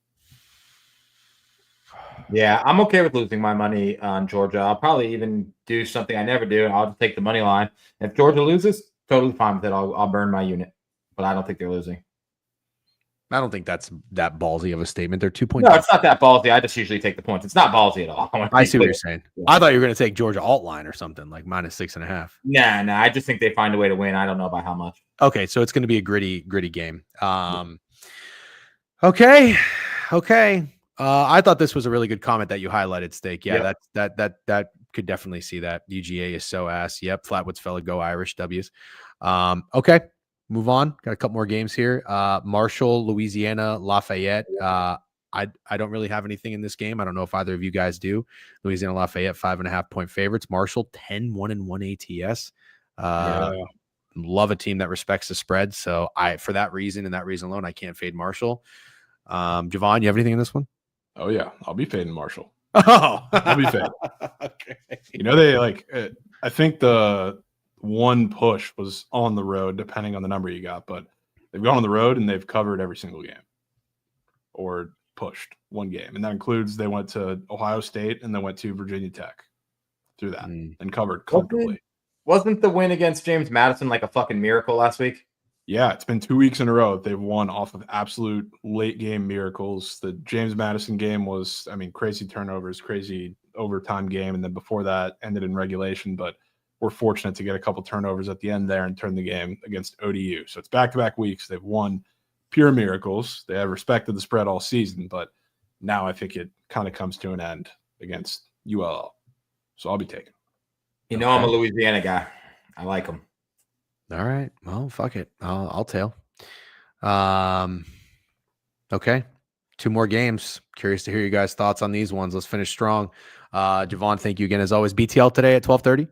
Yeah, I'm okay with losing my money on Georgia. I'll probably even do something I never do. I'll just take the money line. If Georgia loses, totally fine with it. I'll burn my unit, but I don't think they're losing. I don't think that's that ballsy of a statement. They're 2 points. No, it's not that ballsy. I just usually take the points. It's not ballsy at all. I see what you're saying. Yeah. I thought you were going to take Georgia alt line or something like -6.5. Nah. I just think they find a way to win. I don't know by how much. Okay, so it's going to be a gritty game. Okay. I thought this was a really good comment that you highlighted, Steak. Yeah, that could definitely see that. UGA is so ass. Yep, Flatwoods fella, go Irish W's. Okay, move on. Got a couple more games here. Marshall, Louisiana, Lafayette. I don't really have anything in this game. I don't know if either of you guys do. Louisiana, Lafayette, 5.5 point favorites. Marshall, 10-1-1 ATS. Love a team that respects the spread. So for that reason and that reason alone, I can't fade Marshall. Jovan, you have anything in this one? Oh yeah, I'll be fading Marshall. Oh, I'll be fading. Okay. You know, they I think the one push was on the road, depending on the number you got, but they've gone on the road and they've covered every single game or pushed one game. And that includes they went to Ohio State and then went to Virginia Tech through that and covered comfortably. Wasn't the win against James Madison like a fucking miracle last week? Yeah, it's been 2 weeks in a row. They've won off of absolute late game miracles. The James Madison game was, crazy turnovers, crazy overtime game. And then before that ended in regulation, but we're fortunate to get a couple turnovers at the end there and turn the game against ODU. So it's back-to-back weeks. They've won pure miracles. They have respected the spread all season, but now I think it kind of comes to an end against ULL. So I'll be taking. I'm a Louisiana guy. I like them. All right. Well, fuck it. I'll tail. Okay. 2 more games. Curious to hear you guys' thoughts on these ones. Let's finish strong. Jovan, thank you again as always. BTL today at 12:30?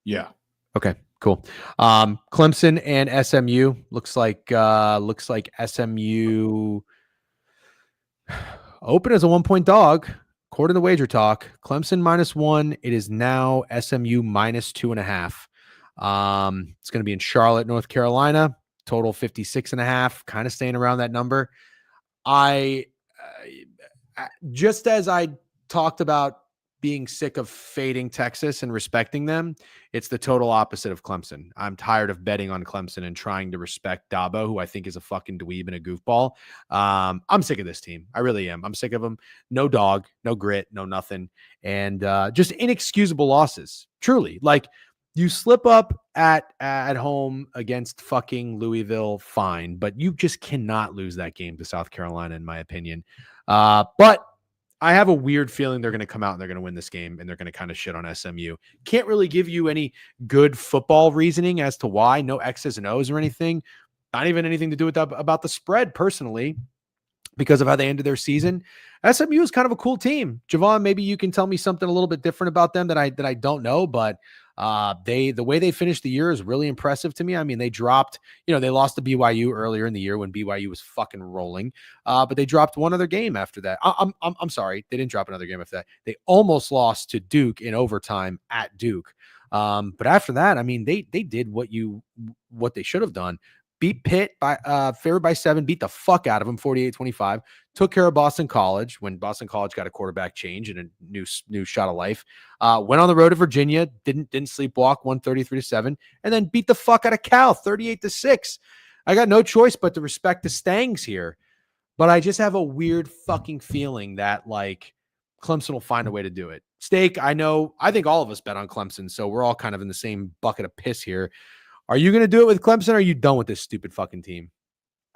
Yeah. Okay, cool. Clemson and SMU. Looks like SMU open as a 1-point dog. According to Wager Talk, Clemson -1. It is now SMU -2.5. It's going to be in Charlotte, North Carolina. Total 56.5. Kind of staying around that number. Just as I talked about being sick of fading Texas and respecting them, it's the total opposite of Clemson. I'm tired of betting on Clemson and trying to respect Dabo, who I think is a fucking dweeb and a goofball. I'm sick of this team. I really am. I'm sick of them. No dog, no grit, no nothing. And just inexcusable losses. Truly. Like, you slip up at home against fucking Louisville, fine, but you just cannot lose that game to South Carolina, in my opinion. But I have a weird feeling they're going to come out and they're going to win this game and they're going to kind of shit on SMU. Can't really give you any good football reasoning as to why. No X's and O's or anything. Not even anything to do with that, about the spread personally, because of how they ended their season. SMU is kind of a cool team. Jovan, maybe you can tell me something a little bit different about them that I don't know, but the way they finished the year is really impressive to me. I mean, they dropped, they lost to BYU earlier in the year when BYU was fucking rolling, but they dropped one other game after that. I'm sorry, they didn't drop another game after that. They almost lost to Duke in overtime at Duke. But after that, I mean, they did what they should have done. Beat Pitt favored by 7, beat the fuck out of them 48-25, took care of Boston College when Boston College got a quarterback change and a new shot of life. Went on the road to Virginia, didn't sleepwalk, won 33-7, and then beat the fuck out of Cal 38-6. I got no choice but to respect the Stangs here, but I just have a weird fucking feeling that like Clemson will find a way to do it. Steak, I think all of us bet on Clemson, so we're all kind of in the same bucket of piss here. Are you going to do it with Clemson, or are you done with this stupid fucking team?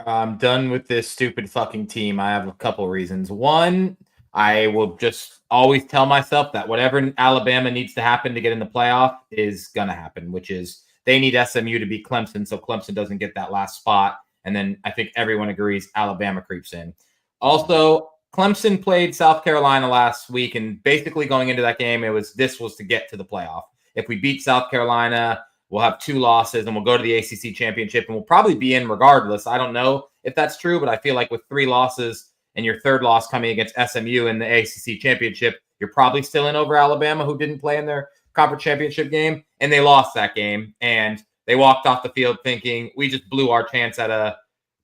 I'm done with this stupid fucking team. I have a couple reasons. One, I will just always tell myself that whatever Alabama needs to happen to get in the playoff is going to happen, which is they need SMU to beat Clemson so Clemson doesn't get that last spot. And then I think everyone agrees Alabama creeps in. Also, Clemson played South Carolina last week, and basically going into that game, this was to get to the playoff. if we beat South Carolina, we'll have 2 losses and we'll go to the ACC championship and we'll probably be in regardless. I don't know if that's true, but I feel like with 3 losses and your third loss coming against SMU in the ACC championship, you're probably still in over Alabama, who didn't play in their conference championship game, and they lost that game. And they walked off the field thinking, we just blew our chance at a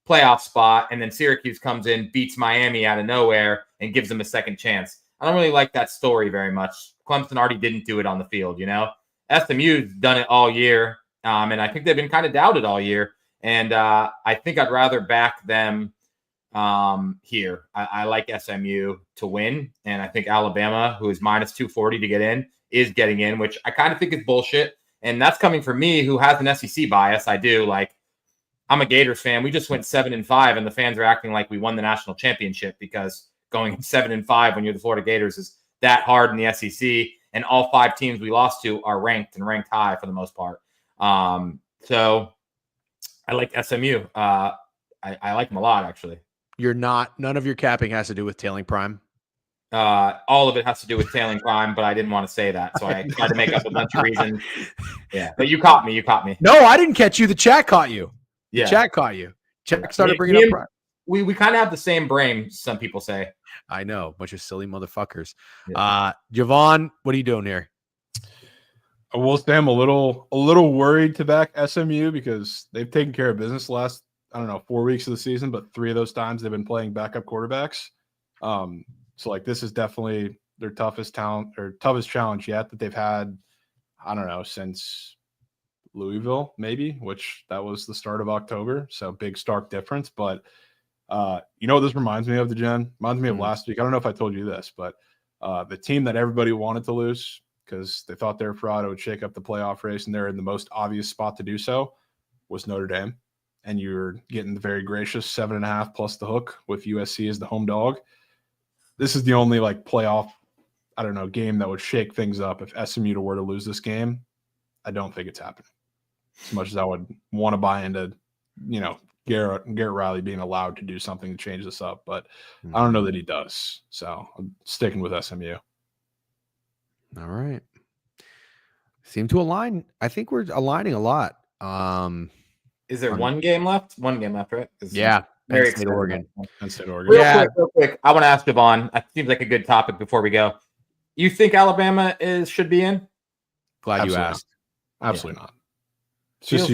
playoff spot. And then Syracuse comes in, beats Miami out of nowhere, and gives them a second chance. I don't really like that story very much. Clemson already didn't do it on the field, SMU's done it all year, and I think they've been kind of doubted all year. And I think I'd rather back them here. I like SMU to win, and I think Alabama, who is minus 240 to get in, is getting in, which I kind of think is bullshit. And that's coming from me, who has an SEC bias. I do. I'm a Gators fan. We just went 7-5, and the fans are acting like we won the national championship because going 7-5 when you're the Florida Gators is that hard in the SEC. And all 5 teams we lost to are ranked high for the most part. So I like SMU. I like them a lot, actually. None of your capping has to do with tailing prime. All of it has to do with tailing prime, but I didn't want to say that, so I tried to make up a bunch of reasons. Yeah, but you caught me. No, I didn't catch you. The chat caught you. Yeah, the chat caught you. Chat started bringing up prime. We kind of have the same brain, some people say. I know, bunch of silly motherfuckers. Yeah. Jovan, what are you doing here? I will say I'm a little worried to back SMU because they've taken care of business the last, 4 weeks of the season, but 3 of those times they've been playing backup quarterbacks. So this is definitely their toughest challenge yet that they've had, since Louisville, maybe, which that was the start of October. So big, stark difference. But you know what this reminds me of, Reminds me of last week. I don't know if I told you this, but the team that everybody wanted to lose because they thought their fraud would shake up the playoff race and they're in the most obvious spot to do so was Notre Dame. And you're getting the very gracious 7.5 plus the hook with USC as the home dog. This is the only playoff, game that would shake things up. If SMU were to lose this game, I don't think it's happening. As much as I would want to buy into, Garrett Riley being allowed to do something to change this up, but I don't know that he does. So I'm sticking with SMU. All right. Seem to align. I think we're aligning a lot. Is there one game left? One game left, right? Yeah. Very Penn State, Oregon. Penn State, Oregon. Real quick. I want to ask Jovan. It seems like a good topic before we go. You think Alabama should be in? Glad Absolutely you asked. Not. Absolutely not. It's just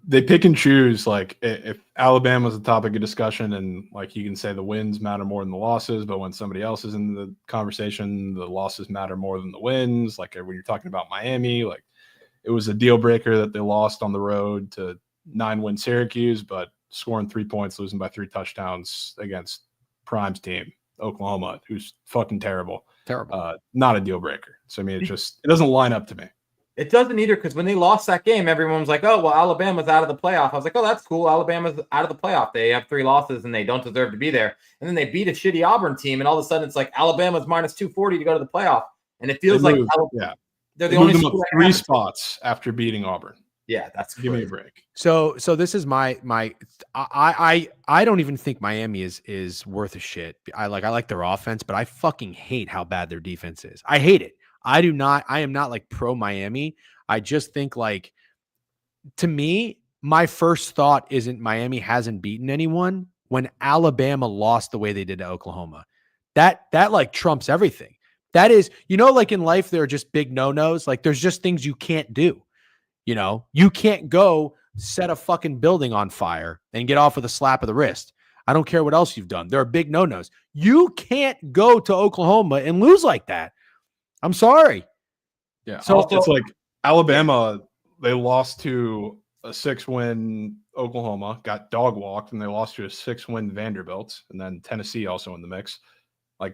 they pick and choose. If Alabama's a topic of discussion and you can say the wins matter more than the losses, but when somebody else is in the conversation, the losses matter more than the wins. When you're talking about Miami, it was a deal breaker that they lost on the road to 9-win Syracuse, but scoring 3 points, losing by 3 touchdowns against Prime's team, Oklahoma, who's fucking terrible. Not a deal breaker. So it doesn't line up to me. It doesn't either, because when they lost that game, everyone was like, oh, well, Alabama's out of the playoff. I was like, oh, that's cool. Alabama's out of the playoff. They have 3 losses and they don't deserve to be there. And then they beat a shitty Auburn team, and all of a sudden it's like Alabama's minus 240 to go to the playoff. And it feels they're the only moved them up 3 spots after beating Auburn. Yeah, that's give me a break. So this is my I don't even think Miami is worth a shit. I like their offense, but I fucking hate how bad their defense is. I hate it. I am not pro Miami. I just think to me, my first thought isn't Miami hasn't beaten anyone when Alabama lost the way they did to Oklahoma. That trumps everything. That is, in life, there are just big no-nos. There's just things you can't do. You can't go set a fucking building on fire and get off with a slap of the wrist. I don't care what else you've done. There are big no-nos. You can't go to Oklahoma and lose like that. I'm sorry. Yeah. So it's Alabama, they lost to a 6-win Oklahoma, got dog walked, and they lost to a 6-win Vanderbilt, and then Tennessee also in the mix.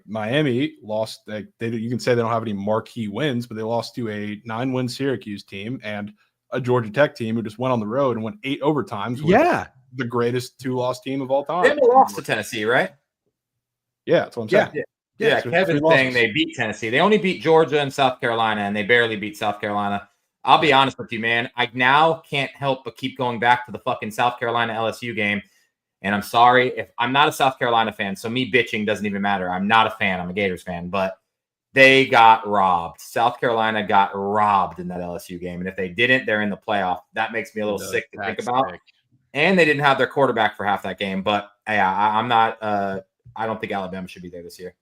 Miami lost, you can say they don't have any marquee wins, but they lost to a 9-win Syracuse team and a Georgia Tech team who just went on the road and went 8 overtimes. Yeah. The greatest 2-loss team of all time. They lost to Tennessee, right? Yeah, that's what I'm saying. Yeah, Kevin's saying they beat Tennessee. They only beat Georgia and South Carolina, and they barely beat South Carolina. I'll be honest with you, man. I now can't help but keep going back to the fucking South Carolina LSU game. And I'm sorry if I'm not a South Carolina fan, so me bitching doesn't even matter. I'm not a fan. I'm a Gators fan. But They got robbed. South Carolina got robbed in that LSU game. And if they didn't, they're in the playoff. That makes me a little sick to think about. Sick. And they didn't have their quarterback for half that game. But yeah, I'm not I don't think Alabama should be there this year.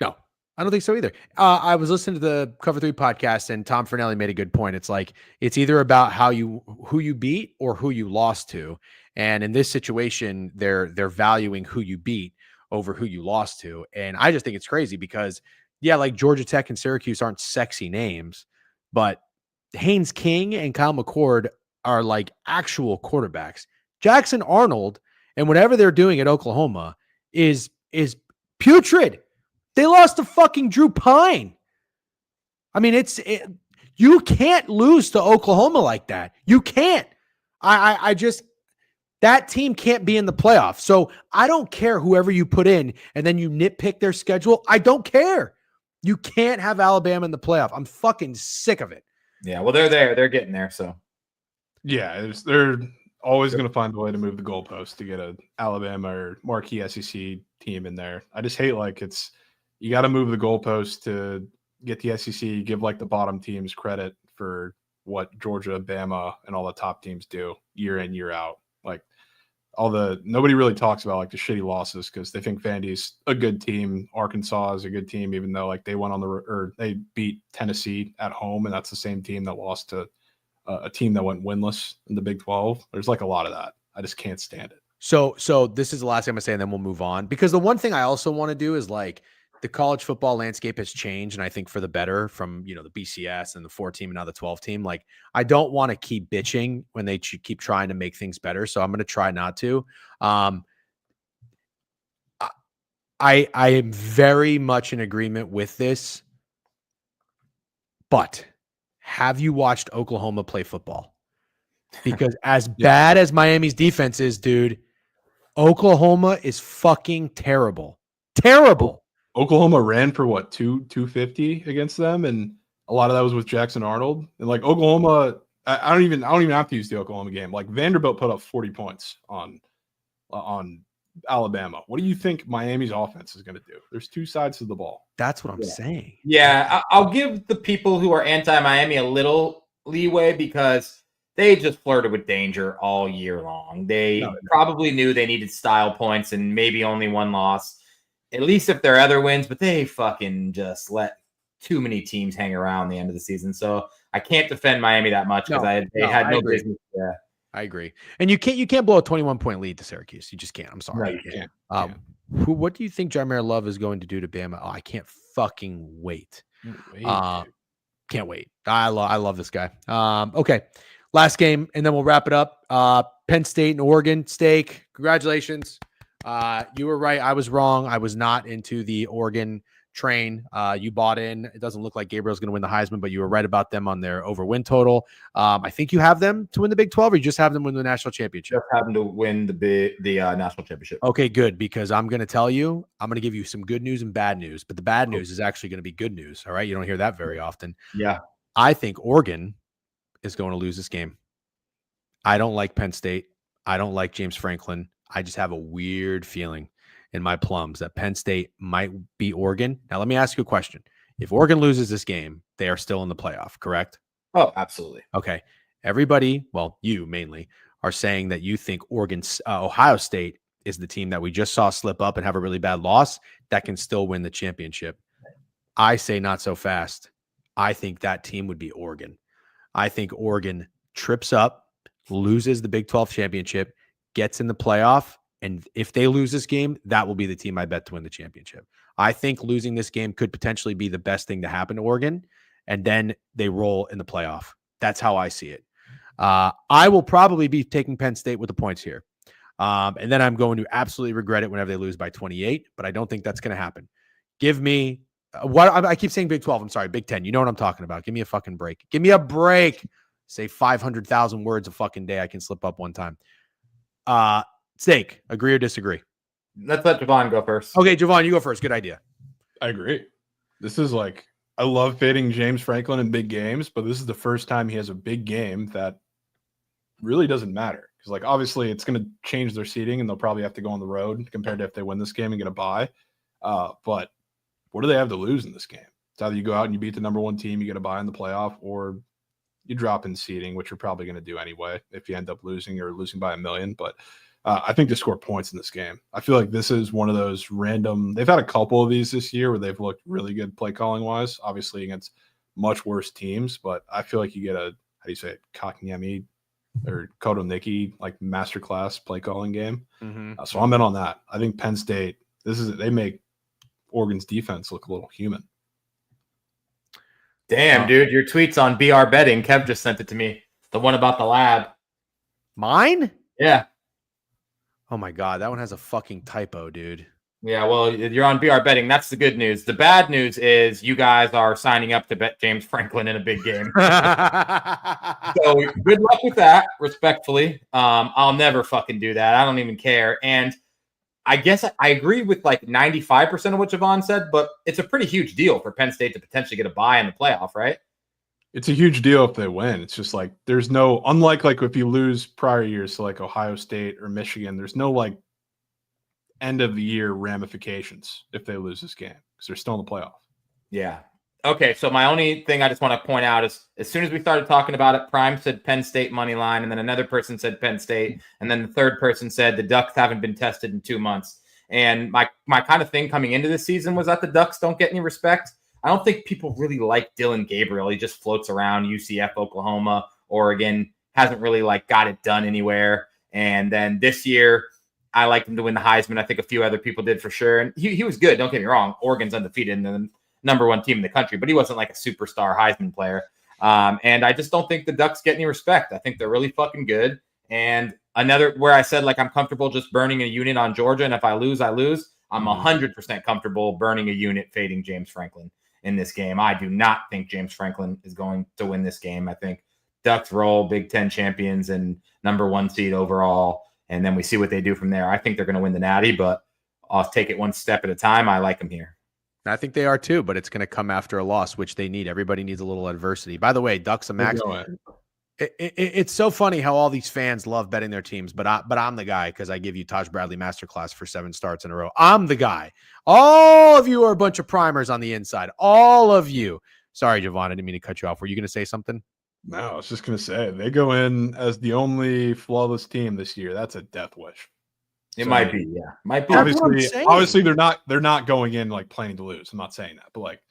No, I don't think so either. I was listening to the Cover 3 podcast, and Tom Fornelli made a good point. It's like it's either about who you beat or who you lost to. And in this situation, they're valuing who you beat over who you lost to. And I just think it's crazy because, yeah, like Georgia Tech and Syracuse aren't sexy names, but Haynes King and Kyle McCord are like actual quarterbacks. Jackson Arnold and whatever they're doing at Oklahoma is putrid. They lost to fucking Drew Pine. I mean, you can't lose to Oklahoma like that. You can't. I just, that team can't be in the playoffs. So I don't care whoever you put in and then you nitpick their schedule. I don't care. You can't have Alabama in the playoff. I'm fucking sick of it. Yeah, well, they're there. They're getting there. So Yeah, they're always going to find a way to move the goalpost to get a Alabama or marquee SEC team in there. I just hate you got to move the goalpost to get the SEC, give like the bottom teams credit for what Georgia, Bama, and all the top teams do year in, year out. Like nobody really talks about like the shitty losses because they think Vandy's a good team. Arkansas is a good team, even though like they went they beat Tennessee at home, and that's the same team that lost to a team that went winless in the Big 12. There's like a lot of that. I just can't stand it. So this is the last thing I'm gonna say, and then we'll move on. Because the one thing I also want to do is like the college football landscape has changed, and I think for the better from the BCS and the 4 team and now the 12 team. Like I don't want to keep bitching when they keep trying to make things better. So I'm gonna try not to. I am very much in agreement with this, but have you watched Oklahoma play football? Because as bad as Miami's defense is, dude, Oklahoma is fucking terrible. Terrible. Oklahoma ran for what, 250 against them, and a lot of that was with Jackson Arnold. And like Oklahoma, I don't even have to use the Oklahoma game. Like Vanderbilt put up 40 points on Alabama. What do you think Miami's offense is going to do? There's two sides to the ball. That's what I'm saying. Yeah, I'll give the people who are anti-Miami a little leeway because they just flirted with danger all year long. They probably knew they needed style points and maybe only one loss, at least if there are other wins, but they fucking just let too many teams hang around the end of the season. So I can't defend Miami that much because they had no business. Yeah. I agree. And you can't blow a 21-point lead to Syracuse. You just can't. I'm sorry. No, you can't. What do you think Jameer Love is going to do to Bama? Oh, I can't fucking wait. Can't wait. I love this guy. Okay. Last game, and then we'll wrap it up. Penn State and Oregon Steak. Congratulations. You were right. I was wrong. I was not into the Oregon train. You bought in. It doesn't look like Gabriel's going to win the Heisman, but you were right about them on their over-win total. I think you have them to win the Big 12, or you just have them win the national championship? Just have them to win the national championship. Okay, good, because I'm going to tell you, I'm going to give you some good news and bad news, but the bad news is actually going to be good news, all right? You don't hear that very often. Yeah. I think Oregon is going to lose this game. I don't like Penn State. I don't like James Franklin. I just have a weird feeling in my plums that Penn State might beat Oregon. Now, let me ask you a question. If Oregon loses this game, they are still in the playoff, correct? Oh, absolutely. Okay. Everybody, well, you mainly, are saying that you think Ohio State is the team that we just saw slip up and have a really bad loss that can still win the championship. I say not so fast. I think that team would be Oregon. I think Oregon trips up, loses the Big 12 championship, gets in the playoff, and if they lose this game, that will be the team I bet to win the championship. I think losing this game could potentially be the best thing to happen to Oregon, and then they roll in the playoff. That's how I see it. I will probably be taking Penn State with the points here. And then I'm going to absolutely regret it whenever they lose by 28, but I don't think that's going to happen. Give me I keep saying Big 12. I'm sorry, Big 10. You know what I'm talking about. Give me a fucking break. Give me a break. Say 500,000 words a fucking day. I can slip up one time. Steak, agree or disagree? Let's let Jovan go first. Okay, Jovan, you go first. Good idea. I agree. This is like, I love fading James Franklin in big games, but this is the first time he has a big game that really doesn't matter. Because, like, obviously it's going to change their seating and they'll probably have to go on the road compared to if they win this game and get a bye. But what do they have to lose in this game? It's either you go out and you beat the number one team, you get a bye in the playoff, or you drop in seeding, which you're probably going to do anyway if you end up losing or losing by 1 million. But I think to score points in this game, I feel like this is one of those random. They've had a couple of these this year where they've looked really good play calling wise, obviously against much worse teams. But I feel like you get a, how do you say it, Kaknyemi or Kotoniki, like masterclass play calling game. So I'm in on that. I think Penn State, they make Oregon's defense look a little human. Damn, dude, your tweets on BR betting. Kev just sent it to me. The one about the lab. Mine? Yeah. Oh my God, that one has a fucking typo, dude. Yeah, well, you're on BR betting. That's the good news. The bad news is you guys are signing up to bet James Franklin in a big game. So good luck with that, respectfully. I'll never fucking do that. I don't even care. And I guess I agree with like 95% of what Jovan said, but it's a pretty huge deal for Penn State to potentially get a bye in the playoff, right? It's a huge deal if they win. It's just like there's no, unlike like if you lose prior years to like Ohio State or Michigan, there's no like end of the year ramifications if they lose this game because they're still in the playoff. Yeah. Okay, so my only thing I just want to point out is as soon as we started talking about it, Prime said Penn State money line, and then another person said Penn State, and then the third person said the Ducks haven't been tested in 2 months. And my kind of thing coming into this season was that the Ducks don't get any respect. I don't think people really like Dylan Gabriel. He just floats around UCF, Oklahoma, Oregon, hasn't really like got it done anywhere. And then this year, I liked him to win the Heisman. I think a few other people did for sure. And he was good. Don't get me wrong. Oregon's undefeated and the number one team in the country, but he wasn't like a superstar Heisman player. And I just don't think the Ducks get any respect. I think they're really fucking good. And another where I said, like, I'm comfortable just burning a unit on Georgia. And if I lose, I lose. I'm 100% comfortable burning a unit, fading James Franklin in this game. I do not think James Franklin is going to win this game. I think Ducks roll, Big Ten champions and number one seed overall. And then we see what they do from there. I think they're going to win the Natty, but I'll take it one step at a time. I like them here. I think they are too, but it's going to come after a loss, which they need. Everybody needs a little adversity. By the way, Ducks and Max. It's so funny how all these fans love betting their teams, but I'm the guy because I give you Taj Bradley masterclass for 7 starts in a row. I'm the guy. All of you are a bunch of primers on the inside. All of you. Sorry, Jovan, I didn't mean to cut you off. Were you going to say something? No, I was just going to say they go in as the only flawless team this year. That's a death wish. It might be, yeah. Might be. Obviously, they're not going in like planning to lose. I'm not saying that, but like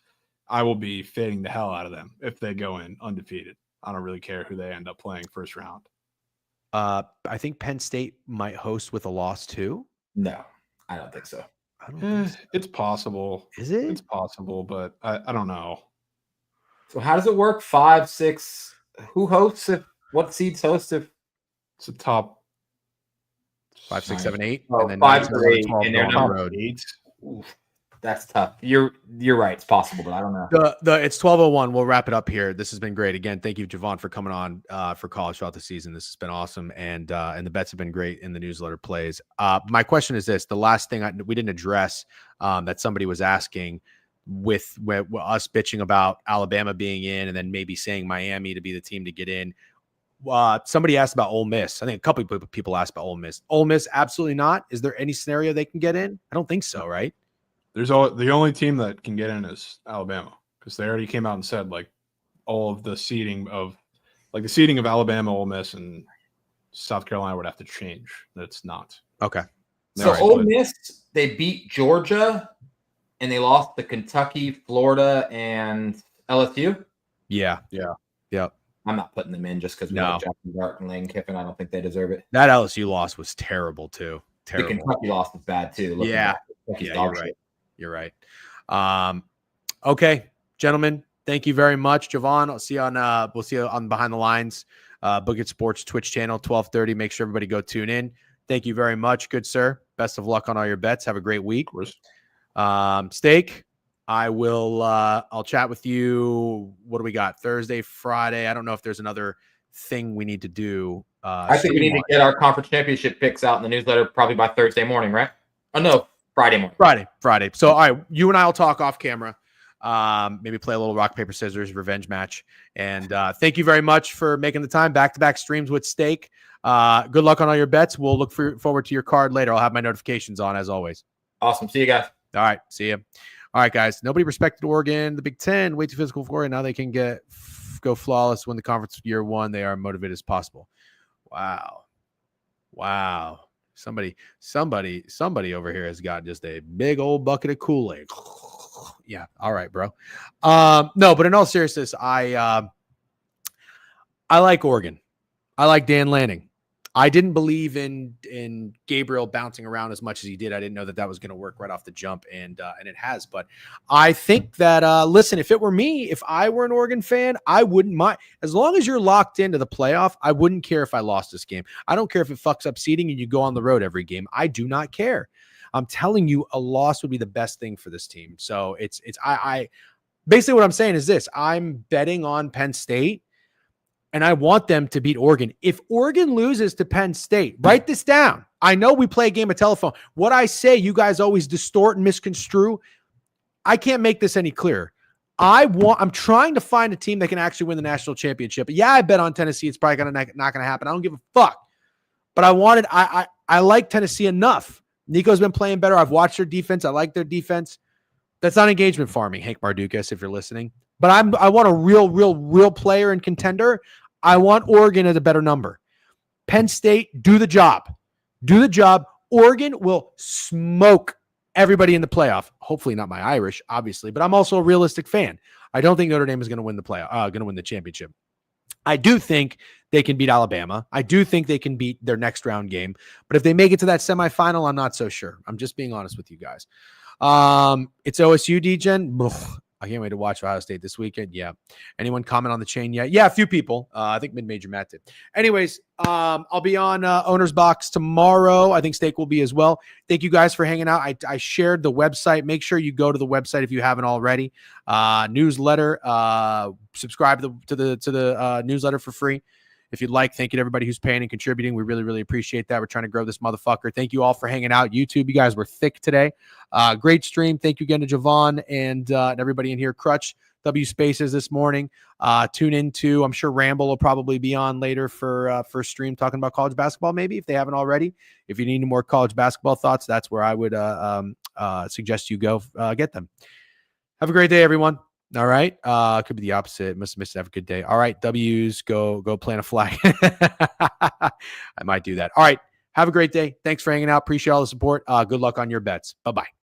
I will be fading the hell out of them if they go in undefeated. I don't really care who they end up playing first round. I think Penn State might host with a loss too. No, I don't think so. I don't think so. It's possible. Is it? It's possible, but I don't know. So how does it work? 5, 6. Who hosts? What seeds host? If it's a top 5, 6, 7, 8, and then 5 to 8, and they're on the road. 8. Oof, that's tough. You're right. It's possible, but I don't know. It's 12:01. We'll wrap it up here. This has been great. Again, thank you, Jovan, for coming on for college throughout the season. This has been awesome, and the bets have been great in the newsletter plays. My question is this: the last thing we didn't address that somebody was asking with us bitching about Alabama being in, and then maybe saying Miami to be the team to get in. Somebody asked about Ole Miss. I think a couple of people asked about Ole Miss. Ole Miss, absolutely not. Is there any scenario they can get in? I don't think so, right? The only team that can get in is Alabama because they already came out and said like all of the seeding of Alabama, Ole Miss, and South Carolina would have to change. That's not okay. So Ole Miss, they beat Georgia, and they lost to Kentucky, Florida, and LSU. Yeah. I'm not putting them in just because we have Justin Dart and Lane Kiffin. I don't think they deserve it. That LSU loss was terrible too. Terrible. The Kentucky loss was bad too. You're right. Okay, gentlemen, thank you very much, Jovan. We'll see you on Behind the Lines, Book It Sports Twitch channel, 12:30. Make sure everybody go tune in. Thank you very much, good sir. Best of luck on all your bets. Have a great week. Steak. I'll chat with you. What do we got? Thursday, Friday. I don't know if there's another thing we need to do. I think we need to get our conference championship picks out in the newsletter probably by Thursday morning, right? Oh, no, Friday morning. Friday. So, all right, you and I will talk off camera. Maybe play a little rock, paper, scissors revenge match. And thank you very much for making the time. Back-to-back streams with Steak. Good luck on all your bets. We'll look forward to your card later. I'll have my notifications on as always. Awesome. See you guys. All right. See you. All right, guys. Nobody respected Oregon. The Big Ten, way too physical for it. Now they can go flawless, win the conference year one. They are motivated as possible. Wow. Somebody over here has got just a big old bucket of Kool-Aid. Yeah. All right, bro. No, but in all seriousness, I like Oregon. I like Dan Lanning. I didn't believe in Gabriel bouncing around as much as he did. I didn't know that was going to work right off the jump, and it has. But I think that listen, if it were me, if I were an Oregon fan, I wouldn't mind as long as you're locked into the playoff. I wouldn't care if I lost this game. I don't care if it fucks up seeding and you go on the road every game. I do not care. I'm telling you, a loss would be the best thing for this team. So I basically what I'm saying is this: I'm betting on Penn State. And I want them to beat Oregon. If Oregon loses to Penn State, write this down. I know we play a game of telephone. What I say, you guys always distort and misconstrue. I can't make this any clearer. I'm trying to find a team that can actually win the national championship. Yeah, I bet on Tennessee. It's probably not going to happen. I don't give a fuck. But I like Tennessee enough. Nico's been playing better. I've watched their defense. I like their defense. That's not engagement farming, Hank Mardukas, if you're listening. But I want a real player and contender. I want Oregon at a better number. Penn State, do the job. Do the job. Oregon will smoke everybody in the playoff. Hopefully not my Irish, obviously, but I'm also a realistic fan. I don't think Notre Dame is going to win the championship. I do think they can beat Alabama. I do think they can beat their next round game. But if they make it to that semifinal, I'm not so sure. I'm just being honest with you guys. It's OSU, D-Gen. I can't wait to watch Ohio State this weekend. Yeah. Anyone comment on the chain yet? Yeah, a few people. I think Mid-Major Matt did. Anyways, I'll be on Owner's Box tomorrow. I think Steak will be as well. Thank you guys for hanging out. I shared the website. Make sure you go to the website if you haven't already. Newsletter. Subscribe to the newsletter for free. If you'd like, thank you to everybody who's paying and contributing. We really, really appreciate that. We're trying to grow this motherfucker. Thank you all for hanging out. YouTube, you guys were thick today. Great stream. Thank you again to Jovan and everybody in here. Crutch, W Spaces this morning. Tune into, I'm sure Ramble will probably be on later for stream talking about college basketball, maybe, if they haven't already. If you need any more college basketball thoughts, that's where I would suggest you go get them. Have a great day, everyone. All right. Could be the opposite. Must have missed it. Have a good day. All right. W's, go plant a flag. I might do that. All right. Have a great day. Thanks for hanging out. Appreciate all the support. Good luck on your bets. Bye-bye.